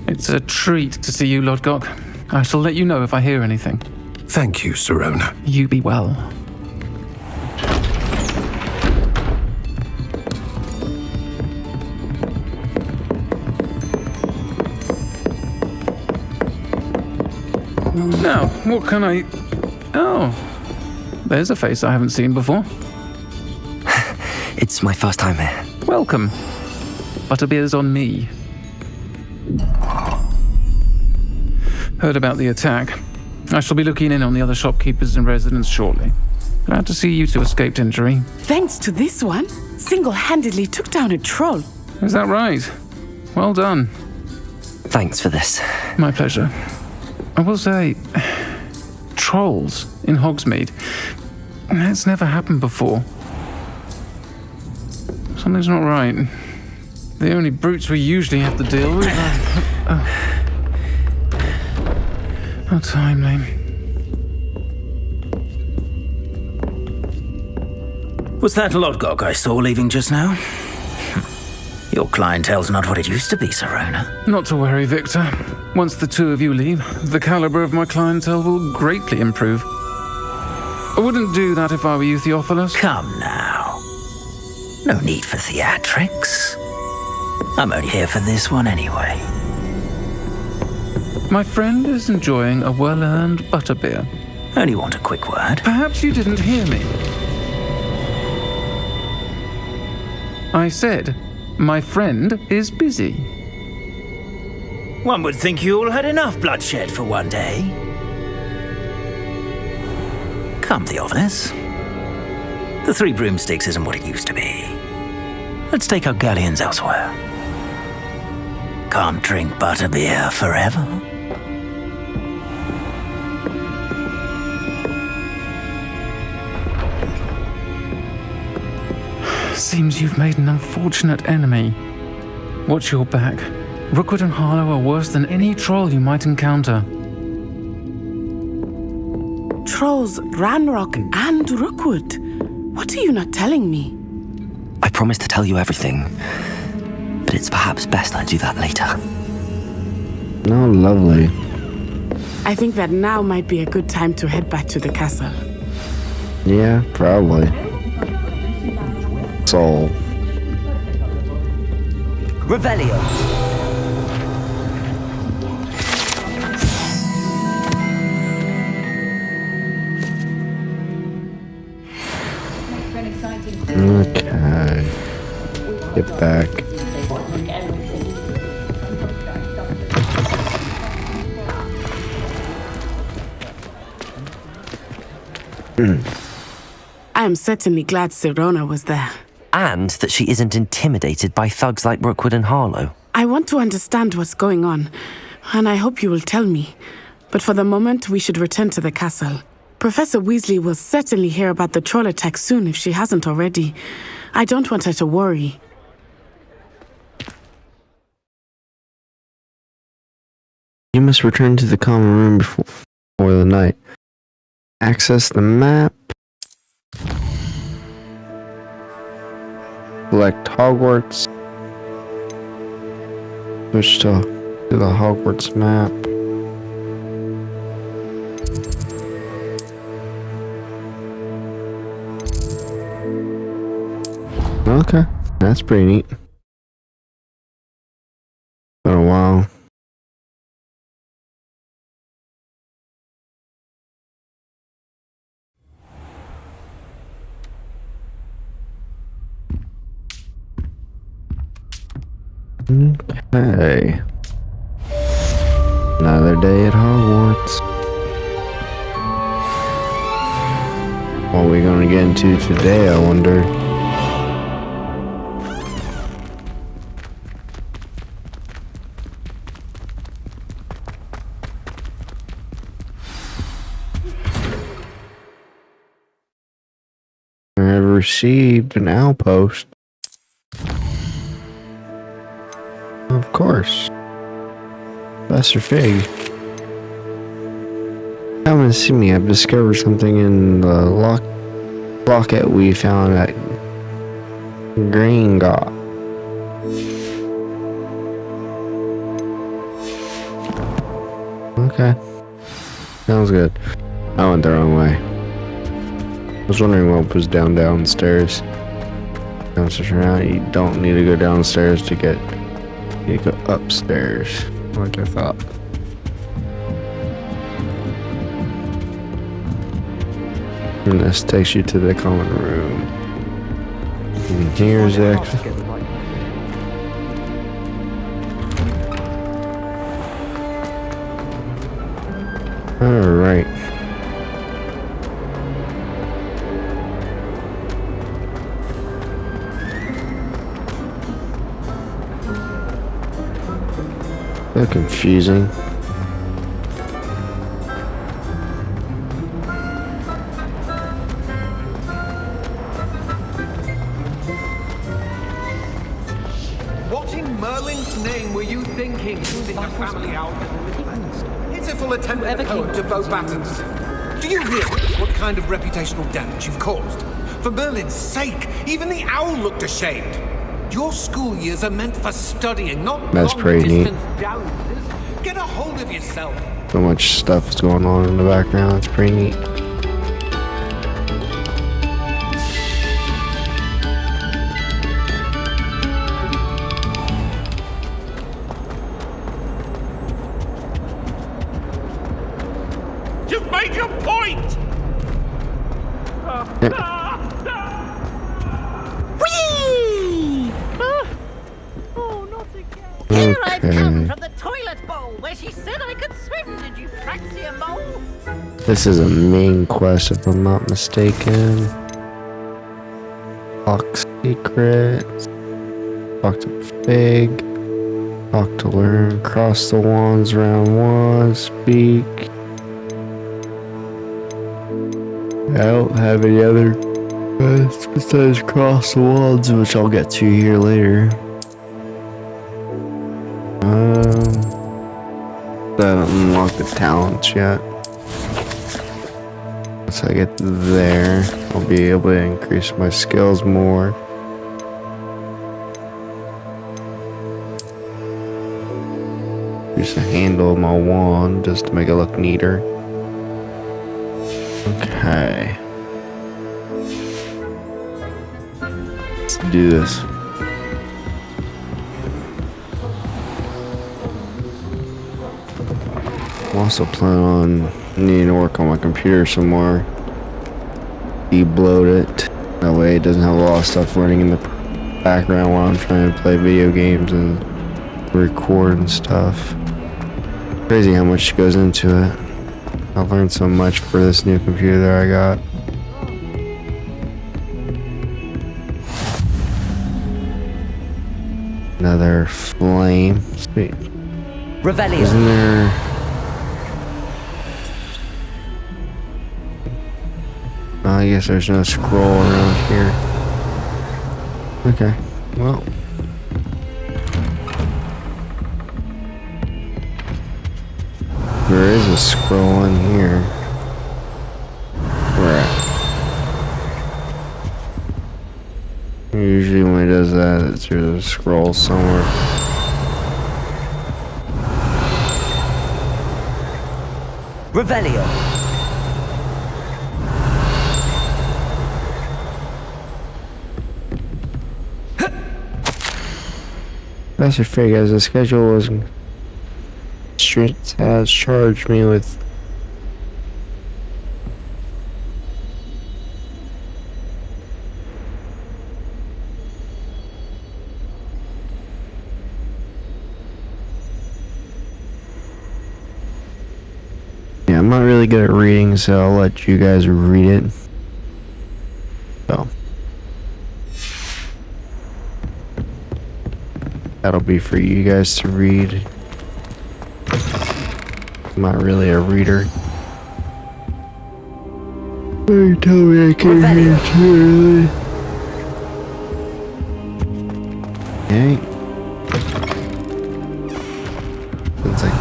[SPEAKER 20] It's a treat to see you, Lodgok. I shall let you know if I hear anything.
[SPEAKER 4] Thank you, Sirona.
[SPEAKER 20] You be well. Now, what can I... Oh, there's a face I haven't seen before.
[SPEAKER 3] It's my first time here.
[SPEAKER 20] Welcome. Butterbeer's on me. Heard about the attack. I shall be looking in on the other shopkeepers and residents shortly. Glad to see you two escaped injury.
[SPEAKER 6] Thanks to this one, single-handedly took down a troll.
[SPEAKER 20] Is that right? Well done.
[SPEAKER 3] Thanks for this.
[SPEAKER 20] My pleasure. I will say, trolls in Hogsmeade. That's never happened before. Something's not right. The only brutes we usually have to deal with are... How timely.
[SPEAKER 11] Was that Lodgok I saw leaving just now? Your clientele's not what it used to be, Sirona.
[SPEAKER 20] Not to worry, Victor. Once the two of you leave, the caliber of my clientele will greatly improve. I wouldn't do that if I were you, Theophilus.
[SPEAKER 11] Come now. No need for theatrics. I'm only here for this one anyway.
[SPEAKER 20] My friend is enjoying a well-earned butterbeer.
[SPEAKER 11] Only want a quick word.
[SPEAKER 20] Perhaps you didn't hear me. I said, my friend is busy.
[SPEAKER 11] One would think you all had enough bloodshed for one day. Come, Theophilus. The Three Broomsticks isn't what it used to be. Let's take our galleons elsewhere. Can't drink butterbeer forever.
[SPEAKER 20] Seems you've made an unfortunate enemy. Watch your back. Rookwood and Harlow are worse than any troll you might encounter.
[SPEAKER 6] Trolls, Ranrock, and Rookwood. What are you not telling me?
[SPEAKER 3] I promise to tell you everything, but it's perhaps best I do that later.
[SPEAKER 1] Oh, lovely.
[SPEAKER 6] I think that now might be a good time to head back to the castle.
[SPEAKER 1] Yeah, probably. Soul.
[SPEAKER 3] Revelio.
[SPEAKER 1] Okay. Get back.
[SPEAKER 6] I am certainly glad Sirona was there.
[SPEAKER 3] And that she isn't intimidated by thugs like Rookwood and Harlow.
[SPEAKER 6] I want to understand what's going on, and I hope you will tell me. But for the moment, we should return to the castle. Professor Weasley will certainly hear about the troll attack soon if she hasn't already. I don't want her to worry.
[SPEAKER 1] You must return to the common room before the night. Access the map. Select Hogwarts. Switch to the Hogwarts map. Okay, that's pretty neat. Been a while. Okay. Another day at Hogwarts. What are we gonna get into today, I wonder? I have received an outpost. Of course. Professor Fig. Come and see me. I've discovered something in the locket we found at Gringotts. Okay. Sounds good. I went the wrong way. I was wondering what was downstairs. Downstairs around. You don't need to go downstairs to get. You go upstairs, like I thought. And this takes you to the common room. And here's the exit. Alright. So confusing.
[SPEAKER 4] What in Merlin's name were you thinking? Using a family owl? Pitiful attendant at home to Beau Battens. Do you realize what kind of reputational damage you've caused? For Merlin's sake, even the owl looked ashamed. Your school years are meant for studying, not
[SPEAKER 1] That's pretty neat.
[SPEAKER 4] downers. Get a hold of yourself.
[SPEAKER 1] So much stuff is going on in the background. It's pretty neat.
[SPEAKER 4] You've made your point!
[SPEAKER 14] Whee! Oh, not again. Here I've come from the toilet bowl where she said I could swim. Did you Praxia mole?
[SPEAKER 1] This is a main quest, if I'm not mistaken. Lock secrets. Talk to Fig. Talk to learn. Cross the wands round one. Speak. I don't have any other quests besides cross the wands, which I'll get to here later. I haven't unlocked the talents yet. Once I get there, I'll be able to increase my skills more. Use the handle of my wand just to make it look neater. Okay. Let's do this. I'm also planning on needing to work on my computer some more. Debloat it. That way it doesn't have a lot of stuff running in the background while I'm trying to play video games and record and stuff. Crazy how much goes into it. I've learned so much for this new computer that I got. Another flame. Sweet.
[SPEAKER 3] Revelio.
[SPEAKER 1] Isn't there... I guess there's no scroll around here. Okay, well. There is a scroll in here. Where at? Usually when it does that, there's a scroll somewhere.
[SPEAKER 3] Revelio.
[SPEAKER 1] Professor Fig, as the schedule was strict, has charged me with yeah, I'm not really good at reading, so I'll let you guys read it. So that'll be for you guys to read. I'm not really a reader. You tell me I can't read too early. Okay. One second.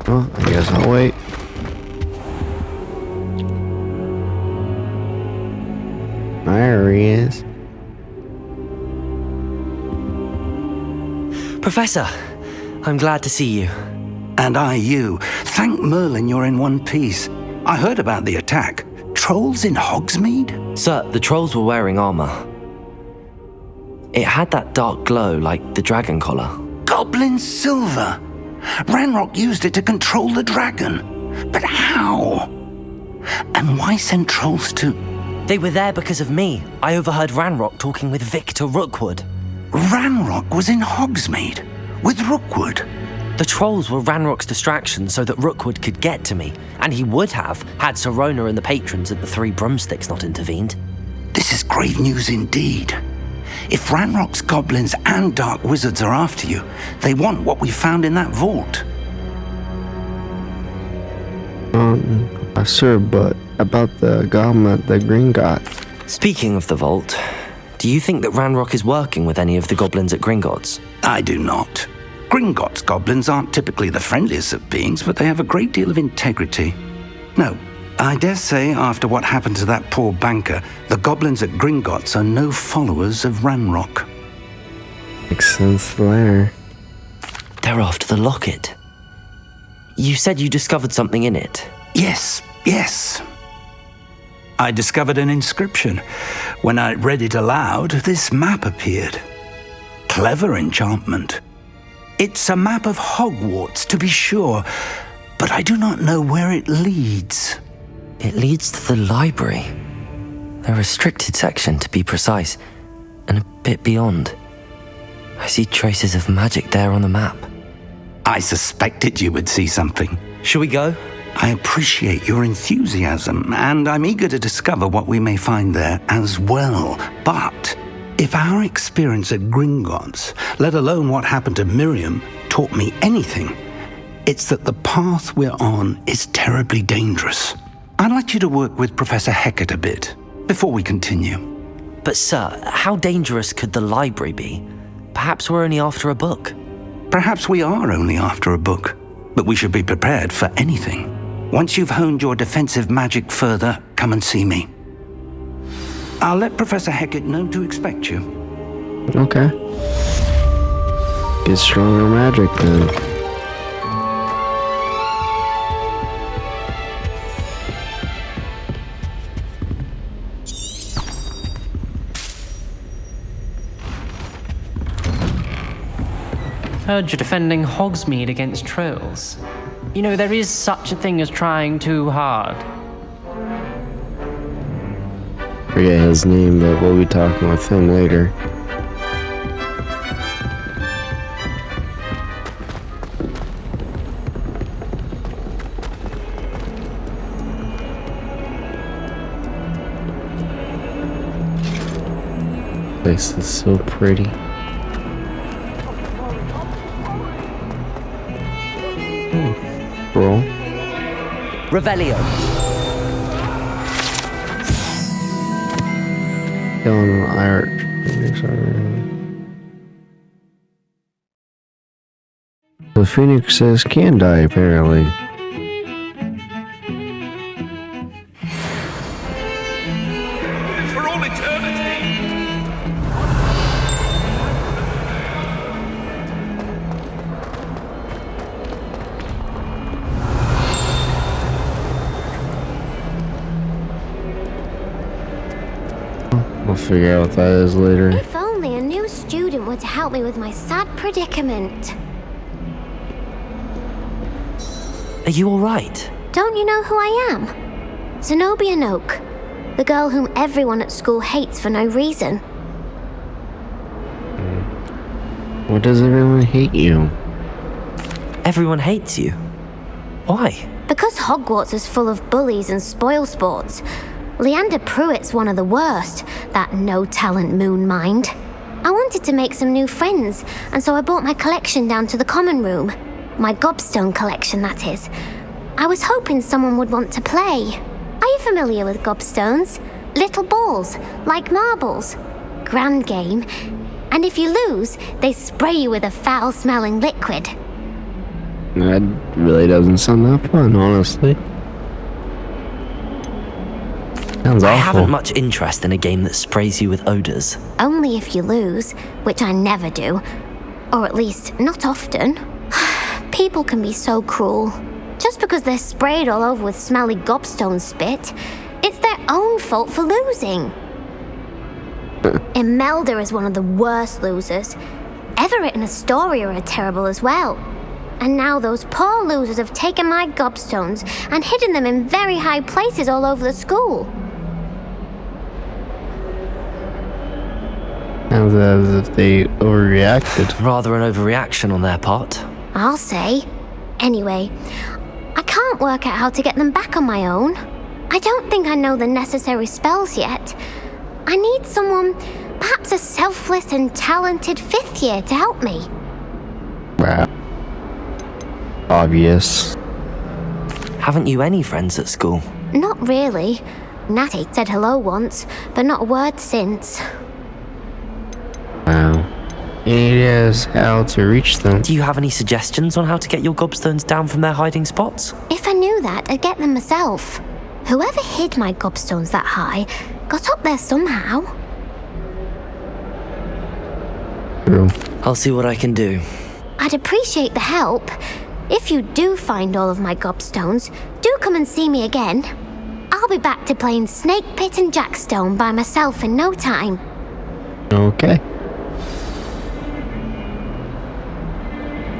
[SPEAKER 1] Well, I guess I'll wait. There he is.
[SPEAKER 3] Professor, I'm glad to see you.
[SPEAKER 11] And I you. Thank Merlin you're in one piece. I heard about the attack. Trolls in Hogsmeade?
[SPEAKER 3] Sir, the trolls were wearing armor. It had that dark glow like the dragon collar.
[SPEAKER 11] Goblin silver! Ranrock used it to control the dragon. But how? And why send trolls to...
[SPEAKER 3] They were there because of me. I overheard Ranrock talking with Victor Rookwood.
[SPEAKER 11] Ranrock was in Hogsmeade with Rookwood?
[SPEAKER 3] The trolls were Ranrock's distraction so that Rookwood could get to me, and he would have had Serona and the patrons at the Three Broomsticks not intervened.
[SPEAKER 11] This is grave news indeed. If Ranrock's goblins and dark wizards are after you, they want what we found in that vault.
[SPEAKER 1] Sir, but about the goblin the Green got.
[SPEAKER 3] Speaking of the vault, do you think that Ranrock is working with any of the goblins at Gringotts?
[SPEAKER 11] I do not. Gringotts goblins aren't typically the friendliest of beings, but they have a great deal of integrity. No, I dare say after what happened to that poor banker, the goblins at Gringotts are no followers of Ranrock.
[SPEAKER 1] Makes sense there.
[SPEAKER 3] They're after the locket. You said you discovered something in it.
[SPEAKER 11] Yes. I discovered an inscription. When I read it aloud, this map appeared. Clever enchantment. It's a map of Hogwarts, to be sure, but I do not know where it leads.
[SPEAKER 3] It leads to the library. The restricted section, to be precise, and a bit beyond. I see traces of magic there on the map.
[SPEAKER 11] I suspected you would see something.
[SPEAKER 3] Shall we go?
[SPEAKER 11] I appreciate your enthusiasm, and I'm eager to discover what we may find there as well. But if our experience at Gringotts, let alone what happened to Miriam, taught me anything, it's that the path we're on is terribly dangerous. I'd like you to work with Professor Hecat a bit before we continue.
[SPEAKER 3] But sir, how dangerous could the library be? Perhaps we're only after a book.
[SPEAKER 11] Perhaps we are only after a book, but we should be prepared for anything. Once you've honed your defensive magic further, come and see me. I'll let Professor Hecat know to expect you.
[SPEAKER 1] Okay. Get stronger magic then.
[SPEAKER 18] Heard you're defending Hogsmeade against trolls. You know, there is such a thing as trying too hard.
[SPEAKER 1] Forget his name, but we'll be talking with him later. This is so pretty. Roll.
[SPEAKER 3] Revelio.
[SPEAKER 1] Killing Irish. The phoenixes can die, apparently.
[SPEAKER 22] For all eternity!
[SPEAKER 1] We'll figure out what that is later.
[SPEAKER 21] If only a new student were to help me with my sad predicament.
[SPEAKER 3] Are you alright?
[SPEAKER 21] Don't you know who I am? Zenobia Noak, the girl whom everyone at school hates for no reason.
[SPEAKER 1] What does everyone hate you?
[SPEAKER 3] Everyone hates you? Why?
[SPEAKER 21] Because Hogwarts is full of bullies and spoilsports. Leander Pruitt's one of the worst, that no-talent moon mind. I wanted to make some new friends, and so I brought my collection down to the common room. My gobstone collection, that is. I was hoping someone would want to play. Are you familiar with gobstones? Little balls, like marbles. Grand game. And if you lose, they spray you with a foul-smelling liquid.
[SPEAKER 1] That really doesn't sound that fun, honestly. Sounds awful.
[SPEAKER 3] I haven't much interest in a game that sprays you with odors.
[SPEAKER 21] Only if you lose, which I never do. Or at least, not often. People can be so cruel. Just because they're sprayed all over with smelly gobstone spit, it's their own fault for losing. Imelda is one of the worst losers. Everett and Astoria are terrible as well. And now those poor losers have taken my gobstones and hidden them in very high places all over the school.
[SPEAKER 1] Sounds as if they overreacted.
[SPEAKER 3] Rather an overreaction on their part.
[SPEAKER 21] I'll say. Anyway, I can't work out how to get them back on my own. I don't think I know the necessary spells yet. I need someone, perhaps a selfless and talented fifth year to help me.
[SPEAKER 1] Wow. Obvious.
[SPEAKER 3] Haven't you any friends at school?
[SPEAKER 21] Not really. Natty said hello once, but not a word since.
[SPEAKER 1] Wow. It is how to reach them.
[SPEAKER 3] Do you have any suggestions on how to get your gobstones down from their hiding spots?
[SPEAKER 21] If I knew that, I'd get them myself. Whoever hid my gobstones that high got up there somehow.
[SPEAKER 1] True.
[SPEAKER 3] I'll see what I can do.
[SPEAKER 21] I'd appreciate the help. If you do find all of my gobstones, do come and see me again. I'll be back to playing Snake Pit and Jackstone by myself in no time.
[SPEAKER 1] Okay.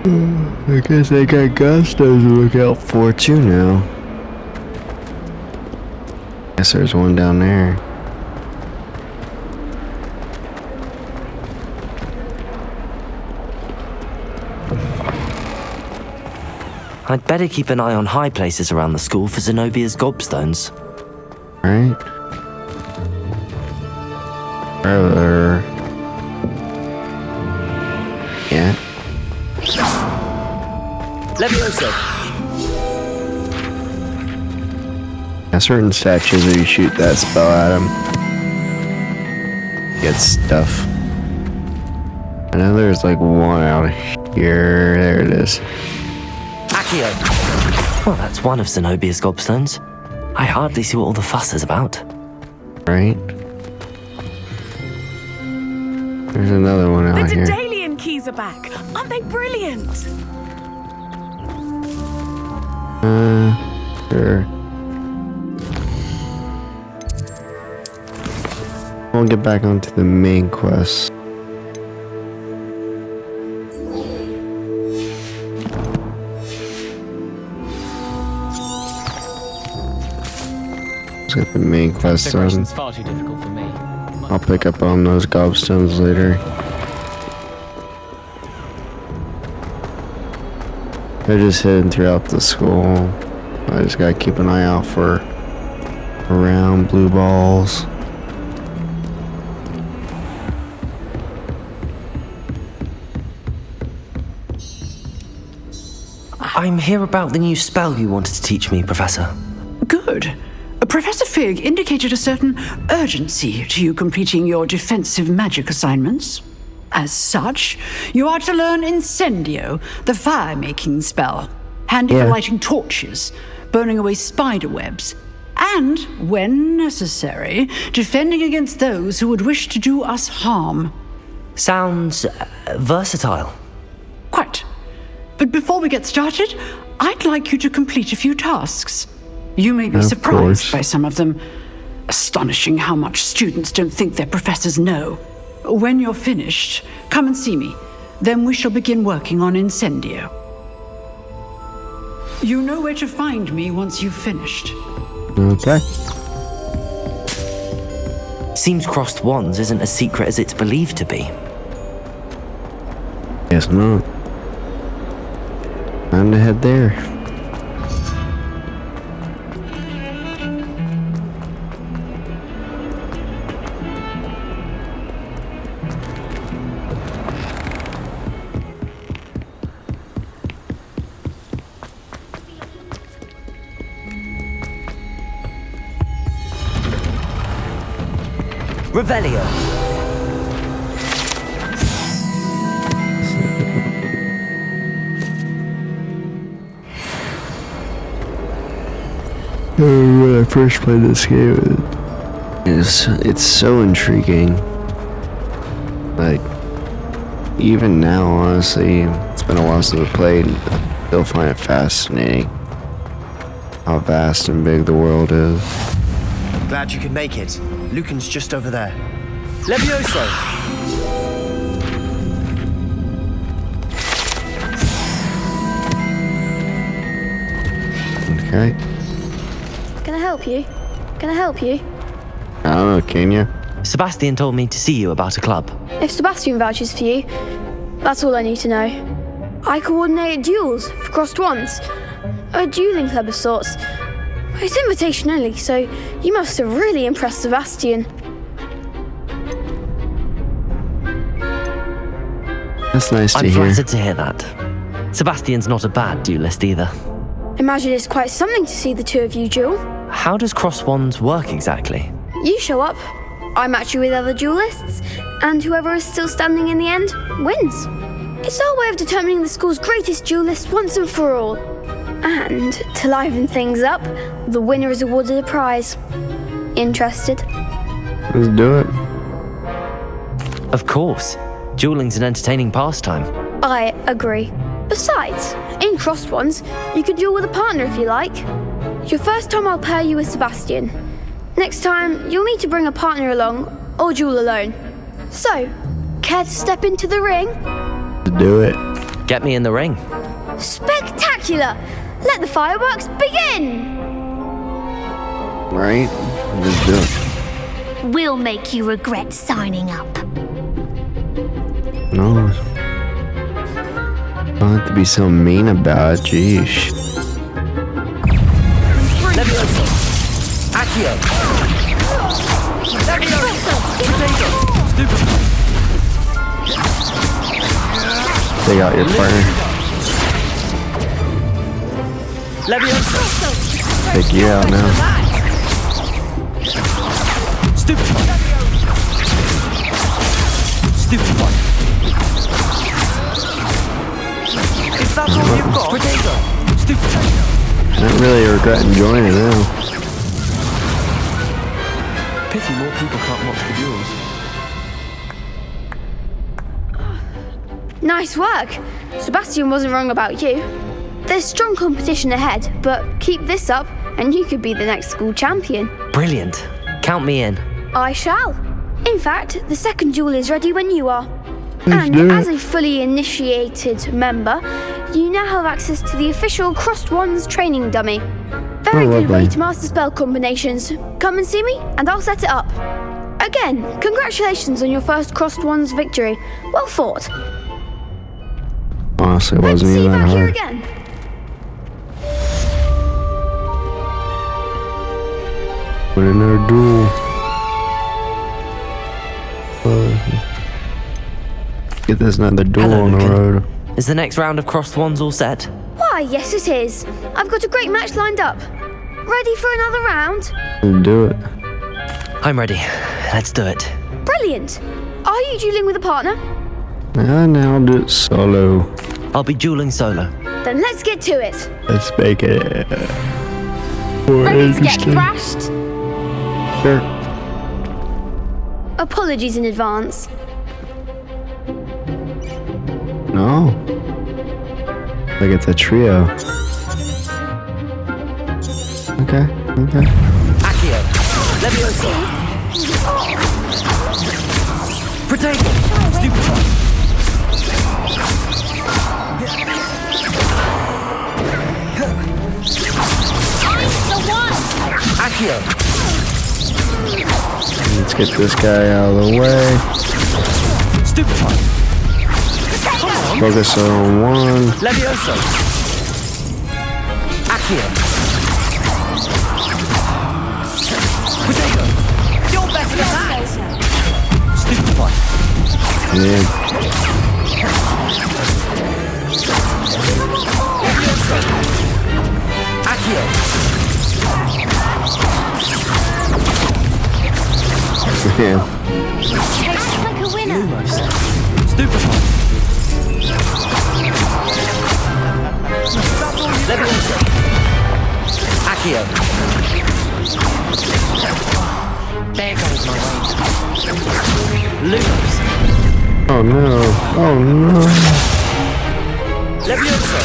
[SPEAKER 1] I guess I got gobstones to look out for too now. Guess there's one down there.
[SPEAKER 3] I'd better keep an eye on high places around the school for Zenobia's gobstones.
[SPEAKER 1] Right. Further. Yeah.
[SPEAKER 3] Levioso.
[SPEAKER 1] Certain statues where you shoot that spell at them. Get stuff. I know there's like one out here. There it is.
[SPEAKER 3] Accio. Well, that's one of Zenobia's gobstones. I hardly see what all the fuss is about.
[SPEAKER 1] Right. There's another one
[SPEAKER 16] The
[SPEAKER 1] out here.
[SPEAKER 16] Daedalian keys are back. Aren't they brilliant?
[SPEAKER 1] Sure. We'll get back onto the main quest. Let's get the main quest done.
[SPEAKER 19] Decoration's far too difficult for me.
[SPEAKER 1] I'll pick up on those gobstones later. They're just hidden throughout the school. I just gotta keep an eye out for round blue balls.
[SPEAKER 3] I'm here about the new spell you wanted to teach me, Professor.
[SPEAKER 10] Good. Professor Fig indicated a certain urgency to you completing your defensive magic assignments. As such, you are to learn Incendio, the fire-making spell, handy for lighting torches, burning away spider webs, and, when necessary, defending against those who would wish to do us harm.
[SPEAKER 3] Sounds versatile.
[SPEAKER 10] Quite. But before we get started, I'd like you to complete a few tasks. You may be surprised by some of them. Astonishing how much students don't think their professors know. When you're finished, come and see me. Then we shall begin working on Incendio. You know where to find me once you've finished.
[SPEAKER 1] Okay.
[SPEAKER 3] Seems crossed wands isn't as secret as it's believed to be.
[SPEAKER 1] Guess not. Time to head there.
[SPEAKER 3] Revelio.
[SPEAKER 1] When I first played this game, it's so intriguing. Like, even now, honestly, it's been a while since I played, I still find it fascinating how vast and big the world is.
[SPEAKER 15] Glad you could make it. Lucan's just over there. Levioso!
[SPEAKER 1] Okay.
[SPEAKER 21] Can I help you? Can I help you?
[SPEAKER 1] I don't know, can you?
[SPEAKER 3] Sebastian told me to see you about a club.
[SPEAKER 21] If Sebastian vouches for you, that's all I need to know. I coordinate duels for crossed wands. A dueling club of sorts. It's invitation only, so you must have really impressed Sebastian.
[SPEAKER 1] That's nice to
[SPEAKER 3] I'm
[SPEAKER 1] hear.
[SPEAKER 3] flattered to hear that. Sebastian's not a bad duelist either.
[SPEAKER 21] Imagine it's quite something to see the two of you duel.
[SPEAKER 3] How does cross wands work exactly?
[SPEAKER 21] You show up, I match you with other duelists, and whoever is still standing in the end wins. It's our way of determining the school's greatest duelist once and for all. And to liven things up, the winner is awarded a prize. Interested?
[SPEAKER 1] Let's do it.
[SPEAKER 3] Of course. Dueling's an entertaining pastime.
[SPEAKER 21] I agree. Besides, in crossed ones, you could duel with a partner if you like. Your first time I'll pair you with Sebastian. Next time, you'll need to bring a partner along, or duel alone. So, care to step into the ring?
[SPEAKER 1] Let's do it.
[SPEAKER 3] Get me in the ring.
[SPEAKER 21] Spectacular! Let the fireworks begin!
[SPEAKER 1] Right? Let's do it.
[SPEAKER 21] We'll make you regret signing up.
[SPEAKER 1] No. Don't have to be so mean about it, jeez.
[SPEAKER 3] Levioso. Accio. Levioso. Potato. Stupid.
[SPEAKER 1] Take out your partner.
[SPEAKER 3] Levioso.
[SPEAKER 1] Take you out now.
[SPEAKER 3] Stupid. Stupid one. If that's all you've got, potato. Stupid.
[SPEAKER 1] I don't really regret enjoying it now.
[SPEAKER 19] Pity more people can't watch the duels.
[SPEAKER 8] Nice work. Sebastian wasn't wrong about you. There's strong competition ahead, but keep this up and you could be the next school champion.
[SPEAKER 3] Brilliant. Count me in.
[SPEAKER 8] I shall. In fact, the second duel is ready when you are.
[SPEAKER 1] Let's
[SPEAKER 8] And
[SPEAKER 1] do it.
[SPEAKER 8] as a fully initiated member, you now have access to the official Crossed Wands training dummy. Very good way to master spell combinations. Come and see me and I'll set it up. Again, congratulations on your first Crossed Wands victory. Well fought.
[SPEAKER 1] Honestly, it wasn't
[SPEAKER 8] See
[SPEAKER 1] even
[SPEAKER 8] you
[SPEAKER 1] that
[SPEAKER 8] back here
[SPEAKER 1] hard.
[SPEAKER 8] again.
[SPEAKER 1] Win another duel. Get this another duel
[SPEAKER 3] Hello,
[SPEAKER 1] on the
[SPEAKER 3] Lucan.
[SPEAKER 1] road.
[SPEAKER 3] Is the next round of Crossed Wands all set?
[SPEAKER 8] Why, yes it is. I've got a great match lined up. Ready for another round?
[SPEAKER 1] Let's do it.
[SPEAKER 3] I'm ready. Let's do it.
[SPEAKER 8] Brilliant. Are you dueling with a partner?
[SPEAKER 1] Now I'll do it solo.
[SPEAKER 3] I'll be dueling solo.
[SPEAKER 8] Then let's get to it.
[SPEAKER 1] Let's make it more
[SPEAKER 8] Ready to get
[SPEAKER 1] interesting.
[SPEAKER 8] thrashed?
[SPEAKER 1] Sure.
[SPEAKER 8] Apologies in advance.
[SPEAKER 1] No. Look at the trio. Okay.
[SPEAKER 3] Accio. Levioso. Protego. Stupefy. Accio.
[SPEAKER 1] Let's get this guy out of the way.
[SPEAKER 3] Stupefy.
[SPEAKER 1] Focus on one.
[SPEAKER 3] Levioso. Accio. Protego. You're better than that. Stupefy.
[SPEAKER 1] Yeah.
[SPEAKER 3] Accio.
[SPEAKER 1] Yeah.
[SPEAKER 8] Like a winner.
[SPEAKER 3] Lumos. Stupefy. Levioso. Accio. There goes my way. Lumos.
[SPEAKER 1] Oh no. Oh no.
[SPEAKER 3] Levioso.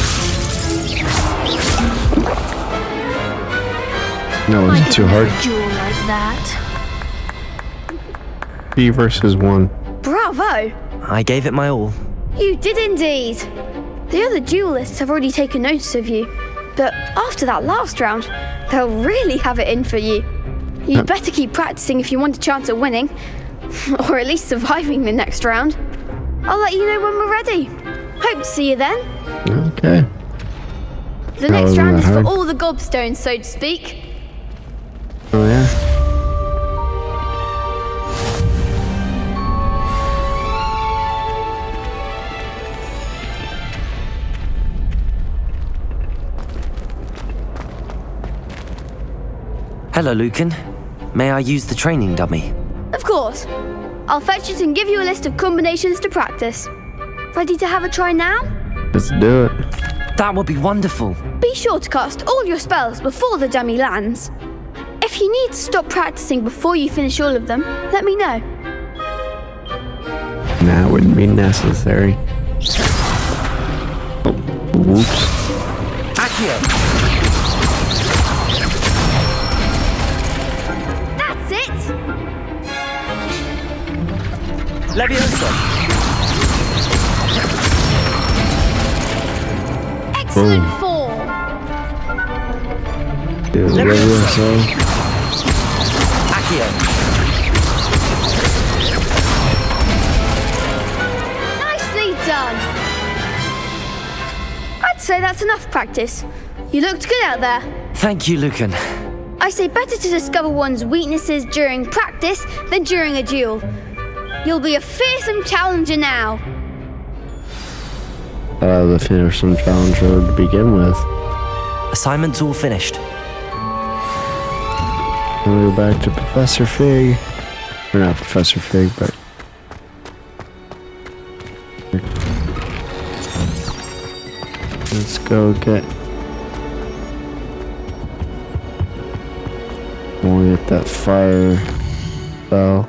[SPEAKER 1] No, it's too hard.
[SPEAKER 8] Duel like that.
[SPEAKER 1] 3 versus 1.
[SPEAKER 8] Bravo!
[SPEAKER 3] I gave it my all.
[SPEAKER 8] You did indeed. The other duelists have already taken notice of you, but after that last round, they'll really have it in for you. You'd better keep practicing if you want a chance at winning, or at least surviving the next round. I'll let you know when we're ready. Hope to see you then.
[SPEAKER 1] Okay.
[SPEAKER 8] The
[SPEAKER 1] That
[SPEAKER 8] next
[SPEAKER 1] wasn't
[SPEAKER 8] round
[SPEAKER 1] that
[SPEAKER 8] is for
[SPEAKER 1] hard.
[SPEAKER 8] all the gobstones, so to speak.
[SPEAKER 1] Oh yeah.
[SPEAKER 3] Hello, Lucan. May I use the training dummy?
[SPEAKER 8] Of course. I'll fetch it and give you a list of combinations to practice. Ready to have a try now?
[SPEAKER 1] Let's do it.
[SPEAKER 3] That would be wonderful.
[SPEAKER 8] Be sure to cast all your spells before the dummy lands. If you need to stop practicing before you finish all of them, let me know.
[SPEAKER 1] Nah, it wouldn't be necessary. Oh, whoops.
[SPEAKER 3] Accio.
[SPEAKER 8] That's it!
[SPEAKER 3] Levioso.
[SPEAKER 8] Excellent
[SPEAKER 1] Boom.
[SPEAKER 8] form!
[SPEAKER 1] Dude, Levioso.
[SPEAKER 3] Accio.
[SPEAKER 8] Nicely done! I'd say that's enough practice. You looked good out there.
[SPEAKER 3] Thank you, Lucan.
[SPEAKER 8] I say better to discover one's weaknesses during practice than during a duel. You'll be a fearsome challenger now.
[SPEAKER 1] The fearsome challenger to begin with.
[SPEAKER 3] Assignment's all finished.
[SPEAKER 1] We'll go back to Professor Fig. Or not Professor Fig, but... Let's go get... We'll get that fire spell.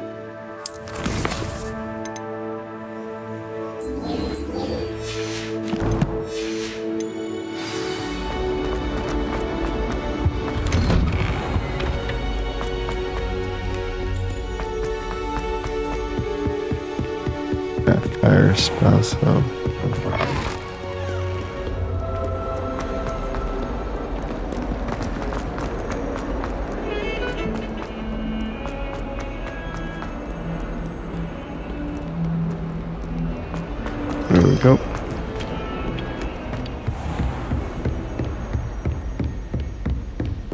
[SPEAKER 1] fire spell, so. There we go.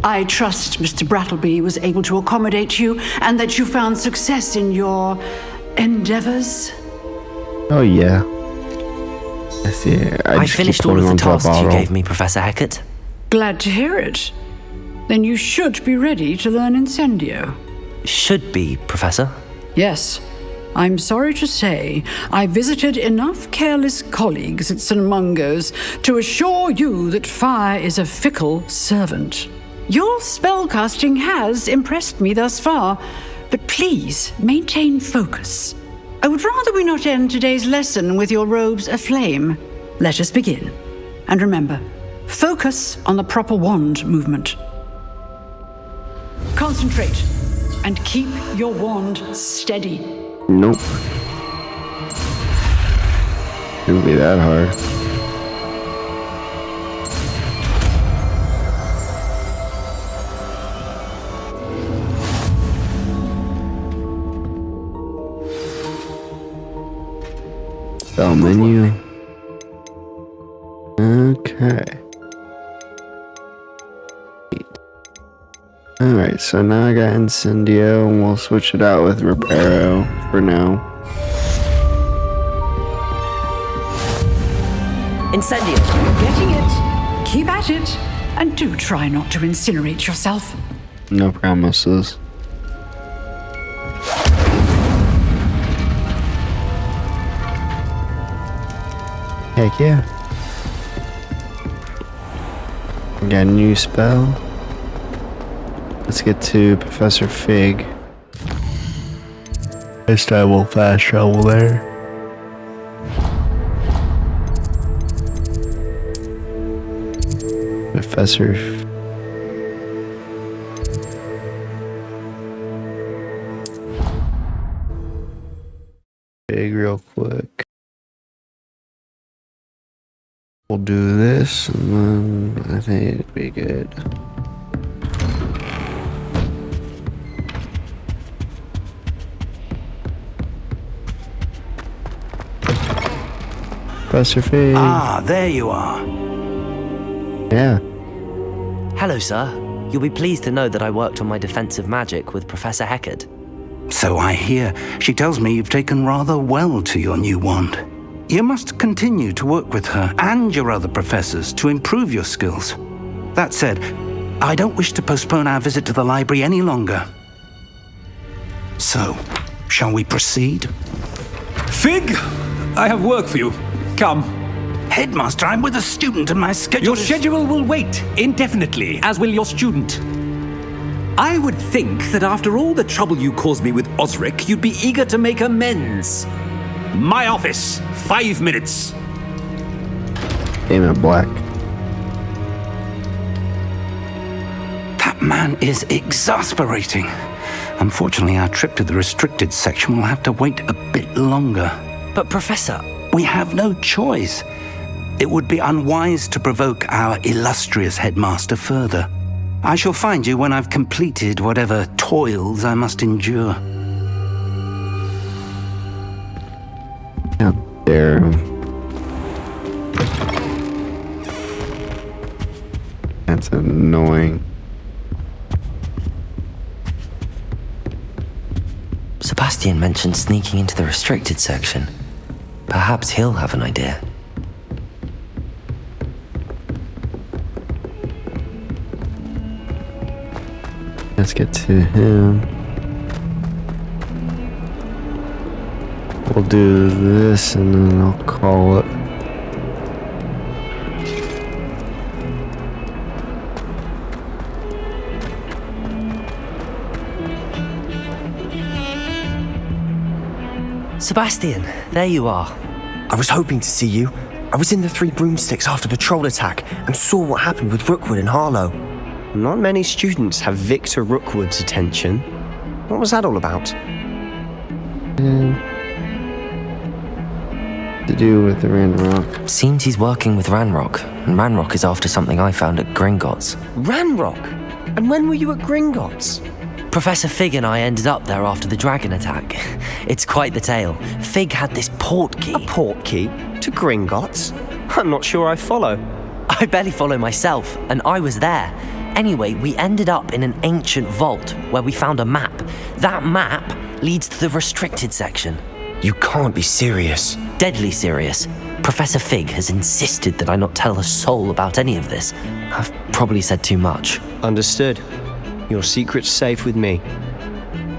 [SPEAKER 10] I trust Mr. Brattleby was able to accommodate you and that you found success in your endeavors.
[SPEAKER 1] Oh, yeah. I see.
[SPEAKER 3] I finished all of the tasks you gave me, Professor Hecat.
[SPEAKER 10] Glad to hear it. Then you should be ready to learn Incendio.
[SPEAKER 3] Should be, Professor?
[SPEAKER 10] Yes. I'm sorry to say, I visited enough careless colleagues at St. Mungo's to assure you that fire is a fickle servant. Your spellcasting has impressed me thus far, but please maintain focus. I would rather we not end today's lesson with your robes aflame. Let us begin. And remember, focus on the proper wand movement. Concentrate and keep your wand steady.
[SPEAKER 1] Nope. Shouldn't be that hard. Spell menu. Okay. Alright, so now I got Incendio, and we'll switch it out with Reparo for now.
[SPEAKER 3] Incendio!
[SPEAKER 10] Getting it. Keep at it. And do try not to incinerate yourself.
[SPEAKER 1] No promises. Heck yeah. Got a new spell. Let's get to Professor Fig. This time we'll fast travel there. Professor Fig real quick. We'll do this and then I think it'd be good. Professor Fig.
[SPEAKER 12] Ah, there you are.
[SPEAKER 1] Yeah.
[SPEAKER 3] Hello, sir. You'll be pleased to know that I worked on my defensive magic with Professor Hecat.
[SPEAKER 12] So I hear. She tells me you've taken rather well to your new wand. You must continue to work with her and your other professors to improve your skills. That said, I don't wish to postpone our visit to the library any longer. So, shall we proceed?
[SPEAKER 9] Fig, I have work for you. Come.
[SPEAKER 12] Headmaster, I'm with a student and my schedule
[SPEAKER 9] Your schedule will wait indefinitely, as will your student. I would think that after all the trouble you caused me with Osric, you'd be eager to make amends. My office, 5 minutes.
[SPEAKER 1] Damn it, Black.
[SPEAKER 12] That man is exasperating. Unfortunately, our trip to the restricted section will have to wait a bit longer.
[SPEAKER 3] But Professor...
[SPEAKER 12] We have no choice. It would be unwise to provoke our illustrious headmaster further. I shall find you when I've completed whatever toils I must endure.
[SPEAKER 1] How dare him. That's annoying.
[SPEAKER 3] Sebastian mentioned sneaking into the restricted section. Perhaps he'll have an idea.
[SPEAKER 1] Let's get to him. We'll do this and then I'll call it.
[SPEAKER 3] Sebastian, there you are.
[SPEAKER 15] I was hoping to see you. I was in the Three Broomsticks after the troll attack and saw what happened with Rookwood and Harlow. Not many students have Victor Rookwood's attention. What was that all about?
[SPEAKER 1] to do with the Ranrock?
[SPEAKER 3] Seems he's working with Ranrock, and Ranrock is after something I found at Gringotts.
[SPEAKER 15] Ranrock? And when were you at Gringotts?
[SPEAKER 3] Professor Fig and I ended up there after the dragon attack. It's quite the tale. Fig had this port key.
[SPEAKER 15] A port key? To Gringotts? I'm not sure I follow.
[SPEAKER 3] I barely follow myself, and I was there. Anyway, we ended up in an ancient vault where we found a map. That map leads to the restricted section.
[SPEAKER 15] You can't be serious.
[SPEAKER 3] Deadly serious. Professor Fig has insisted that I not tell a soul about any of this. I've probably said too much.
[SPEAKER 15] Understood. Your secret's safe with me.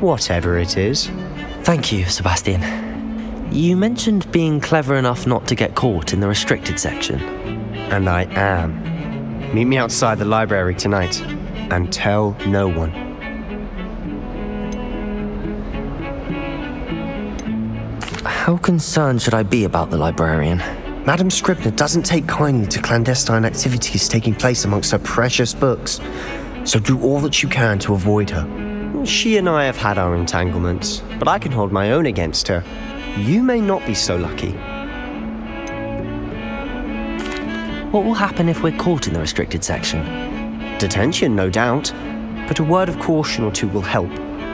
[SPEAKER 15] Whatever it is.
[SPEAKER 3] Thank you, Sebastian. You mentioned being clever enough not to get caught in the restricted section.
[SPEAKER 15] And I am. Meet me outside the library tonight, and tell no one.
[SPEAKER 3] How concerned should I be about the librarian?
[SPEAKER 15] Madam Scribner doesn't take kindly to clandestine activities taking place amongst her precious books, so do all that you can to avoid her. She and I have had our entanglements, but I can hold my own against her. You may not be so lucky.
[SPEAKER 3] What will happen if we're caught in the restricted section?
[SPEAKER 15] Detention, no doubt, but a word of caution or two will help.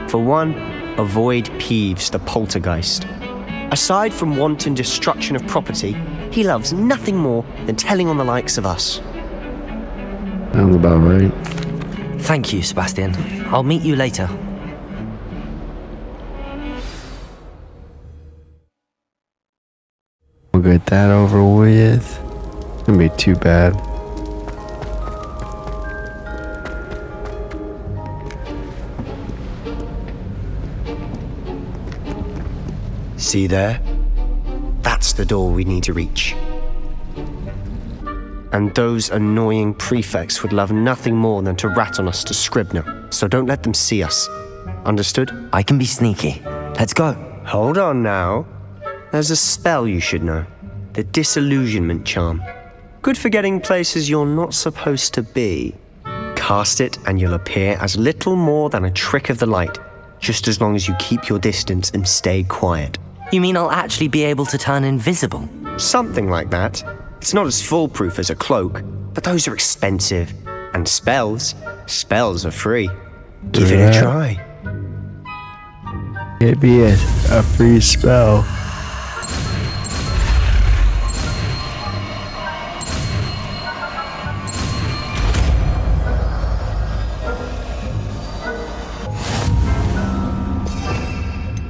[SPEAKER 15] For one, avoid Peeves, the poltergeist. Aside from wanton destruction of property, he loves nothing more than telling on the likes of us.
[SPEAKER 1] Sounds about right.
[SPEAKER 3] Thank you, Sebastian. I'll meet you later.
[SPEAKER 1] We'll get that over with. It's gonna be too bad.
[SPEAKER 15] See there? That's the door we need to reach. And those annoying prefects would love nothing more than to rat on us to Scribner, so don't let them see us. Understood?
[SPEAKER 3] I can be sneaky. Let's go.
[SPEAKER 15] Hold on now. There's a spell you should know. The Disillusionment Charm. Good for getting places you're not supposed to be. Cast it and you'll appear as little more than a trick of the light, just as long as you keep your distance and stay quiet.
[SPEAKER 3] You mean I'll actually be able to turn invisible?
[SPEAKER 15] Something like that. It's not as foolproof as a cloak, but those are expensive. And spells are free. Give it a try.
[SPEAKER 1] It'd be a free spell.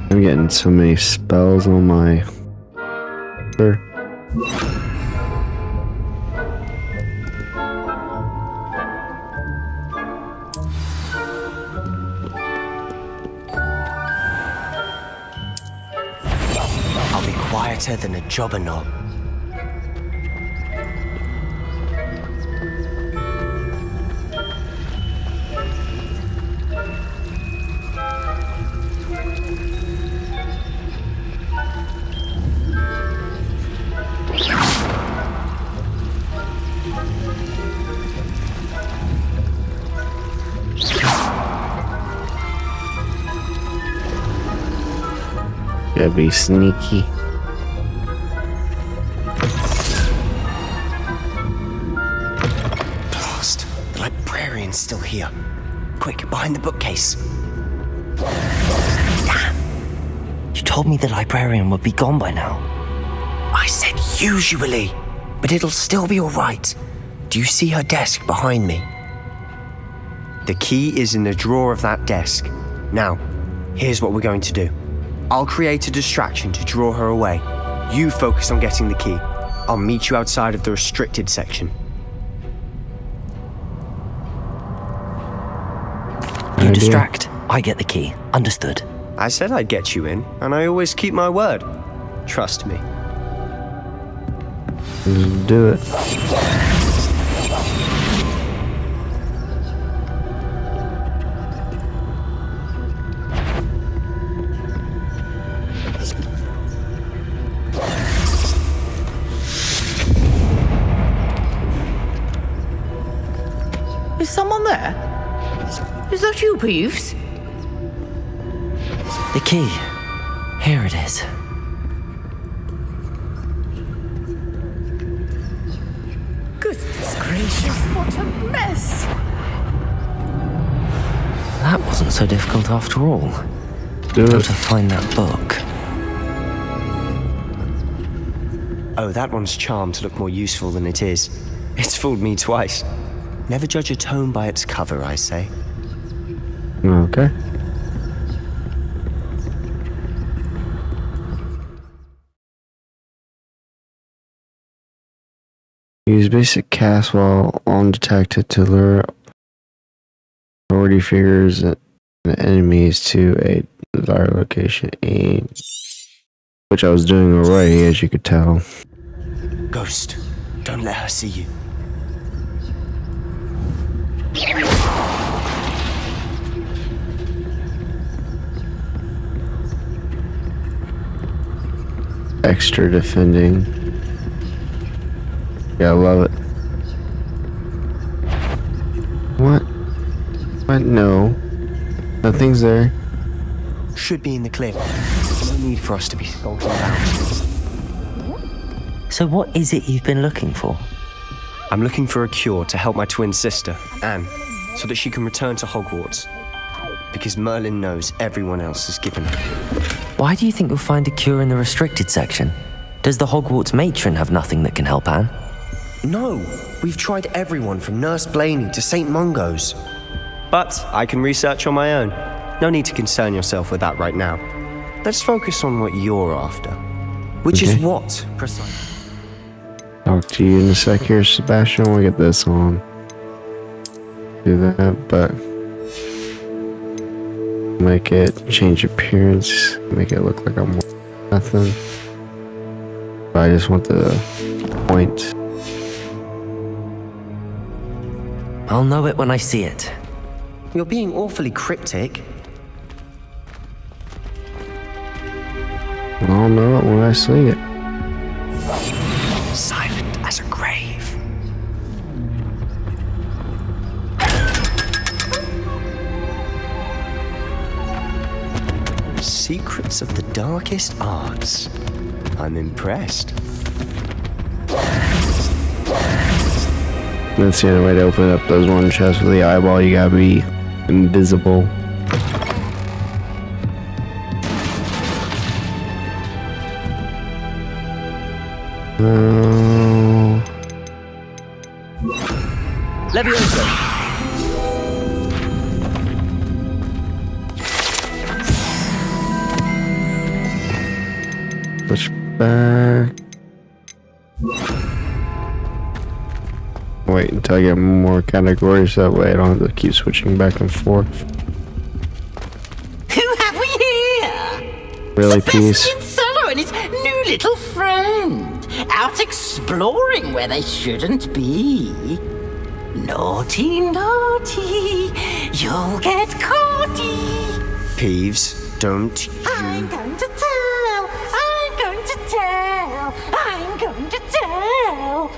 [SPEAKER 1] I'm getting so many spells on my...
[SPEAKER 15] I'll be quieter than a jobberknoll.
[SPEAKER 1] Gotta be sneaky.
[SPEAKER 15] Blast! The librarian's still here. Quick, behind the bookcase.
[SPEAKER 3] Damn! You told me the librarian would be gone by now.
[SPEAKER 15] I said usually, but it'll still be alright. Do you see her desk behind me? The key is in the drawer of that desk. Now, here's what we're going to do. I'll create a distraction to draw her away. You focus on getting the key. I'll meet you outside of the restricted section.
[SPEAKER 3] You distract, I get the key. Understood.
[SPEAKER 15] I said I'd get you in, and I always keep my word. Trust me.
[SPEAKER 1] Just do it.
[SPEAKER 13] Is someone there? Is that you, Peeves?
[SPEAKER 3] The key. Here it is.
[SPEAKER 13] gracious, what a mess!
[SPEAKER 3] That wasn't so difficult after all.
[SPEAKER 1] Do
[SPEAKER 3] Got
[SPEAKER 1] it.
[SPEAKER 3] to find that book.
[SPEAKER 15] Oh, that one's charmed to look more useful than it is. It's fooled me twice. Never judge a tome by its cover, I say.
[SPEAKER 1] Okay. Use basic cast while undetected to lure authority figures and enemies to a desired location. Aim. Which I was doing already, as you could tell.
[SPEAKER 15] Ghost, don't let her see you.
[SPEAKER 1] Extra defending. Yeah, I love it. What? What? No. Nothing's there.
[SPEAKER 15] Should be in the clip. No need for us to be skulking about.
[SPEAKER 3] So what is it you've been looking for?
[SPEAKER 15] I'm looking for a cure to help my twin sister, Anne, so that she can return to Hogwarts. Because Merlin knows everyone else has given up.
[SPEAKER 3] Why do you think you'll find a cure in the restricted section? Does the Hogwarts matron have nothing that can help Anne?
[SPEAKER 15] No, we've tried everyone from Nurse Blaney to St. Mungo's. But I can research on my own. No need to concern yourself with that right now. Let's focus on what you're after. Which is what, precisely?
[SPEAKER 1] Talk to you in a sec here, Sebastian. We'll get this on. Do that, but make it change appearance, make it look like I'm nothing. But I just want the point.
[SPEAKER 3] I'll know it when I see it.
[SPEAKER 15] You're being awfully cryptic.
[SPEAKER 1] I'll know it when I see it.
[SPEAKER 15] Silent as a grave. Secrets of the darkest arts. I'm impressed.
[SPEAKER 1] That's the only way to open up those one chests with the eyeball. You gotta be invisible.
[SPEAKER 15] Levioso.
[SPEAKER 1] Push back. Wait until I get more categories, that way I don't have to keep switching back and forth.
[SPEAKER 14] Who have we here?
[SPEAKER 1] Really, peace?
[SPEAKER 14] Sebastian Cello and his new little friend. Out exploring where they shouldn't be. Naughty, naughty. You'll get caughty.
[SPEAKER 15] Peeves, don't you...
[SPEAKER 14] I'm going to tell. I'm going to tell. I'm going to tell.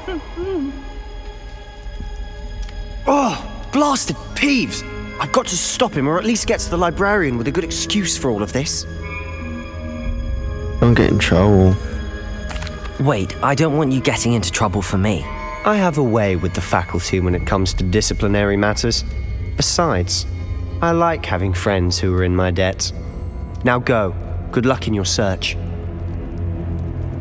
[SPEAKER 15] Oh, blasted Peeves! I've got to stop him, or at least get to the librarian with a good excuse for all of this.
[SPEAKER 1] Don't get in trouble.
[SPEAKER 3] Wait, I don't want you getting into trouble for me.
[SPEAKER 15] I have a way with the faculty when it comes to disciplinary matters. Besides, I like having friends who are in my debt. Now go. Good luck in your search.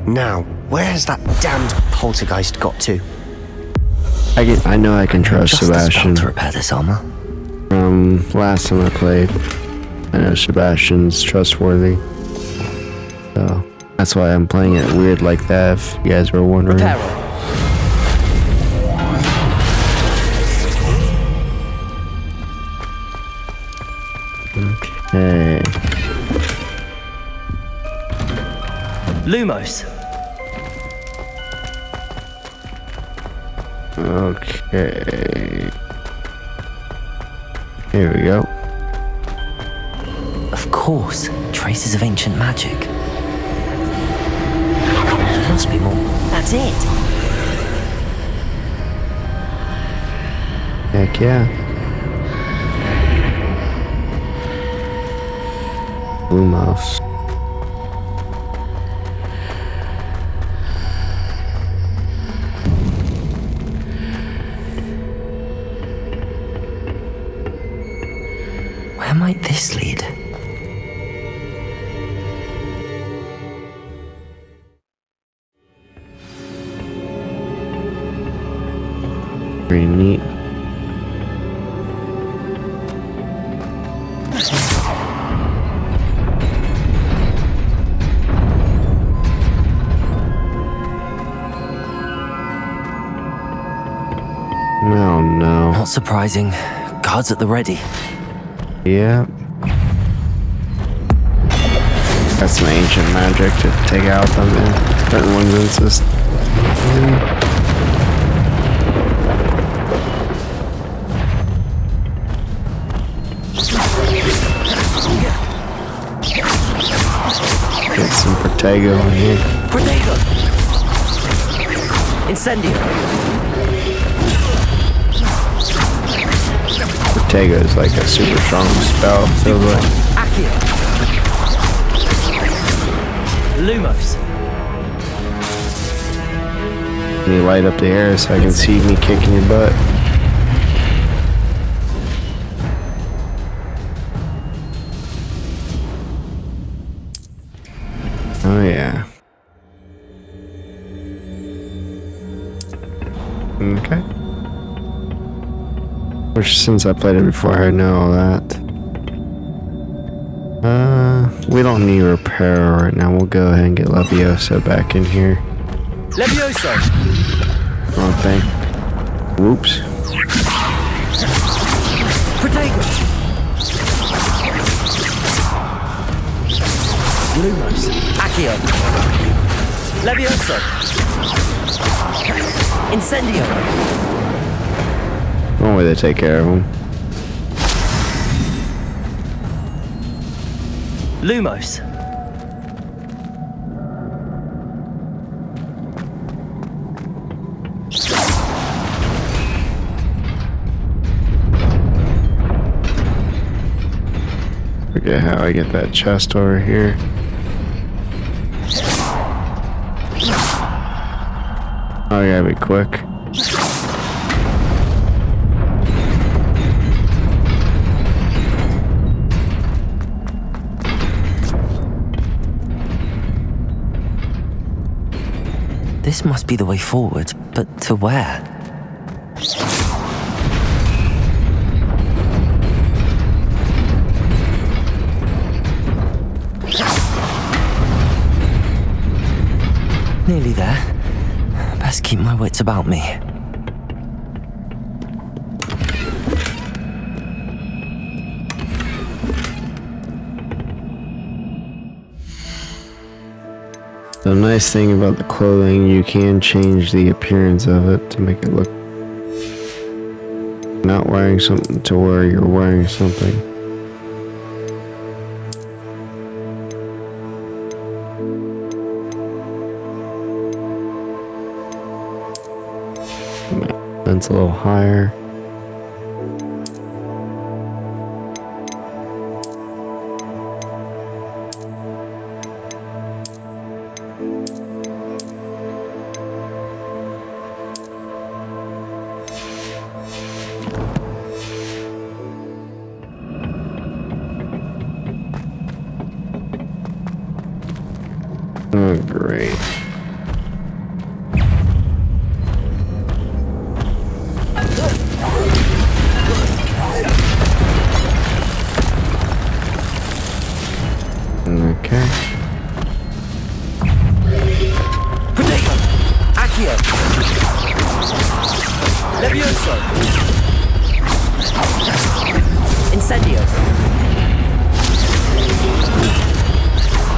[SPEAKER 15] Now, where's that damned poltergeist got to?
[SPEAKER 1] I know I can trust Sebastian.
[SPEAKER 3] To repair this armor.
[SPEAKER 1] From last time I played, I know Sebastian's trustworthy. So that's why I'm playing it weird like that, if you guys were wondering. Okay.
[SPEAKER 3] Lumos.
[SPEAKER 1] Okay. Here we go.
[SPEAKER 3] Of course, traces of ancient magic. There must be more. That's it.
[SPEAKER 1] Heck yeah. Blue mouse. Pretty neat. Oh no.
[SPEAKER 3] Not surprising. Guards at the ready.
[SPEAKER 1] Yeah. Got some ancient magic to take out them in certain ones insist. Get some Protego in here.
[SPEAKER 3] Protego! Incendio!
[SPEAKER 1] Protego is like a super strong spell, feels like.
[SPEAKER 3] Accio! Lumos!
[SPEAKER 1] Can you light up the air so I can see me kicking your butt? Oh yeah. Okay. Which, since I played it before, I know all that. We don't need repair right now. We'll go ahead and get Leviosa back in here.
[SPEAKER 3] Leviosa!
[SPEAKER 1] Wrong thing. Whoops.
[SPEAKER 3] Protego! Lumos! Accio! Leviosa! Incendio!
[SPEAKER 1] One way to take care of them.
[SPEAKER 3] Lumos!
[SPEAKER 1] Forget how I get that chest over here. Oh, I gotta be quick.
[SPEAKER 3] This must be the way forward, but to where? Nearly there. Best keep my wits about me.
[SPEAKER 1] The nice thing about the clothing, you can change the appearance of it to make it look not wearing something to where you're wearing something. That's a little higher. Oh, great. Okay.
[SPEAKER 3] Protego! Accio! Levioso! Incendio!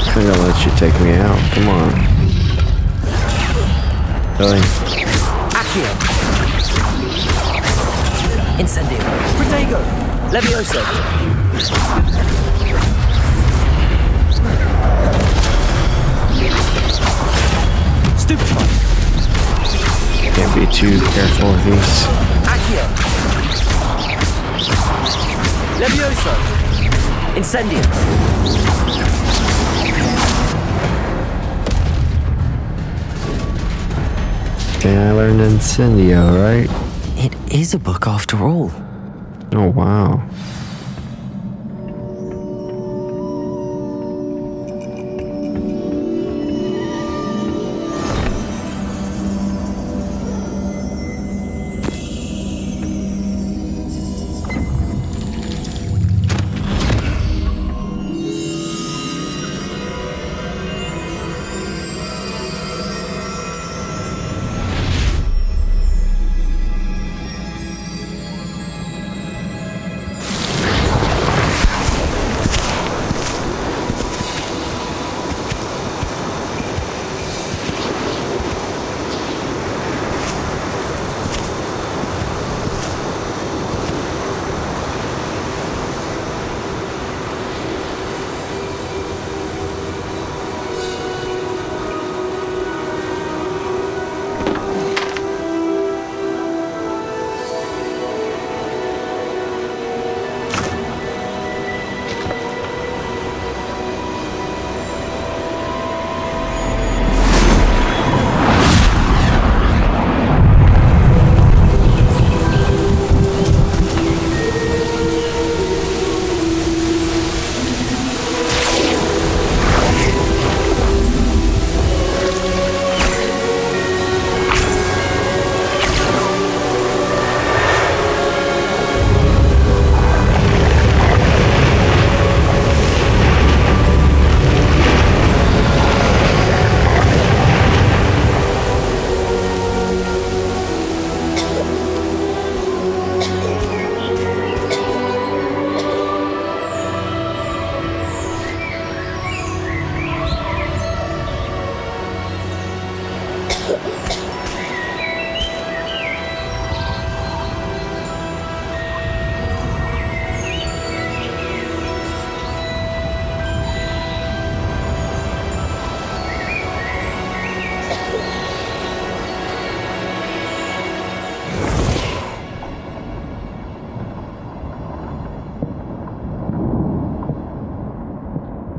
[SPEAKER 1] I'm gonna let you take me out. Come on. Really?
[SPEAKER 3] Accio! Incendio! Protego! Levioso! Stupefy!
[SPEAKER 1] Can't be too careful with these.
[SPEAKER 3] Accio! Levioso! Incendio!
[SPEAKER 1] Okay, I learned Incendio, right?
[SPEAKER 3] It is a book after all.
[SPEAKER 1] Oh, wow.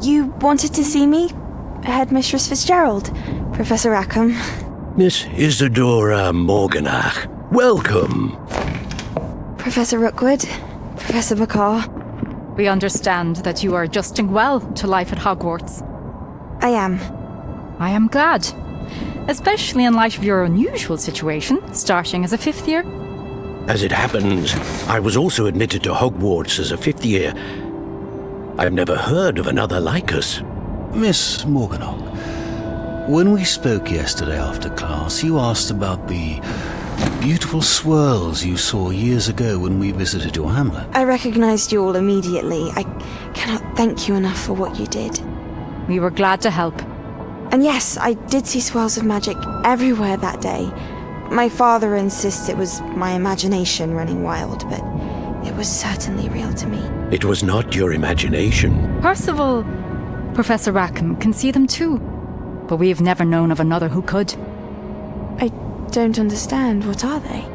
[SPEAKER 7] You wanted to see me? Headmistress Fitzgerald, Professor Rackham.
[SPEAKER 2] Miss Isadora Morganach, welcome.
[SPEAKER 7] Professor Rookwood, Professor McCaw.
[SPEAKER 17] We understand that you are adjusting well to life at Hogwarts.
[SPEAKER 7] I am.
[SPEAKER 17] I am glad. Especially in light of your unusual situation, starting as a 5th year.
[SPEAKER 2] As it happens, I was also admitted to Hogwarts as a 5th year. I've never heard of another like us.
[SPEAKER 23] Miss Morganach, when we spoke yesterday after class, you asked about the beautiful swirls you saw years ago when we visited your hamlet.
[SPEAKER 7] I recognized you all immediately. I cannot thank you enough for what you did.
[SPEAKER 17] We were glad to help.
[SPEAKER 7] And yes, I did see swirls of magic everywhere that day. My father insists it was my imagination running wild, but it was certainly real to me.
[SPEAKER 2] It was not your imagination.
[SPEAKER 17] Percival, Professor Rackham can see them too, but we have never known of another who could.
[SPEAKER 7] I don't understand. What are they?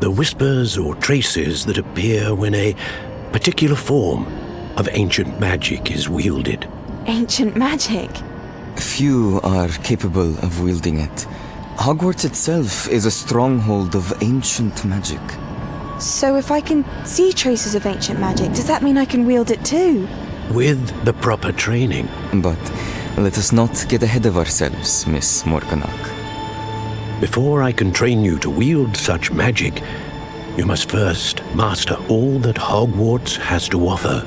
[SPEAKER 2] The whispers or traces that appear when a particular form of ancient magic is wielded.
[SPEAKER 7] Ancient magic?
[SPEAKER 24] Few are capable of wielding it. Hogwarts itself is a stronghold of ancient magic.
[SPEAKER 7] So if I can see traces of ancient magic, does that mean I can wield it too?
[SPEAKER 2] With the proper training.
[SPEAKER 24] But let us not get ahead of ourselves, Miss Morganach.
[SPEAKER 2] Before I can train you to wield such magic, you must first master all that Hogwarts has to offer.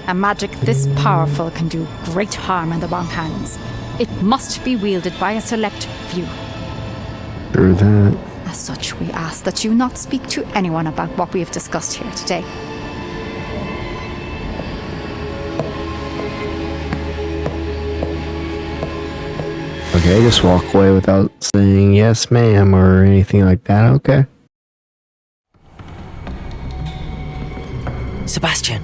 [SPEAKER 17] A magic this powerful can do great harm in the wrong hands. It must be wielded by a select few.
[SPEAKER 1] True that.
[SPEAKER 17] As such, we ask that you not speak to anyone about what we have discussed here today.
[SPEAKER 1] Okay, just walk away without saying yes, ma'am, or anything like that, okay?
[SPEAKER 3] Sebastian.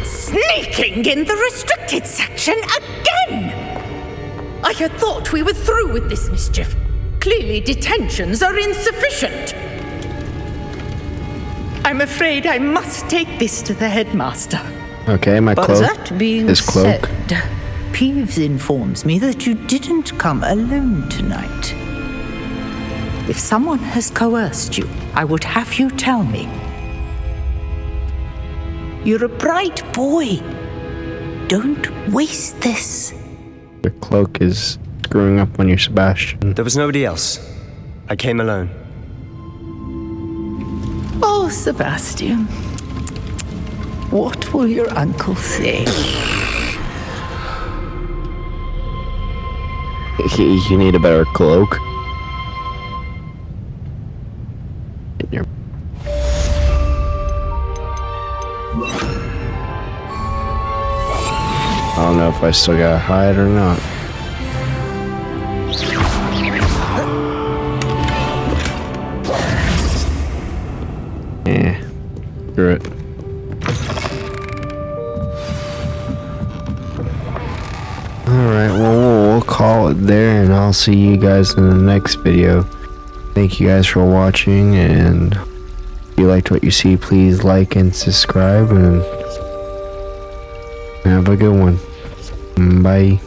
[SPEAKER 14] Sneaking in the restricted section again! I had thought we were through with this mischief. Clearly detentions are insufficient. I'm afraid I must take this to the headmaster.
[SPEAKER 1] Okay, my
[SPEAKER 14] But
[SPEAKER 1] cloak.
[SPEAKER 14] that being
[SPEAKER 1] His cloak.
[SPEAKER 14] said, Peeves informs me that you didn't come alone tonight. If someone has coerced you, I would have you tell me. You're a bright boy. Don't waste this.
[SPEAKER 1] Your cloak is screwing up on you, Sebastian.
[SPEAKER 15] There was nobody else. I came alone.
[SPEAKER 14] Oh, Sebastian. What will your uncle say?
[SPEAKER 1] You need a better cloak. I don't know if I still gotta hide or not. Yeah, screw it. Alright, well, we'll call it there, and I'll see you guys in the next video. Thank you guys for watching, and if you liked what you see, please like and subscribe, and have a good one. Bye.